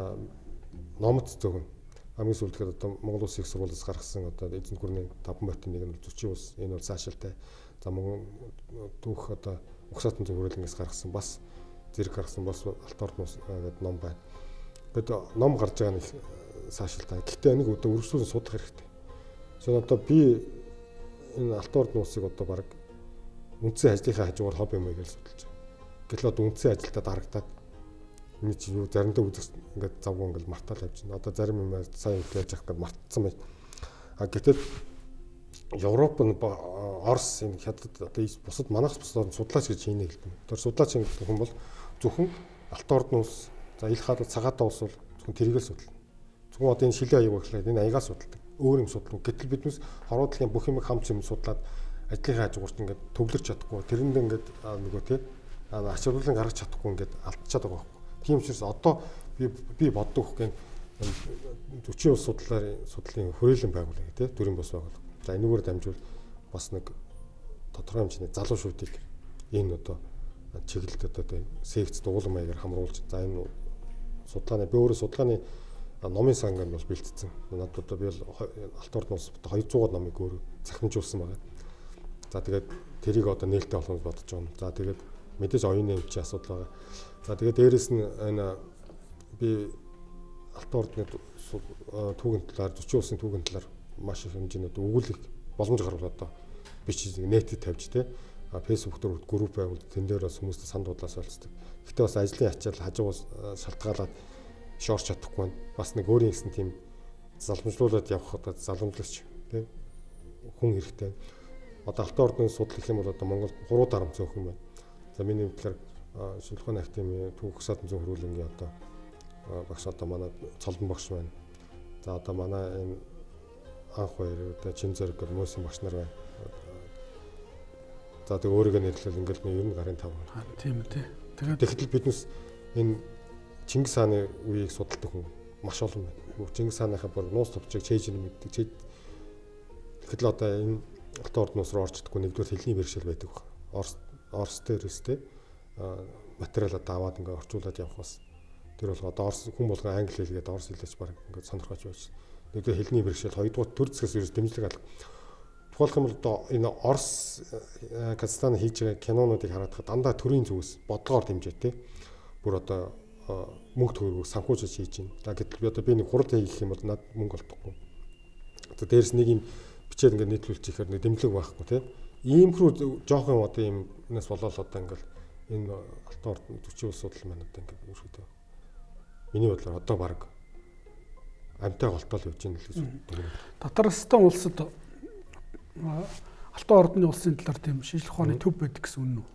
номот зөвгөн хамгийн сүүлдгээр одоо Монгол Улсын их сургуулиас гаргасан одоо эзэнт гүрний 5 ботын нэг нь зөрчийн улс энэ бол цаашилтай. За Монгол түүх одоо угсаатан зөв хүрээлэнгээс гаргасан бас зэрэг гаргасан бас Алтай ордын ус гэдэг ном байна. Гэтэл ном гарч байгаа нэг цаашилтай. Гэхдээ энийг одоо өргөжлүүлэн судлах хэрэгтэй. So одоо би энэ Алтай ордын усыг одоо баг үндсэн ажлынхаа хажуугаар хобби юм гэж судалж байгаа. Гэтэл одоо үндсэн ажилдаа дарагдаад энэ чи юу заримдаа үзэх ингээд завгүй ингээд мартаал явж байна. Одоо зарим юм сайн хийж явах гээд мартсан байна. Гэтэл Европ нь Орос энэ хятад одоо бусад манайх бусад судлаач гэж хийнэ хэлдэг. Тэр судлаач гэдэг хүн бол зөвхөн Алтай ордын ус, за ил хаад цагаатаа ус бол зөвхөн тэрийгэл судална. Зөвхөн одоо энэ шилийн аяг багшлаад энэ аягаа судалдаг. Өөр юм судална. Гэтэл биднээс хорвоодлын бүх юм хамт юм судлаад ажлынхаа хажуугаарт ингээд төвлөрч чадахгүй. Тэрэнд ингээд нөгөө тий ачааллын гаргаж чадахгүй ингээд алдчихад байгаа байхгүй. Тийм учраас одоо би боддог хөх гэн зөчийн ус судлалын хүрээлэн байгуулах тий төрийн бос байгуулах. За энэгээр дамжуул бас нэг тодорхой хэмжээний залуу шүүдийг энэ одоо чиглэлд одоо секц дуулан маягаар хамруулж за энэ судалгааны би өөрөө судалгааны номын санганд бас бэлтцсэн. Надад одоо би Алтай ордын ус 200 номыг өөрөө захимжуулсан байна. За тэгээд тэрийг одоо нээлттэй болгох бодож байгаа юм. За тэгээд мэдээж оюуны хэмжээ асуудал байгаа. За тэгээд дээрэс нь энэ би Алтай ордны түүхэн талаар зөчийн улсын түүхэн талаар маш их хэмжээнд өгүүлэх боломж гаргал одоо бичиж нэтэд тавьж тэ фэйсбүүк дээр групп байгуул тэн дээр бас хүмүүстэй санд дуудлаас олцдог. Гэхдээ бас ажлын ачаал хажуугаас шалтгаалаад шорч чадахгүй байна. Бас нэг өөрийн гэсэн тийм залхамжлуулаад явах одоо залхамжлагч тэ хүн хэрэгтэй. Одоо Алтай ордын судал гэх юм бол одоо Монголд 3 дарамт зөөхөн байна. За миний бодлоор Шүлхүүн академийн түүх угсаатан зөв хөрвүүлэнгийн одоо багш одоо манай цолдон багш байна. За одоо манай энэ анх хоёр одоо чин зэрэг мөсөн багш нар байна. За тэг өөрийгөө нэрлэл ингээл ер нь гарын 5. Тийм үү. Тэгэхдээ биднес энэ Чингис хааны үеийг судалдаг хүн маш олон байна. Чингис хааныхаа бүр нуус товчийг чэйжэр мэддэг. Тэгэхдээ одоо энэ Алтан ордын нуус руу орж идэггүй нэгдүгээр хэлний бэрхшээл байдаг баг. Орс дээрээстэй материал одоо аваад ингээ орчуулад явах бас тэр бол одоо орс хүн болгон англи хэлгээд орс хэлээч баг ингээ сонирхож байж. Нэгдүгээр хэлний бэрхшээл, хоёрдугаар төр зэсгээс ерөөс дэмжлэг алга. Тухайлх юм бол одоо энэ Орс Казахстан хийж байгаа кинонуудыг хараад дандаа төрийн зүгээс бодлогоор дэмжээ те. Бүр одоо мөнгө төгрөгөөр санхүүжиж хийж байна. Гэтэл би одоо нэг хурал хийх юм бол надад мөнгө олдохгүй. Одоо дээрэс нэг юм бичээд ингээд нийтлүүлж ихээр нэг дэмжлэг байхгүй те. Иймхүү жоохон одоо юм нас болоод одоо ингээд энэ Алтан ордын 40 улс судал маань одоо ингээд ерөөхдөө миний бодлоор одоо баг амтай голтол явж байна л гэж байна. Татарстан улсад Алтан ордны улсын талаар тийм шинжлэх ухааны төв байдаг гэсэн үнэн үү?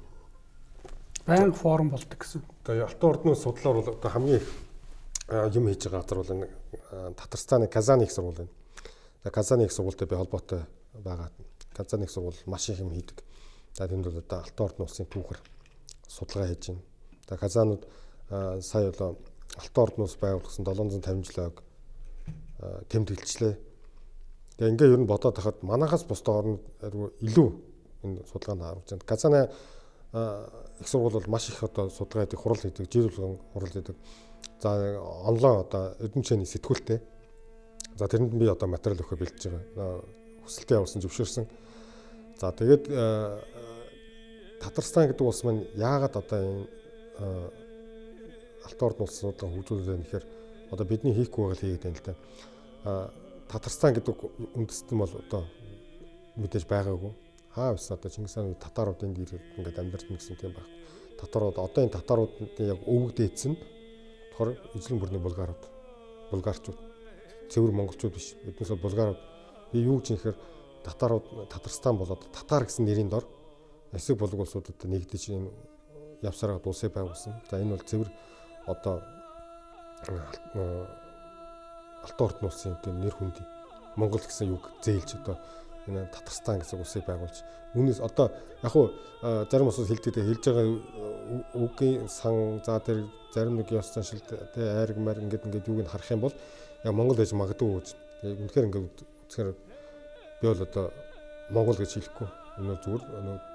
Байнга форум болдог гэсэн. Одоо Алтан ордны судлаар бол одоо хамгийн их юм хийж байгаа газар бол энэ Татарстаны Казани их сургууль байна. За Казани их сургуультай би холбоотой байгаа. Казани их сургууль маш их юм хийдэг. За тэнд бол одоо Алтан ордны улсын түүхээр судалгаа хийж байна. За Казанууд сая бол Алтан ордноос байгуулсан 750 жилог тэмдэглэжлээ. Тэгээ ингээ ер нь бодоод хахад манайхаас бусдын орнд илүү энэ судалгаанд харуулж байна. Казаны их сургууль бол маш их одоо судалгаа хийдэг, хурал хийдэг, жил болгон хурал хийдэг. За онлайн одоо эрдэмтний сэтгүүлтэй. За тэрэнд би одоо материал өгөхө бэлдэж байгаа. Хүсэлтээ явуулсан, зөвшөөрсөн. За тэгээд Татарстан гэдэг улс маань яагаад одоо энэ Алтан ордын улсын судалгаа хөгжүүлээд байна гэхээр одоо бидний хийхгүй байгааг хийгээд байна л да. Татарстан гэдэг үндэстэн бол одоо мэдээж байгаагүй. Вс одоо Чингис хааны татарууд энд ирээд ингээд амьдарсан гэсэн тийм байхгүй. Татарууд одоо энэ татаруудын яг өвөг дээдс нь болохоор эзлэн бүрний булгарчууд, цэвэр монголчууд биш. Эднээс бол булгарууд. Би юу гэж нэхэр Татарстан болоод татар гэсэн нэрийн дор эсэг булг улсуудад нэгдэж энэ явсараа улсыг байгуулсан. За энэ бол цэвэр одоо Алтан ордын улсын нэр хүнд Монгол гэсэн үг зээлж одоо энэ Татарстан гэсэн улсыг байгуулж үүнээс одоо яг хуу зарим улсууд хэлж байгаа үгийн сан за тэр зарим нэг ёс заншил тэ айраг мар ингээд юуг нь харах юм бол яг Монгол гэж магадгүй гэж үнэхээр ингээд үзэхээр би бол одоо Монгол гэж хэлэхгүй энэ зүгээр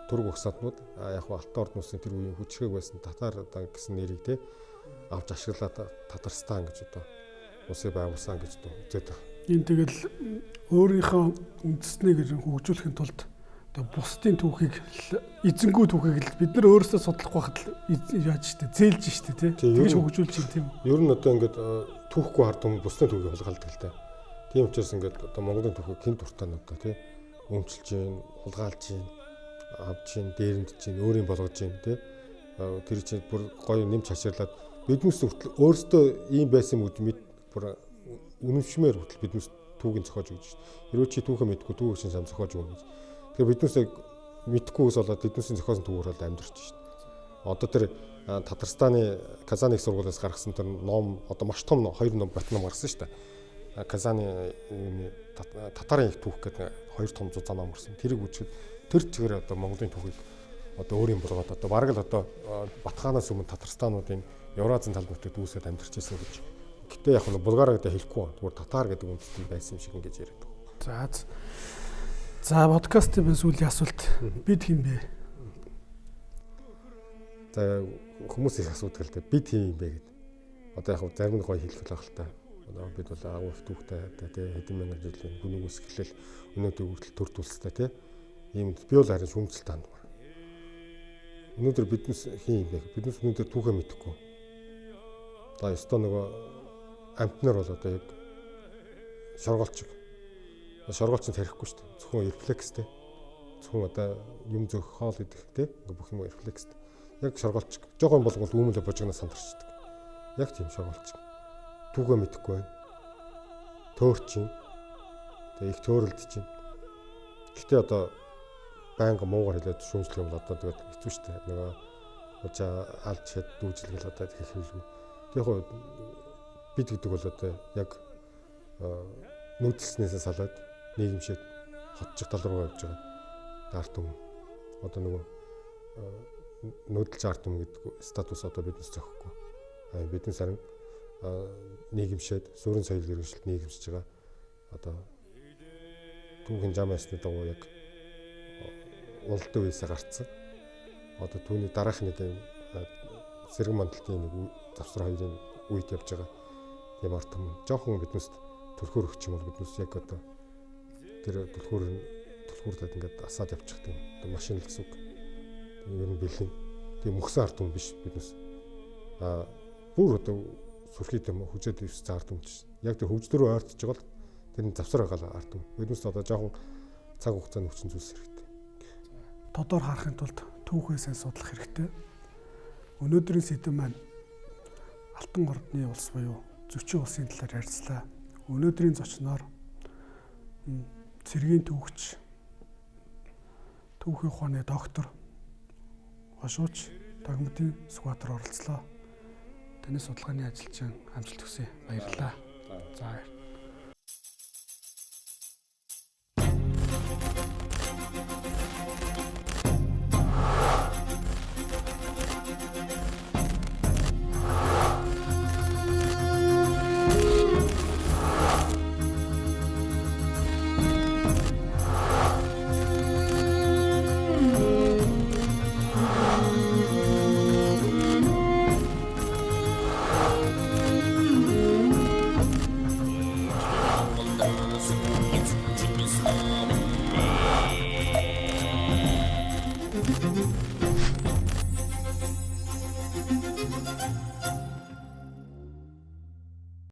түрэг угсаатнууд яг хуу Алтан ордын улсын тэр үеийн хүчрэг байсан татар гэсэн нэрийг тэ авч ашиглаад Татарстан гэж одоо улсыг байгуулсан гэж үзээд байна. Энэ тэгэл өөрийнхөө үндэснийг хөгжүүлэхийн тулд одоо бусдын түүхийг эзэнгүй түүхийг л бид нар өөрсдөө судлах байхад яаж штэ зээлж штэ тэгж хөгжүүлж юм тийм үү. Ер нь одоо ингээд түүхгүй хардсан бусдын түүхийг хулгайлдаг л да. Тийм учраас ингээд одоо Монголын түүхийг хэн дуртаанууд та тий өмчилж гин, хулгайлж гин, авж гин, дээрэмдж гин, өөрийн болгож гин тий тэр чинь бүр гоё нэмж хаширлаад биднээс өөрсдөө ийм байсан юм мэд бүр үнэмшмээр хүртэл биднээс түүгийн зохиож өгч шүү. Хэрвээ чи түүхээ мэдгүй түүх шин сам зохиож өгнө гэж. Тэгэхээр биднээс мэдхгүйс болоод биднээс зохиосон түүхээр бол амьдарч шүү. Одоо тэр Татарстаны Казани их сургуулиас гаргасан тэр ном одоо маш том хоёр ном батном гарсан шүү дээ. Казани татарын их түүх гэдэг хоёр том зузаан ном гарсан. Тэрийг үчихэд тэр чигээр одоо Монголын түүхийг одоо өөрийн болгоод одоо бараг л одоо Батханаас өмнө Татарстануудын Евразийн талд нутагт үүсээд амьдарч байсан гэж. Гэтэ яг нь булгаар гэдэг хэлэхгүй. Зүгээр татар гэдэг үндэстэн байсан юм шиг ингэж яриад байгаа. За подкастын сүүлийн асуулт бид хэм бэ? За хүмүүс их асуудаг л дээ. Бид хэм бэ гэдэг. Одоо яг зарим нэг гоё хэлэх байх л та. Одоо бид бол агуу их түүхтэй тий хэдэн мянган жилийн гүнүгөөс эхлээл өнөөдөр хүртэл төр тулстай тий. Ийм би бол харин шүүмжлэлт танд байна. Өнөөдөр биднес хэм бэ? Биднес өнөөдөр түүхээ мэдэхгүй. Одоо ёстой нөгөө амтнаар бол одоо яг шоргоолч шоргоолчнд тарихгүй шүү дээ. Зөвхөн рефлекстэй. Зөвхөн одоо юм зөх хоол идэх те ингээ бүх юм рефлекстэй. Яг шоргоолч. Жогоон болгол үүмэлээ божигнаас сандарчдаг. Яг тийм шоргоолч. Түүхээ мэдэхгүй байна. Төөрч чинь. Тэгээ их төөрөлд чинь. Гэхдээ одоо байнга муугар хэлээд шүүмжлэх юм бол одоо тэгээд хэцүү шүү дээ. Нөгөө уужаа алж хэд дүүжлэгэл одоо хийх хэлгүй. Тэгээ хоо бид гэдэг бол одоо яг нүүдэлснээсээ салаад нийгэмшээд хотчих тал руу явж байгаа дарт юм. одоо нөгөө нүүдэлж арт юм гэдэг статус одоо биднес зохихгүй. Биднес харин нийгэмшээд суурин соёл иргэншилт нийгэмшиж байгаа. Одоо түүхэн зам ясны дагуу яг улдын үеэсээ гарцсан. Одоо түүний дараах нэг сэрэг мандалтын нэг завсар хоёрын үед явж байгаа юм арт юм. Жохон биднест түлхүүр өгч юм бол биднес яг одоо тэр түлхүүрдад ингээд асаад явчих тийм. Одоо машин л гэсэн үг. Ер нь бэлэн. Тийм мөхсөн арт юм биш биднес. Бүр одоо сүрхий юм хүчээд ивс арт юм чинь. Яг тэр хөгжлөрөө ойртож байгаа бол тэр нь завсар байгаа арт юм. Биднес одоо жохон цаг хугацааны хүчин зүйлс хэрэгтэй. Тодор харахын тулд түүхээ сайн судлах хэрэгтэй. Өнөөдрийн сэдэв маань Алтан ордны улс буюу Зөчийн улсын талаар ярьцлаа. Өнөөдрийн зочноор цэргийн түүхч, түүхийн ухааны доктор, хошууч Тогмодын Сүхбаатар оролцлоо. Таны судалгааны ажилчин амжилт хүсье. Баярлалаа.